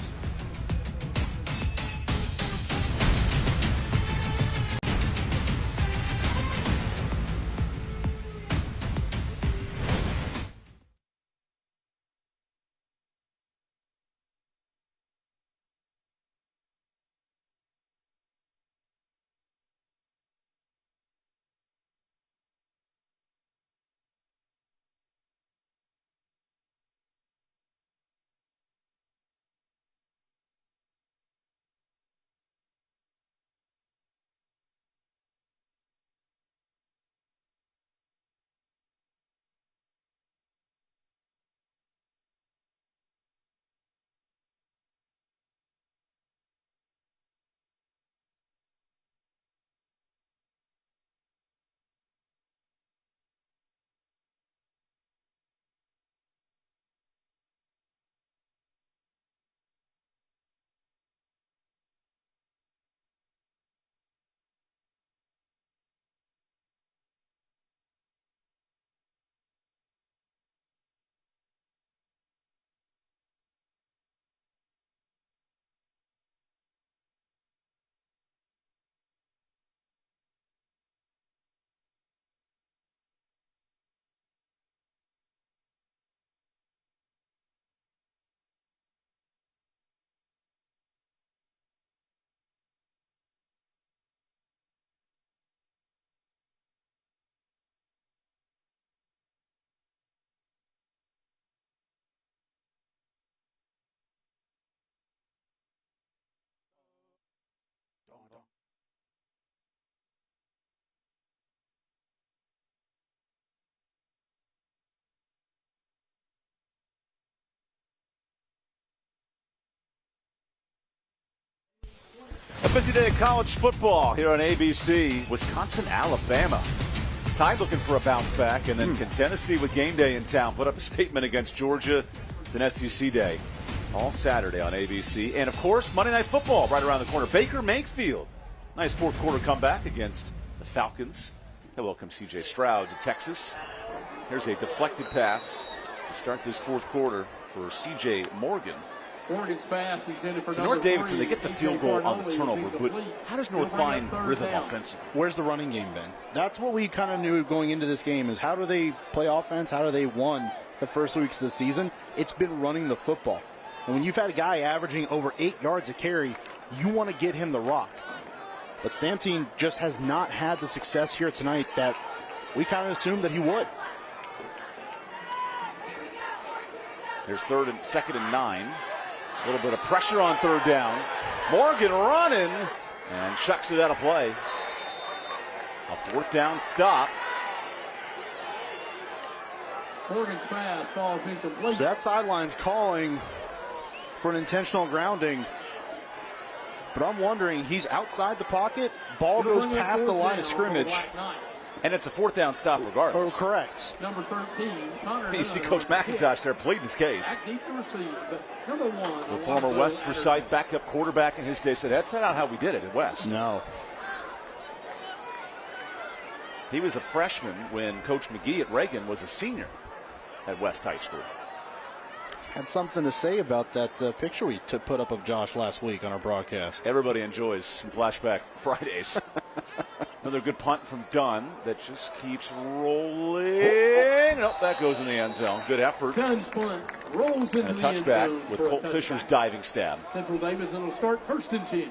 busy day of college football here on ABC. Wisconsin, Alabama. Tide looking for a bounce back, and then can Tennessee with game day in town put up a statement against Georgia? It's an SEC day. All Saturday on ABC. And, of course, Monday Night Football right around the corner. Baker Mayfield. Nice fourth quarter comeback against the Falcons. They'll welcome C.J. Stroud to Texas. Here's a deflected pass to start this fourth quarter for C.J. Morgan. Morgan's pass intended for North Davidson, they get the field goal on the turnover, but how does North find rhythm offensively? Where's the running game been? That's what we kind of knew going into this game is how do they play offense? How do they won the first weeks of the season? It's been running the football. And when you've had a guy averaging over 8 yards a carry, you want to get him the rock. But Stampede just has not had the success here tonight that we kind of assumed that he would. There's second and 9. A little bit of pressure on third down. Morgan running and chucks it out of play. A fourth down stop. Morgan's pass falls incomplete. So that sideline's calling for an intentional grounding. But I'm wondering, he's outside the pocket. Ball goes past the line of scrimmage. And it's a fourth down stop regardless. Oh, correct. Number 13, Connor. You see Coach McIntosh there pleading his case. The former West Forsyth backup quarterback in his day said, that's not how we did it at West. No. He was a freshman when Coach McGee at Reagan was a senior at West High School. Had something to say about that picture we put up of Josh last week on our broadcast. Everybody enjoys some flashback Fridays. Another good punt from Dunn that just keeps rolling. Nope, that goes in the end zone. Good effort. Dunn's punt rolls into and a the end touchback zone with for Colt Fisher's diving stab. Central Davidson will start first and 10.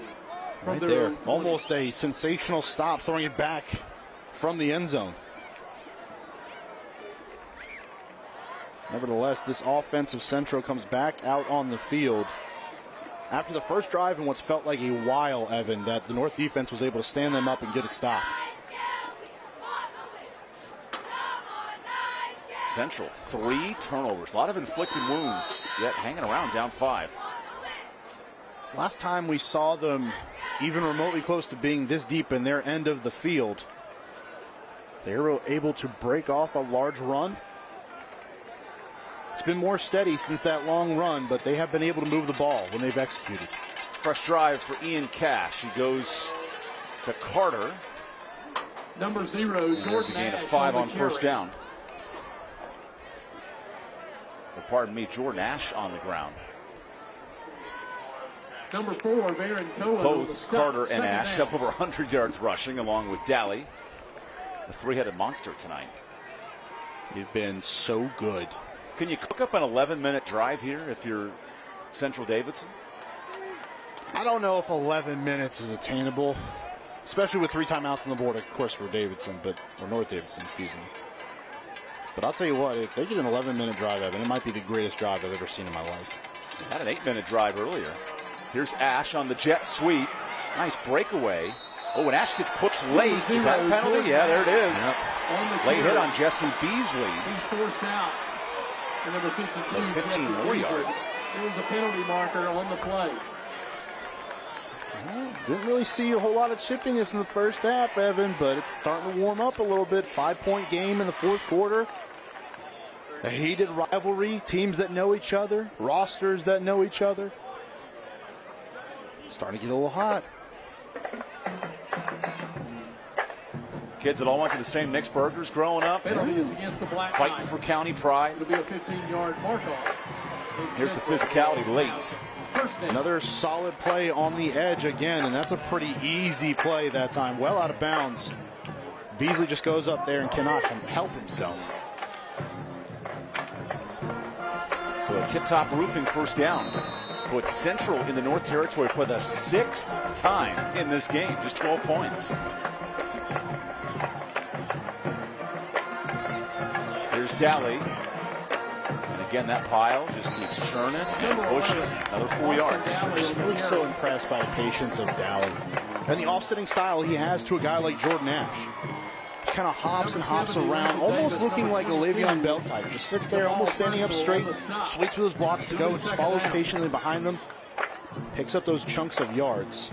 Right there. Almost a sensational stop, throwing it back from the end zone. Nevertheless, this offensive Central comes back out on the field. After the first drive and what's felt like a while, Evan, that the North defense was able to stand them up and get a stop. Central, 3 turnovers. A lot of inflicted wounds, yet hanging around down 5. It's the last time we saw them even remotely close to being this deep in their end of the field. They were able to break off a large run. It's been more steady since that long run, but they have been able to move the ball when they've executed. Fresh drive for Ian Cash. He goes to Carter. Number 0, and there's a gain of 5 on first down. Or pardon me, Jordan Ash on the ground. Number 4, Baron Cohen. Both Carter and Ash have over 100 yards rushing, along with Daly, the three-headed monster tonight. They've been so good. Can you cook up an 11-minute drive here if you're Central Davidson? I don't know if 11 minutes is attainable, especially with 3 timeouts on the board, of course, for Davidson, or North Davidson, excuse me. But I'll tell you what, if they get an 11-minute drive, Evan, it might be the greatest drive I've ever seen in my life. Had an 8-minute drive earlier. Here's Ash on the jet sweep. Nice breakaway. Oh, and Ash gets pushed late. Is that a penalty? Yeah, there it is. Yep. Late hit on Jesse Beasley. He's forced out. And number 52, so 15 more yards. There was a penalty marker on the play. Well, didn't really see a whole lot of chippiness in the first half, Evan, but it's starting to warm up a little bit. 5-point game in the fourth quarter. A heated rivalry, teams that know each other, rosters that know each other. Starting to get a little hot. Kids that all went to the same Nick's Burgers growing up. Penalty is against the Black Fighting Knights. for county pride. It'll be a 15-yard mark-off. Here's the physicality late. Another solid play on the edge again, and that's a pretty easy play that time. Well out of bounds. Beasley just goes up there and cannot help himself. So a tip-top roofing first down. Puts Central in the North Territory for the 6th time in this game. Just 12 points. Here's Daly. And again, that pile just keeps churning and pushing. Another 4 yards. I'm just really so impressed by the patience of Daly and the offsetting style he has to a guy like Jordan Ash. Just kind of hops and hops around, almost looking like a Le'Veon Bell type. Just sits there, almost standing up straight, just waits for those blocks to go, just follows patiently behind them, picks up those chunks of yards.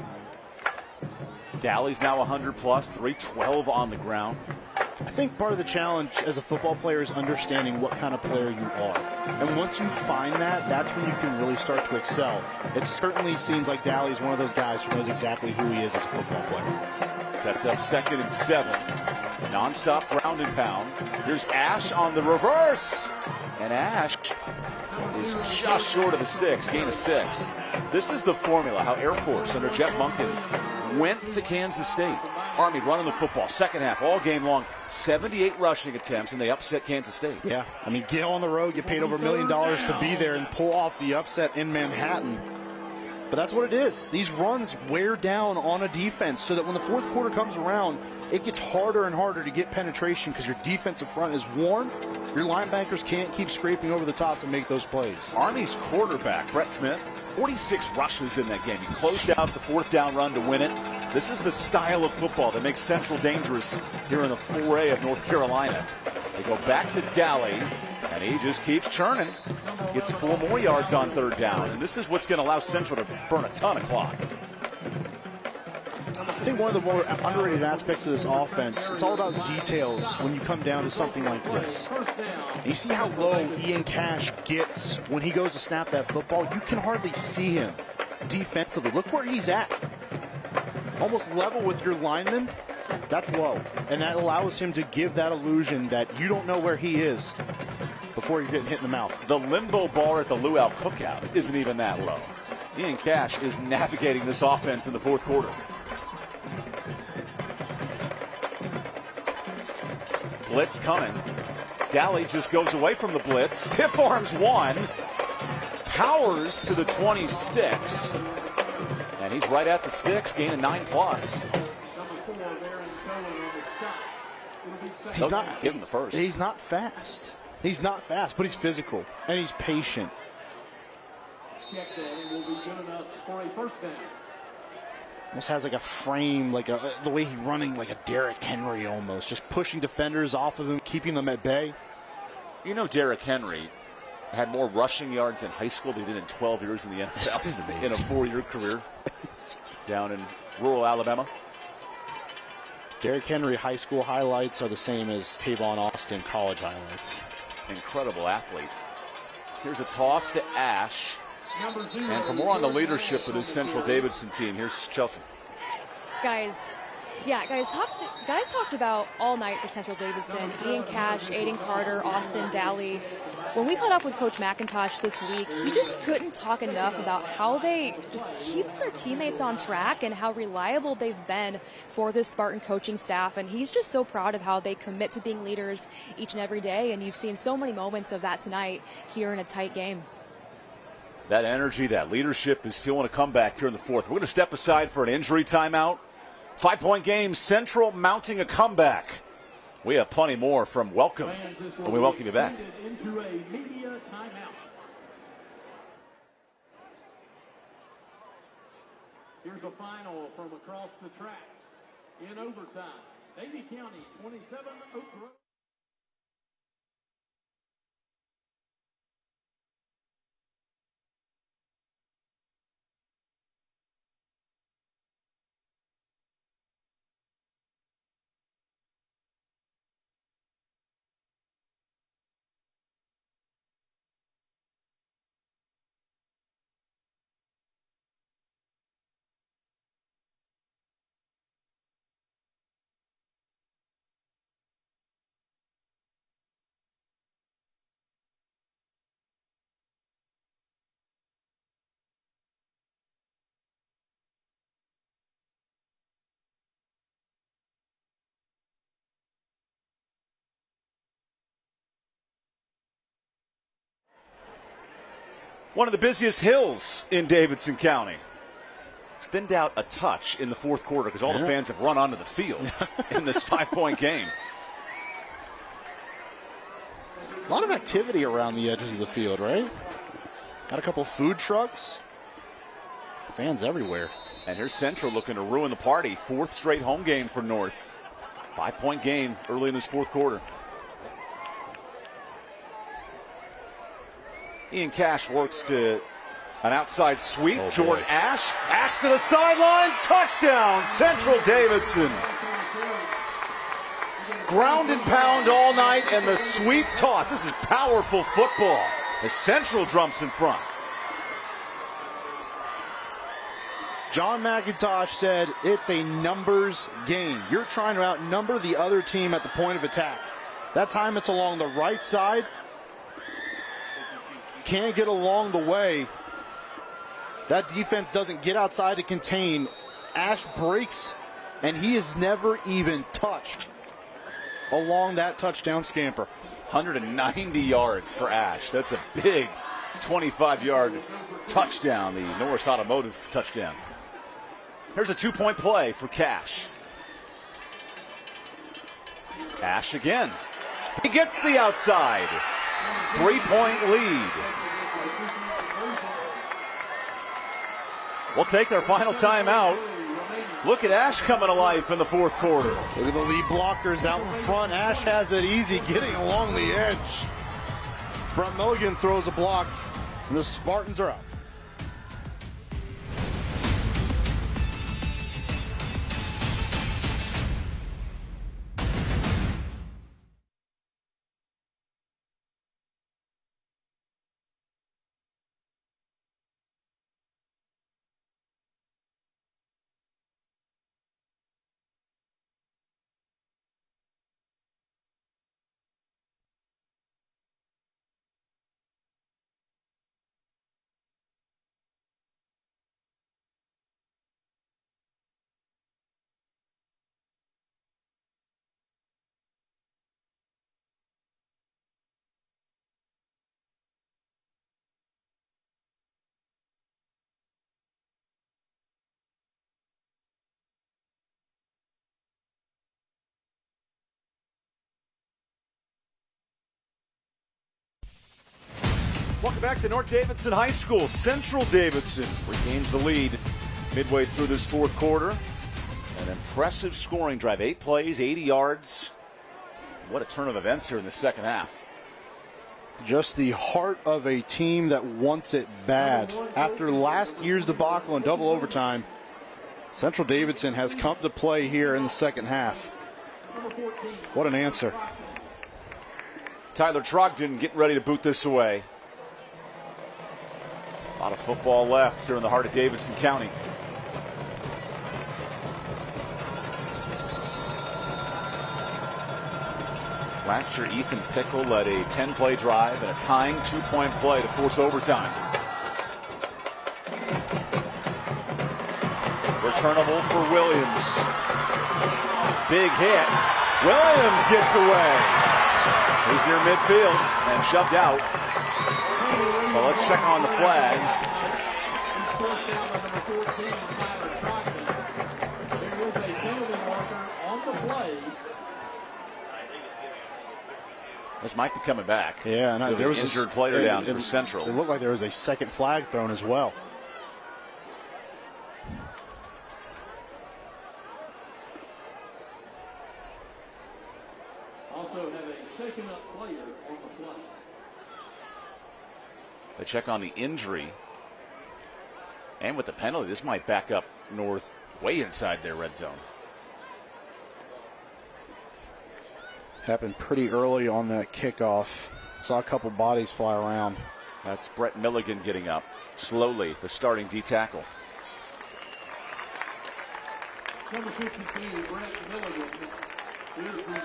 Dalley's now 100 plus, 312 on the ground. I think part of the challenge as a football player is understanding what kind of player you are. And once you find that, that's when you can really start to excel. It certainly seems like Dalley's one of those guys who knows exactly who he is as a football player. Sets up 2nd and 7. Non-stop ground and pound. Here's Ash on the reverse. And Ash is just short of the sticks, gain of 6. This is the formula, how Air Force under Jeff Monken went to Kansas State. Army running the football, second half, all game long, 78 rushing attempts, and they upset Kansas State. Yeah, I mean, get on the road, get paid over $1 million to be there and pull off the upset in Manhattan. But that's what it is. These runs wear down on a defense so that when the fourth quarter comes around, it gets harder and harder to get penetration because your defensive front is worn. Your linebackers can't keep scraping over the top to make those plays. Army's quarterback, Brett Smith, 46 rushes in that game. He closed out the 4th down run to win it. This is the style of football that makes Central dangerous here in the 4A of North Carolina. They go back to Dalley, and he just keeps churning. Gets 4 more yards on 3rd down, and this is what's going to allow Central to burn a ton of clock. I think one of the more underrated aspects of this offense, it's all about details when you come down to something like this. You see how low Ian Cash gets when he goes to snap that football? You can hardly see him defensively. Look where he's at. Almost level with your lineman. That's low. And that allows him to give that illusion that you don't know where he is before you're getting hit in the mouth. The limbo bar at the Luau Cookout isn't even that low. Ian Cash is navigating this offense in the 4th quarter. Blitz coming. Dalley just goes away from the blitz. Stiff arms one. Powers to the 20 sticks. And he's right at the sticks, gaining 9 plus. He's not, give him the first. He's not fast. He's not fast, but he's physical. And he's patient. Check down will be good enough for a first down. Almost has like a frame, like the way he's running, like a Derrick Henry almost. Just pushing defenders off of him, keeping them at bay. You know Derrick Henry had more rushing yards in high school than he did in 12 years in the NFL in a 4-year career down in rural Alabama. Derrick Henry high school highlights are the same as Tavon Austin college highlights. Incredible athlete. Here's a toss to Ash. And for more on the leadership of this Central Davidson team, here's Chelsea. Guys talked about all night for Central Davidson. Ian Cash, Aiden Carter, Austin Dalley. When we caught up with Coach McIntosh this week, he just couldn't talk enough about how they just keep their teammates on track and how reliable they've been for this Spartan coaching staff. And he's just so proud of how they commit to being leaders each and every day. And you've seen so many moments of that tonight here in a tight game. That energy, that leadership is feeling a comeback here in the 4th. We're going to step aside for an injury timeout. 5-point game, Central mounting a comeback. We have plenty more from Welcome, when we welcome you back. Into a media timeout. Here's a final from across the tracks in overtime. Davie County 27, Oak Grove. One of the busiest hills in Davidson County. It's thinned out a touch in the 4th quarter because all the fans have run onto the field in this 5-point game. A lot of activity around the edges of the field, right? Got a couple food trucks. Fans everywhere. And here's Central looking to ruin the party. 4th straight home game for North. 5-point game early in this 4th quarter. Ian Cash works to An outside sweep. Jordan Ash. Ash to the sideline. Touchdown, Central Davidson. Ground and pound all night, and the sweep toss. This is powerful football as Central jumps in front. John McIntosh said it's a numbers game. You're trying to outnumber the other team at the point of attack. That time it's along the right side. Can't get along the way. That defense doesn't get outside to contain. Ash breaks, and he is never even touched along that touchdown scamper. 190 yards for Ash. That's a big 25-yard touchdown, the Norris Automotive touchdown. Here's a 2-point play for Cash. Ash again. He gets the outside. 3-point lead. We'll take their final timeout. Look at Ash coming to life in the fourth quarter. Look at the lead blockers out in front. Ash has it easy getting along the edge. Brett Milligan throws a block, and the Spartans are up. Welcome back to North Davidson High School. Central Davidson regains the lead midway through this fourth quarter. An impressive scoring drive. 8 plays, 80 yards. What a turn of events here in the second half. Just the heart of a team that wants it bad. After last year's debacle in double overtime, Central Davidson has come to play here in the second half. What an answer. Tyler Trogdon getting ready to boot this away. A lot of football left here in the heart of Davidson County. Last year, Ethan Pickle led a 10-play drive and a tying 2-point play to force overtime. Returnable for Williams. Big hit. Williams gets away. He's near midfield and shoved out. Well, let's check on the flag. This might be coming back. Yeah, and there was an injured player down for Central. It looked like there was a second flag thrown as well. Also have a shaken-up player on the play. They check on the injury. And with the penalty, this might back up North way inside their red zone. Happened pretty early on that kickoff. Saw a couple bodies fly around. That's Brett Milligan getting up slowly, the starting D tackle. Number 52, Brett Milligan, is the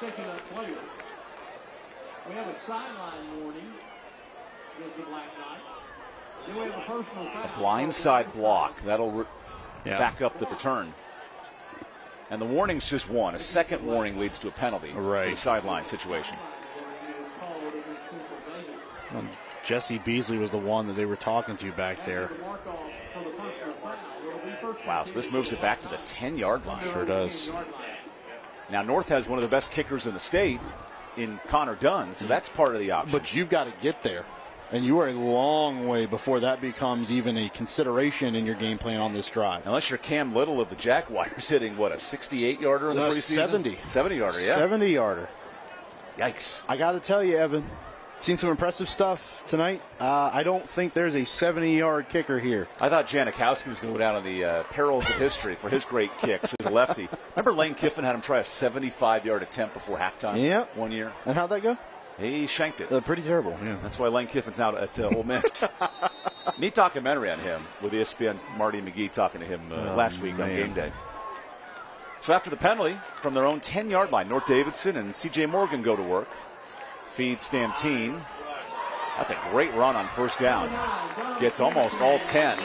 shaken-up player. We have a sideline warning against the Black Knights. Then we have a personal foul. A blindside block. That'll back up the return. And the warning's just one. A second warning leads to a penalty for the sideline situation. Well, Jesse Beasley was the one that they were talking to back there. Wow, so this moves it back to the 10-yard line. Sure does. Now, North has one of the best kickers in the state in Connor Dunn, so that's part of the option. But you've got to get there. And you are a long way before that becomes even a consideration in your game plan on this drive. Unless you're Cam Little of the Jaguars hitting, what, a 68-yarder in the preseason? 70. 70-yarder, yeah. 70-yarder. Yikes. I got to tell you, Evan, Seen some impressive stuff tonight. I don't think there's a 70-yard kicker here. I thought Janikowski was going to go down on the perils of history for his great kicks as a lefty. Remember Lane Kiffin had him try a 75-yard attempt before halftime one year? And how'd that go? He shanked it. Pretty terrible, yeah. That's why Lane Kiffin's now at Ole Miss. Neat documentary on him with ESPN Marty McGee talking to him last week on game day. So after the penalty from their own 10-yard line, North Davidson and C.J. Morgan go to work. Feed Stamtine. That's a great run on first down. Gets almost all 10.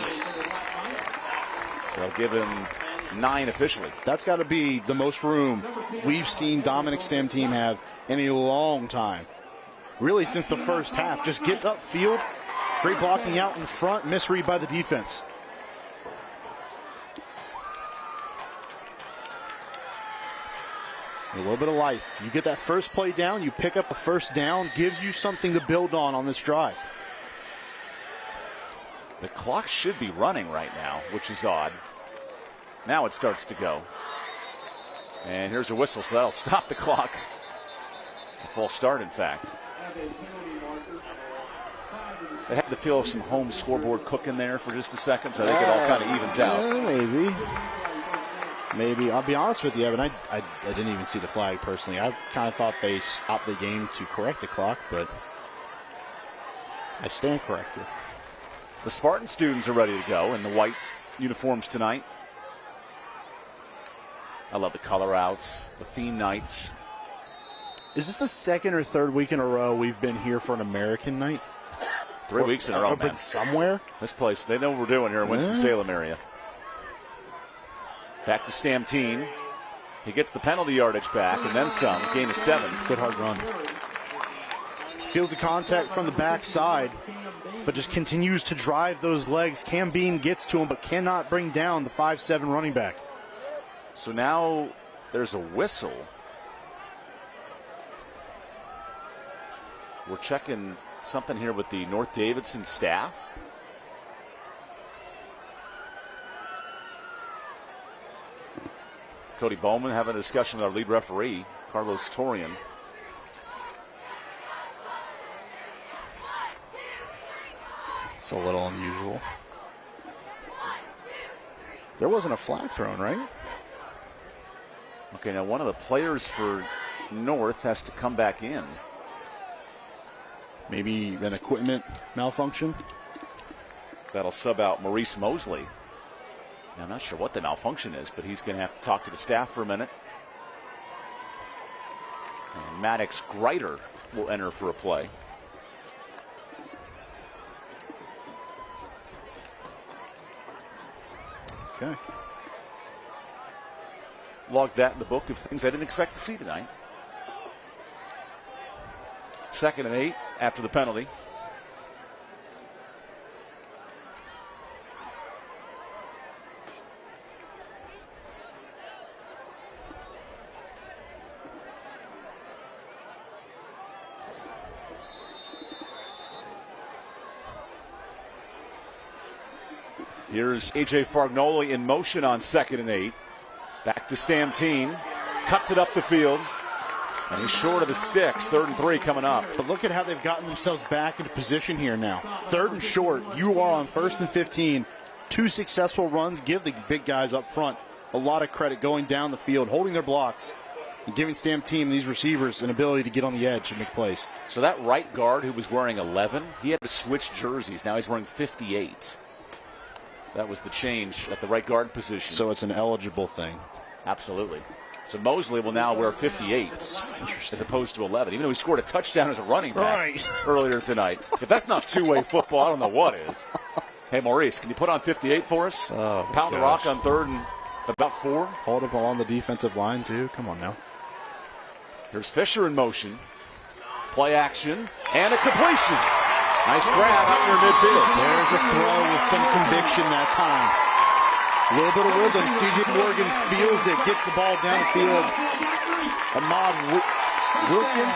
They'll give him 9 officially. That's got to be the most room we've seen Dominic Stamtine have in a long time. Really since the first half. Just gets upfield. Great blocking out in front. Misread by the defense. A little bit of life. You get that first play down, you pick up a first down, gives you something to build on this drive. The clock should be running right now, which is odd. Now it starts to go. And here's a whistle, so that'll stop the clock. A false start, in fact. They had the feel of some home scoreboard cooking there for just a second, so I think it all kind of evens out. Maybe. I'll be honest with you, Evan, I didn't even see the flag personally. I kind of thought they stopped the game to correct the clock, but I stand corrected. The Spartan students are ready to go in the white uniforms tonight. I love the color outs, the theme nights. Is this the second or third week in a row we've been here for an American night? 3 weeks in a row, man. Somewhere? This place, they know what we're doing here in Winston-Salem area. Back to Stamtine. He gets the penalty yardage back and then some. Gain of 7. Good hard run. Feels the contact from the backside, but just continues to drive those legs. Cam Bean gets to him, but cannot bring down the 5'7" running back. So now there's a whistle. We're checking something here with the North Davidson staff. Cody Bowman having a discussion with our lead referee, Carlos Torian. It's a little unusual. There wasn't a flag thrown, right? Okay, now one of the players for North has to come back in. Maybe an equipment malfunction? That'll sub out Maurice Mosley. Now, I'm not sure what the malfunction is, but he's going to have to talk to the staff for a minute. And Maddox Greiter will enter for a play. Okay. Log that in the book of things I didn't expect to see tonight. 2nd and 8 after the penalty. Here's A.J. Fargnoli in motion on 2nd and 8. Back to Stamtine. Cuts it up the field. And he's short of the sticks. 3rd and 3 coming up. But look at how they've gotten themselves back into position here now. 3rd and short. You are on 1st and 15. 2 successful runs. Give the big guys up front a lot of credit going down the field, holding their blocks, and giving Stamtine and these receivers an ability to get on the edge and make plays. So that right guard who was wearing 11, he had to switch jerseys. Now he's wearing 58. That was the change at the right guard position. So it's an eligible thing. Absolutely. So Mosley will now wear 58 as opposed to 11, even though he scored a touchdown as a running back earlier tonight. If that's not two-way football, I don't know what is. Hey, Maurice, can you put on 58 for us? Pound the rock on 3rd and about 4. Hold up along the defensive line, too. Come on now. Here's Fisher in motion. Play action and a completion. Nice grab out near midfield. There's a throw with some conviction that time. A little bit of rhythm. C.J. Morgan feels it, gets the ball downfield. Ahmad Wilkin,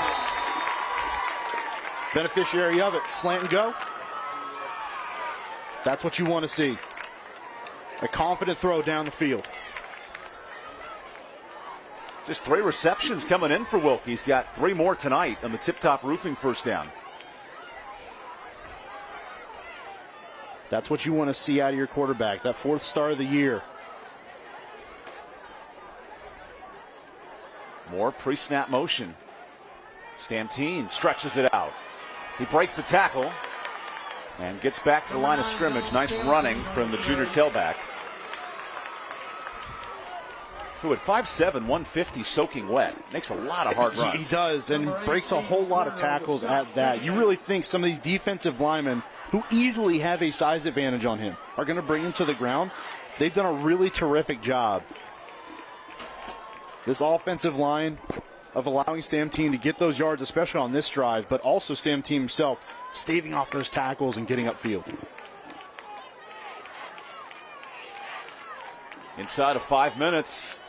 beneficiary of it. Slant and go. That's what you want to see. A confident throw down the field. Just 3 receptions coming in for Wilkie. He's got 3 more tonight on the Tip Top Roofing first down. That's what you want to see out of your quarterback, that 4th start of the year. More pre-snap motion. Stamtine stretches it out. He breaks the tackle and gets back to the line of scrimmage. Nice running from the junior tailback, who at 5'7", 150, soaking wet. Makes a lot of hard runs. He does, and breaks a whole lot of tackles at that. You really think some of these defensive linemen who easily have a size advantage on him are going to bring him to the ground? They've done a really terrific job. This offensive line of allowing Stamtine to get those yards, especially on this drive, but also Stamtine himself staving off those tackles and getting upfield. Inside of 5 minutes,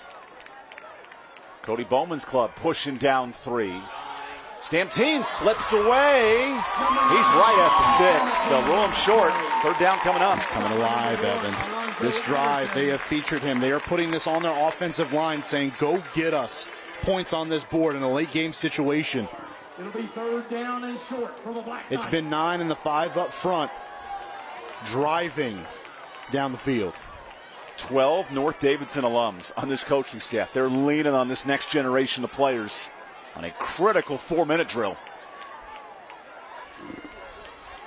Cody Bowman's club pushing down 3. Stamtine slips away. He's right at the sticks. They'll roll him short. 3rd down coming up. He's coming alive, Evan. This drive, they have featured him. They are putting this on their offensive line, saying, go get us points on this board in a late game situation. It'll be 3rd down and short for the Black Knights. It's been 9 and the 5 up front, driving down the field. 12 North Davidson alums on this coaching staff. They're leaning on this next generation of players on a critical 4-minute drill.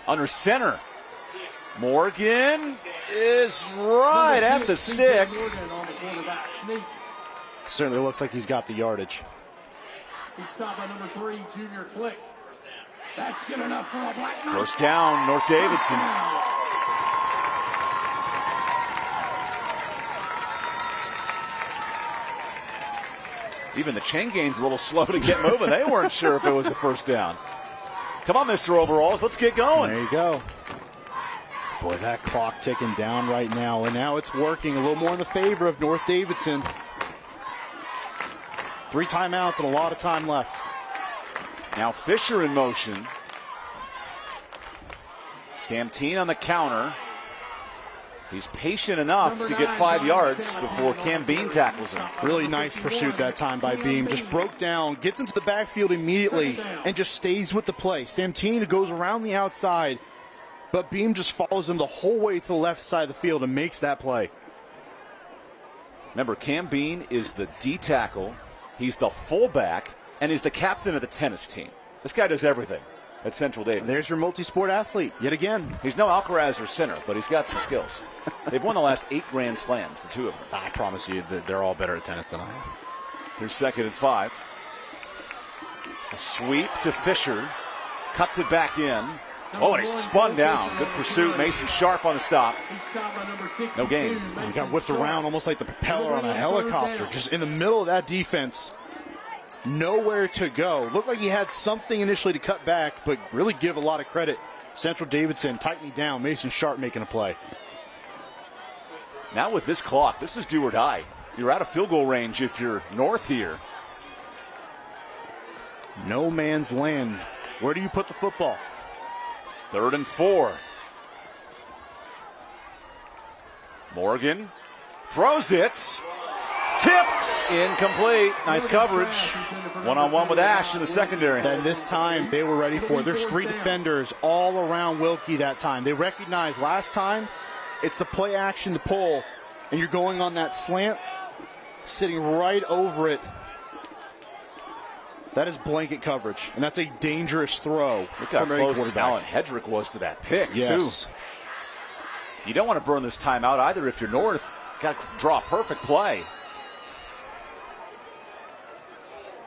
Under center, Morgan is right at the stick. Certainly looks like he's got the yardage. He's stopped by number 3, Junior Click. That's good enough for a Black Knight. 1st down, North Davidson. Even the chain gain's a little slow to get moving. They weren't sure if it was a 1st down. Come on, Mr. Overalls, let's get going. There you go. Boy, that clock ticking down right now, and now it's working a little more in the favor of North Davidson. 3 timeouts and a lot of time left. Now Fisher in motion. Stamtine on the counter. He's patient enough to get 5 yards before Cam Bean tackles him. Really nice pursuit that time by Beam. Just broke down, gets into the backfield immediately, and just stays with the play. Stamtine goes around the outside, but Beam just follows him the whole way to the left side of the field and makes that play. Remember, Cam Bean is the D tackle. He's the fullback, and he's the captain of the tennis team. This guy does everything at Central Davis. There's your multi-sport athlete yet again. He's no Alcaraz or Sinner, but he's got some skills. They've won the last 8 Grand Slams, the 2 of them. I promise you that they're all better at tennis than I am. Here's 2nd and 5. A sweep to Fisher. Cuts it back in. Oh, and he's spun down. Good pursuit. Mason Sharp on the stop. No gain. He got whipped around almost like the propeller on a helicopter. Just in the middle of that defense. Nowhere to go. Looked like he had something initially to cut back, but really give a lot of credit. Central Davidson tightening down. Mason Sharp making a play. Now with this clock, this is do or die. You're out of field goal range if you're North here. No man's land. Where do you put the football? 3rd and 4. Morgan throws it. Tipped. Incomplete. Nice coverage. One-on-one with Ash in the secondary. And this time they were ready for it. There's 3 defenders all around Wilkie that time. They recognized last time it's the play action to pull, and you're going on that slant, sitting right over it. That is blanket coverage, and that's a dangerous throw. Look how close Alan Hedrick was to that pick, yes, too. You don't want to burn this timeout either if you're North. Got to draw a perfect play.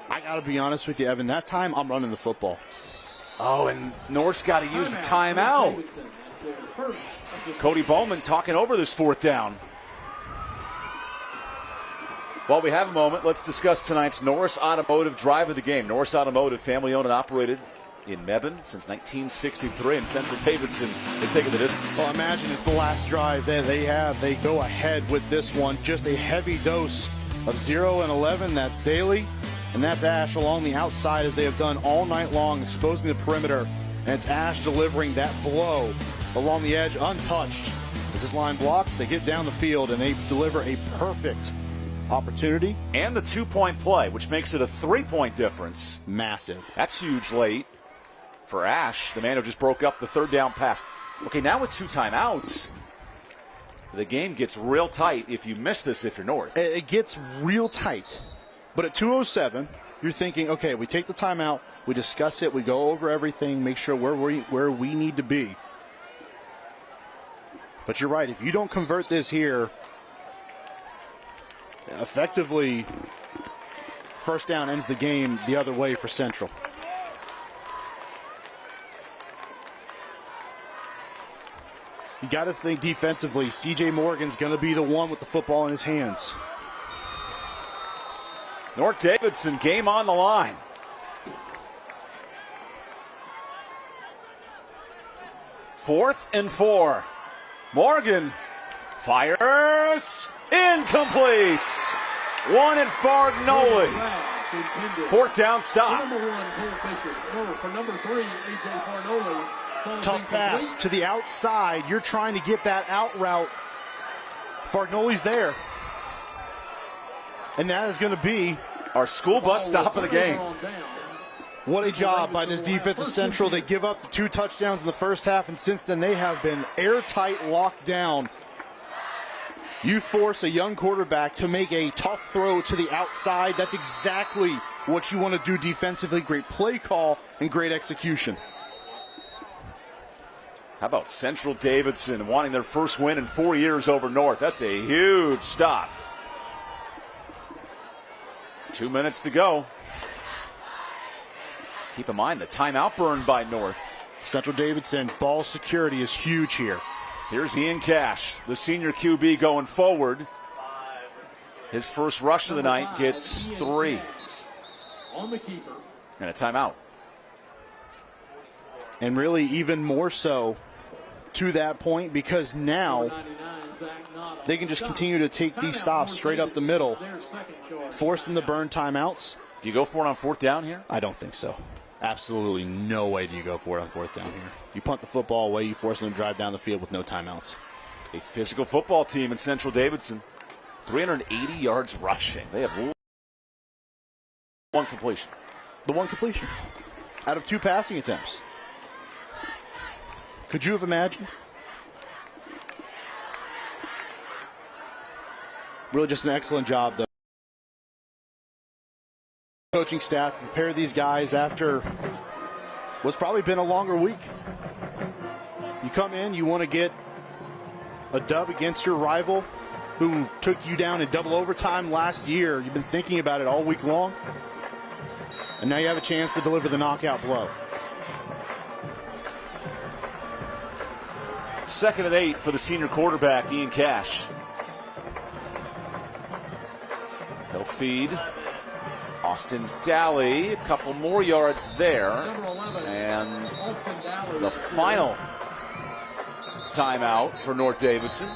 I got to be honest with you, Evan. That time, I'm running the football. Oh, and North's got to use a timeout. Cody Bowman talking over this 4th down. While we have a moment, let's discuss tonight's Norris Automotive drive of the game. Norris Automotive, family owned and operated in Mebane since 1963, and Central Davidson, they've taken the distance. Well, imagine it's the last drive that they have. They go ahead with this one. Just a heavy dose of 0 and 11. That's Daly, and that's Ash along the outside as they have done all night long, exposing the perimeter. And it's Ash delivering that blow along the edge untouched. As this line blocks, they get down the field, and they deliver a perfect opportunity. And the 2-point play, which makes it a 3-point difference. Massive. That's huge late for Ash, the man who just broke up the 3rd down pass. Okay, now with 2 timeouts, the game gets real tight if you miss this if you're North. It gets real tight. But at 2:07, you're thinking, okay, we take the timeout, we discuss it, we go over everything, make sure where we need to be. But you're right, if you don't convert this here, effectively, first down ends the game the other way for Central. You got to think defensively, C.J. Morgan's going to be the one with the football in his hands. North Davidson, game on the line. Fourth and 4. Morgan fires. Incomplete. 1 at Fargnoli. 4th down stop. Number 1, Cole Fisher. For number 3, A.J. Fargnoli. Tough pass to the outside. You're trying to get that out route. Fargnoli's there. And that is going to be our school bus stop of the game. What a job by this defensive Central. They give up the 2 touchdowns in the first half, and since then they have been airtight, locked down. You force a young quarterback to make a tough throw to the outside. That's exactly what you want to do defensively. Great play call and great execution. How about Central Davidson wanting their first win in 4 years over North? That's a huge stop. 2 minutes to go. Keep in mind the timeout burned by North. Central Davidson, ball security is huge here. Here's Ian Cash, the senior QB going forward. His first rush of the night gets 3. On the keeper. And a timeout. And really even more so to that point, because now they can just continue to take these stops straight up the middle, force them to burn timeouts. Do you go for it on 4th down here? I don't think so. Absolutely no way do you go for it on 4th down here. You punt the football away, you force them to drive down the field with no timeouts. A physical football team in Central Davidson. 380 yards rushing. They have 1 completion. The 1 completion out of 2 passing attempts. Could you have imagined? Really just an excellent job, though. Coaching staff prepared these guys after what's probably been a longer week. You come in, you want to get a dub against your rival who took you down in double overtime last year. You've been thinking about it all week long. And now you have a chance to deliver the knockout blow. 2nd and 8 for the senior quarterback, Ian Cash. He'll feed Austin Daly. A couple more yards there. And the final timeout for North Davidson.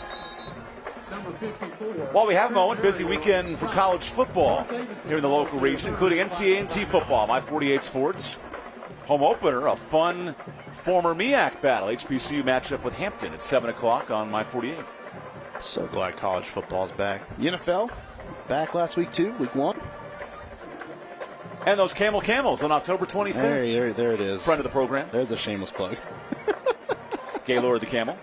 While we have a moment, busy weekend for college football here in the local region, including NCAA football. My 48 Sports home opener, a fun former MEAC battle. HBCU matchup with Hampton at 7 o'clock on My 48. So glad college football's back. The NFL, back last week too, week 1. And those Camels on October 25th. There it is. Friend of the program. There's a shameless plug. Gaylord the Camel.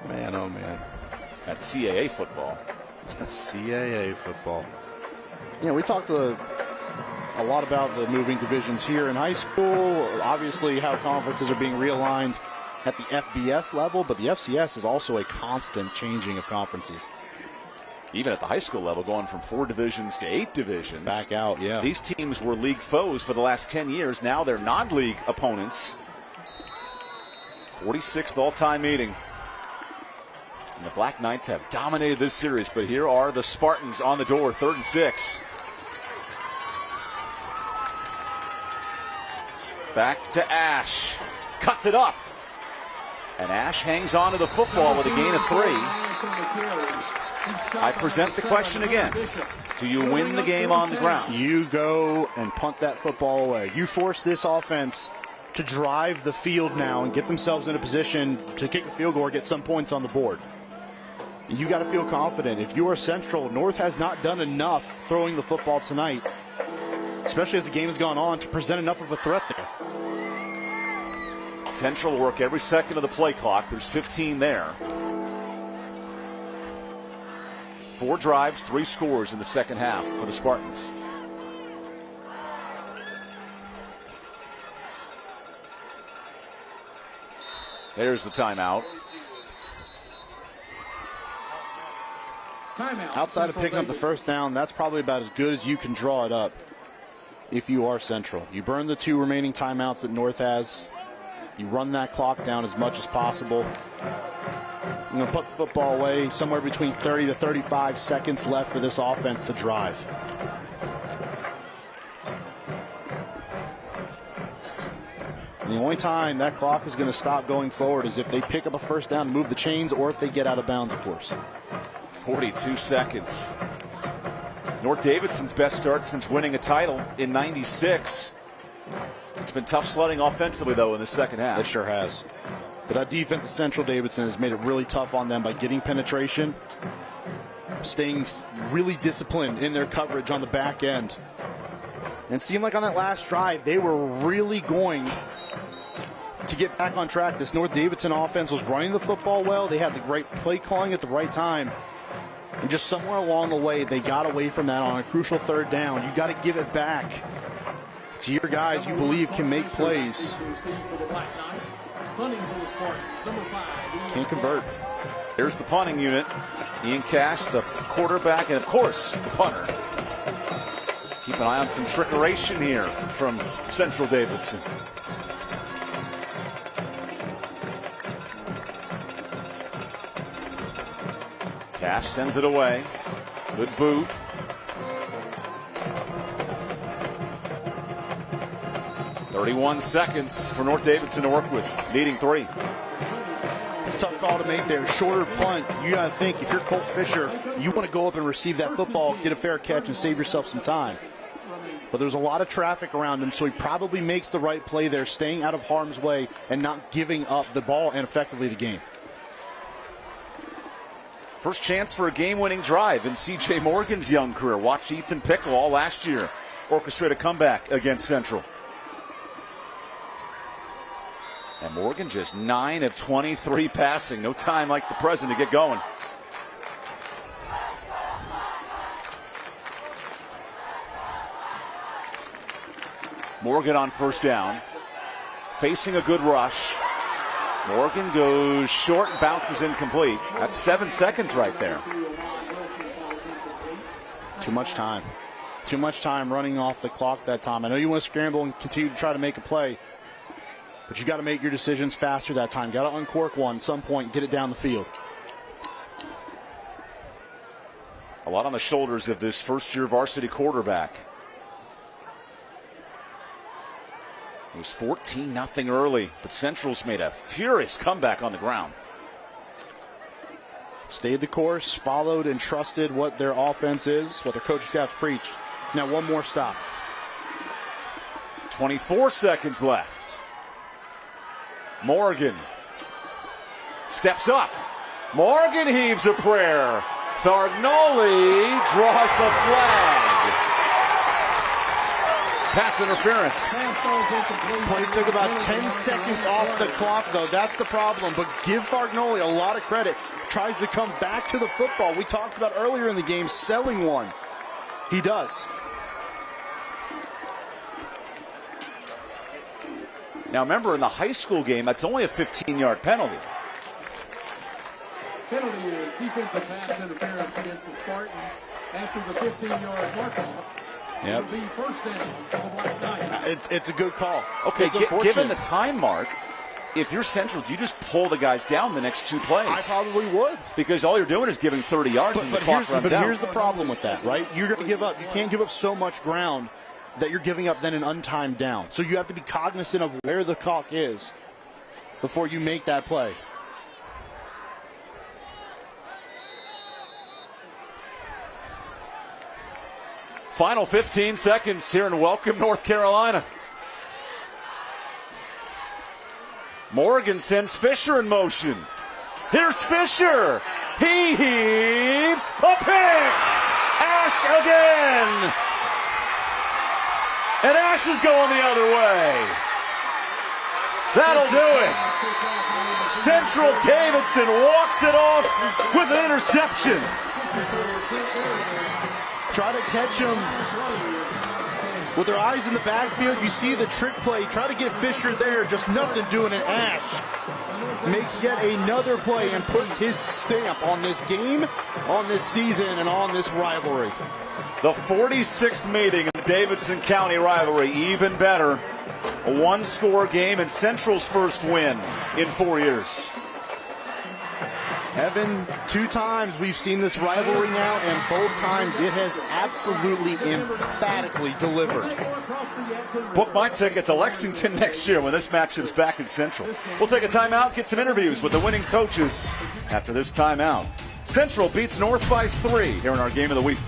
Man, oh man. That's CAA football. CAA football. Yeah, we talked a lot about the moving divisions here in high school. Obviously, how conferences are being realigned at the FBS level, but the FCS is also a constant changing of conferences. Even at the high school level, going from 4 divisions to 8 divisions. Back out, yeah. These teams were league foes for the last 10 years. Now they're non-league opponents. 46th all-time meeting. And the Black Knights have dominated this series, but here are the Spartans on the door, 3rd and 6. Back to Ash. Cuts it up. And Ash hangs on to the football with a gain of 3. I present the question again. Do you win the game on the ground? You go and punt that football away. You force this offense to drive the field now and get themselves in a position to kick a field goal or get some points on the board. You got to feel confident. If you are Central, North has not done enough throwing the football tonight, especially as the game has gone on, to present enough of a threat there. Central will work every second of the play clock. There's 15 there. 4 drives, 3 scores in the second half for the Spartans. There's the timeout. Outside of picking up the first down, that's probably about as good as you can draw it up if you are Central. You burn the 2 remaining timeouts that North has. You run that clock down as much as possible. You're going to put the football away, somewhere between 30 to 35 seconds left for this offense to drive. And the only time that clock is going to stop going forward is if they pick up a first down and move the chains, or if they get out of bounds, of course. 42 seconds. North Davidson's best start since winning a title in '96. It's been tough sledding offensively, though, in the second half. It sure has. But that defense of Central Davidson has made it really tough on them by getting penetration, staying really disciplined in their coverage on the back end. And it seemed like on that last drive, they were really going to get back on track. This North Davidson offense was running the football well. They had the great play calling at the right time. And just somewhere along the way, they got away from that on a crucial third down. You got to give it back to your guys you believe can make plays. Can't convert. Here's the punting unit. Ian Cash, the quarterback, and of course, the punter. Keep an eye on some trickeration here from Central Davidson. Cash sends it away. Good boot. "31 seconds for North Davidson to work with, leading 3. It's a tough call to make there. Shorter punt. You got to think, if you're Colt Fisher, you want to go up and receive that football, get a fair catch, and save yourself some time. But there's a lot of traffic around him, so he probably makes the right play there, staying out of harm's way and not giving up the ball and effectively the game. First chance for a game-winning drive in C.J. Morgan's young career. Watch Ethan Pickle all last year orchestrate a comeback against Central. And Morgan just 9 of 23 passing. No time like the present to get going. Morgan on first down. Facing a good rush. Morgan goes short and bounces incomplete. That's 7 seconds right there. Too much time. Too much time running off the clock that time. I know you want to scramble and continue to try to make a play, but you got to make your decisions faster that time. Got to uncork one at some point and get it down the field. A lot on the shoulders of this first-year varsity quarterback. It was 14-0 early, but Central's made a furious comeback on the ground. Stayed the course, followed and trusted what their offense is, what their coaching staff preached. Now one more stop. 24 seconds left. Morgan steps up. Morgan heaves a prayer. Thargnoli draws the flag. Pass interference. Play took about 10 seconds off the clock, though. That's the problem. But give Thargnoli a lot of credit. Tries to come back to the football. We talked about earlier in the game selling one. He does. Now remember, in the high school game, that's only a 15-yard penalty. Penalty is defensive pass interference against the Spartans after the 15-yard mark-off. Yep. It'll be first down for the Black Knights. It's a good call. Okay, given the time mark, if you're Central, do you just pull the guys down the next 2 plays? I probably would. Because all you're doing is giving 30 yards and the clock runs out. Here's the problem with that, right? You're going to give up. You can't give up so much ground that you're giving up then an untimed down. So you have to be cognizant of where the clock is before you make that play. Final 15 seconds here in Welcome, North Carolina. Morgan sends Fisher in motion. Here's Fisher. He heaves a pick. Ash again. And Ash is going the other way. That'll do it. Central Davidson walks it off with an interception. Try to catch him with their eyes in the backfield. You see the trick play. Try to get Fisher there. Just nothing doing it. Ash makes yet another play and puts his stamp on this game, on this season, and on this rivalry. The 46th meeting of the Davidson County rivalry, even better. A one-score game and Central's first win in 4 years. Evan, 2 times we've seen this rivalry now, and both times it has absolutely emphatically delivered. Book my ticket to Lexington next year when this matchup's back in Central. We'll take a timeout, get some interviews with the winning coaches after this timeout. Central beats North by 3 here in our Game of the Week.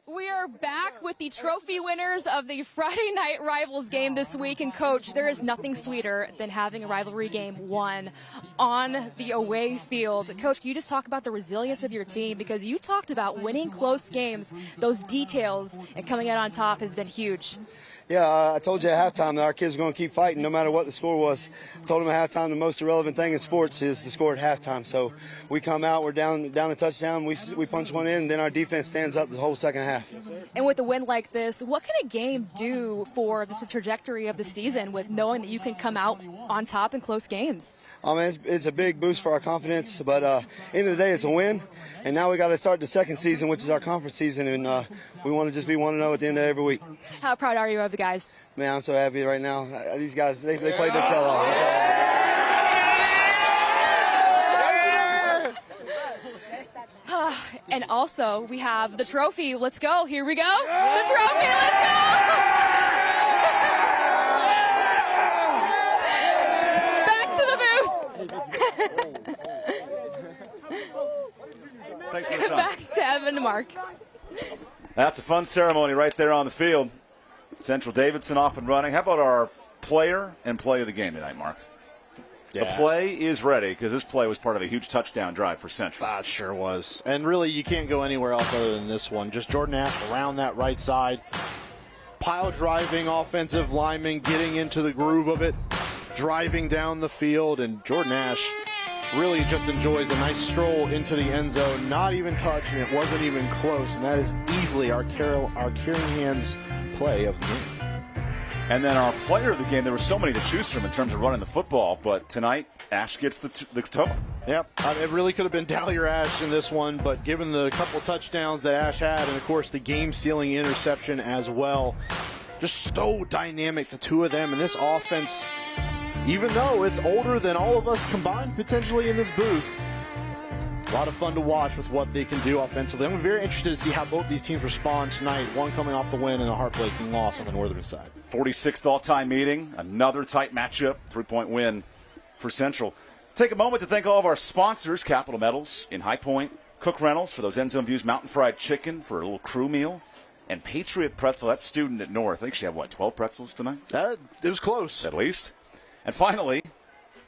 We are back with the trophy winners of the Friday Night Rivals game this week. And, Coach, there is nothing sweeter than having a rivalry game won on the away field. Coach, can you just talk about the resilience of your team? Because you talked about winning close games. Those details and coming out on top has been huge. Yeah, I told you at halftime that our kids are going to keep fighting no matter what the score was. I told them at halftime the most irrelevant thing in sports is the score at halftime. So we come out, we're down a touchdown, we punch one in, and then our defense stands up the whole second half. And with a win like this, what can a game do for the trajectory of the season with knowing that you can come out on top in close games? I mean, it's a big boost for our confidence, but end of the day, it's a win. And now we got to start the second season, which is our conference season, and we want to just be 1-0 at the end of every week. How proud are you of the guys? Man, I'm so happy right now. These guys, they played their tail off. And also, we have the trophy. Let's go. Here we go. The trophy. Let's go. Back to the booth. Thanks for the time. Back to Evan and Mark. That's a fun ceremony right there on the field. Central Davidson off and running. How about our player and play of the game tonight, Mark? Yeah. The play is ready because this play was part of a huge touchdown drive for Central. That sure was. And really, you can't go anywhere else other than this one. Just Jordan Ash around that right side. Pile driving offensive lineman, getting into the groove of it, driving down the field, and Jordan Ash really just enjoys a nice stroll into the end zone, not even touching it, wasn't even close, and that is easily our Caring Hands play of the game. And then our player of the game, there were so many to choose from in terms of running the football, but tonight Ash gets the toe. Yep, it really could have been Dahlia Ash in this one, but given the couple touchdowns that Ash had, and of course the game-sealing interception as well, just so dynamic, the two of them. And this offense, even though it's older than all of us combined potentially in this booth, a lot of fun to watch with what they can do offensively. I'm very interested to see how both these teams respond tonight, one coming off the win and a heartbreaking loss on the northern side. 46th all-time meeting, another tight matchup, 3-point win for Central. Take a moment to thank all of our sponsors, Capital Metals in High Point, Cook Reynolds for those end zone views, Mountain Fried Chicken for a little crew meal, and Patriot Pretzel, that student at North. I think she had, 12 pretzels tonight? It was close. At least. And finally,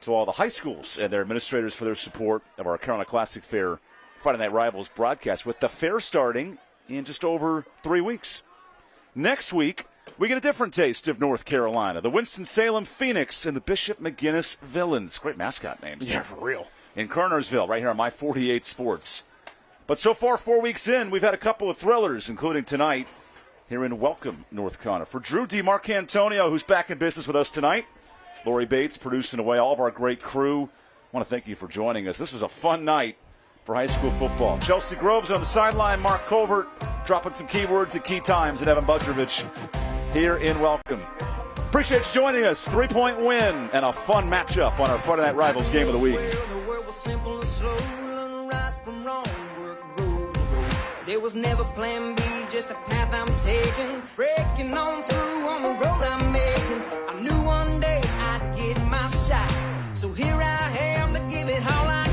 to all the high schools and their administrators for their support of our Carolina Classic Fair Friday Night Rivals broadcast, with the fair starting in just over 3 weeks. Next week, we get a different taste of North Carolina. The Winston-Salem Phoenix and the Bishop McGuinness Villains. Great mascot names. Yeah, for real. In Kernersville, right here on My 48 Sports. But so far, 4 weeks in, we've had a couple of thrillers, including tonight here in Welcome, North Carolina. For Drew DiMarcantonio, who's back in business with us tonight, Lori Bates producing away, all of our great crew. I want to thank you for joining us. This was a fun night for high school football. Chelsea Groves on the sideline, Mark Colvert dropping some keywords at key times, and Evan Budrovich here in Welcome. Appreciate you joining us. 3-point win and a fun matchup on our Friday Night Rivals game of the week. There was never plan B, just a path I'm taking, breaking on through on the road I'm making. I knew one day I'd get my shot, so here I am to give it all I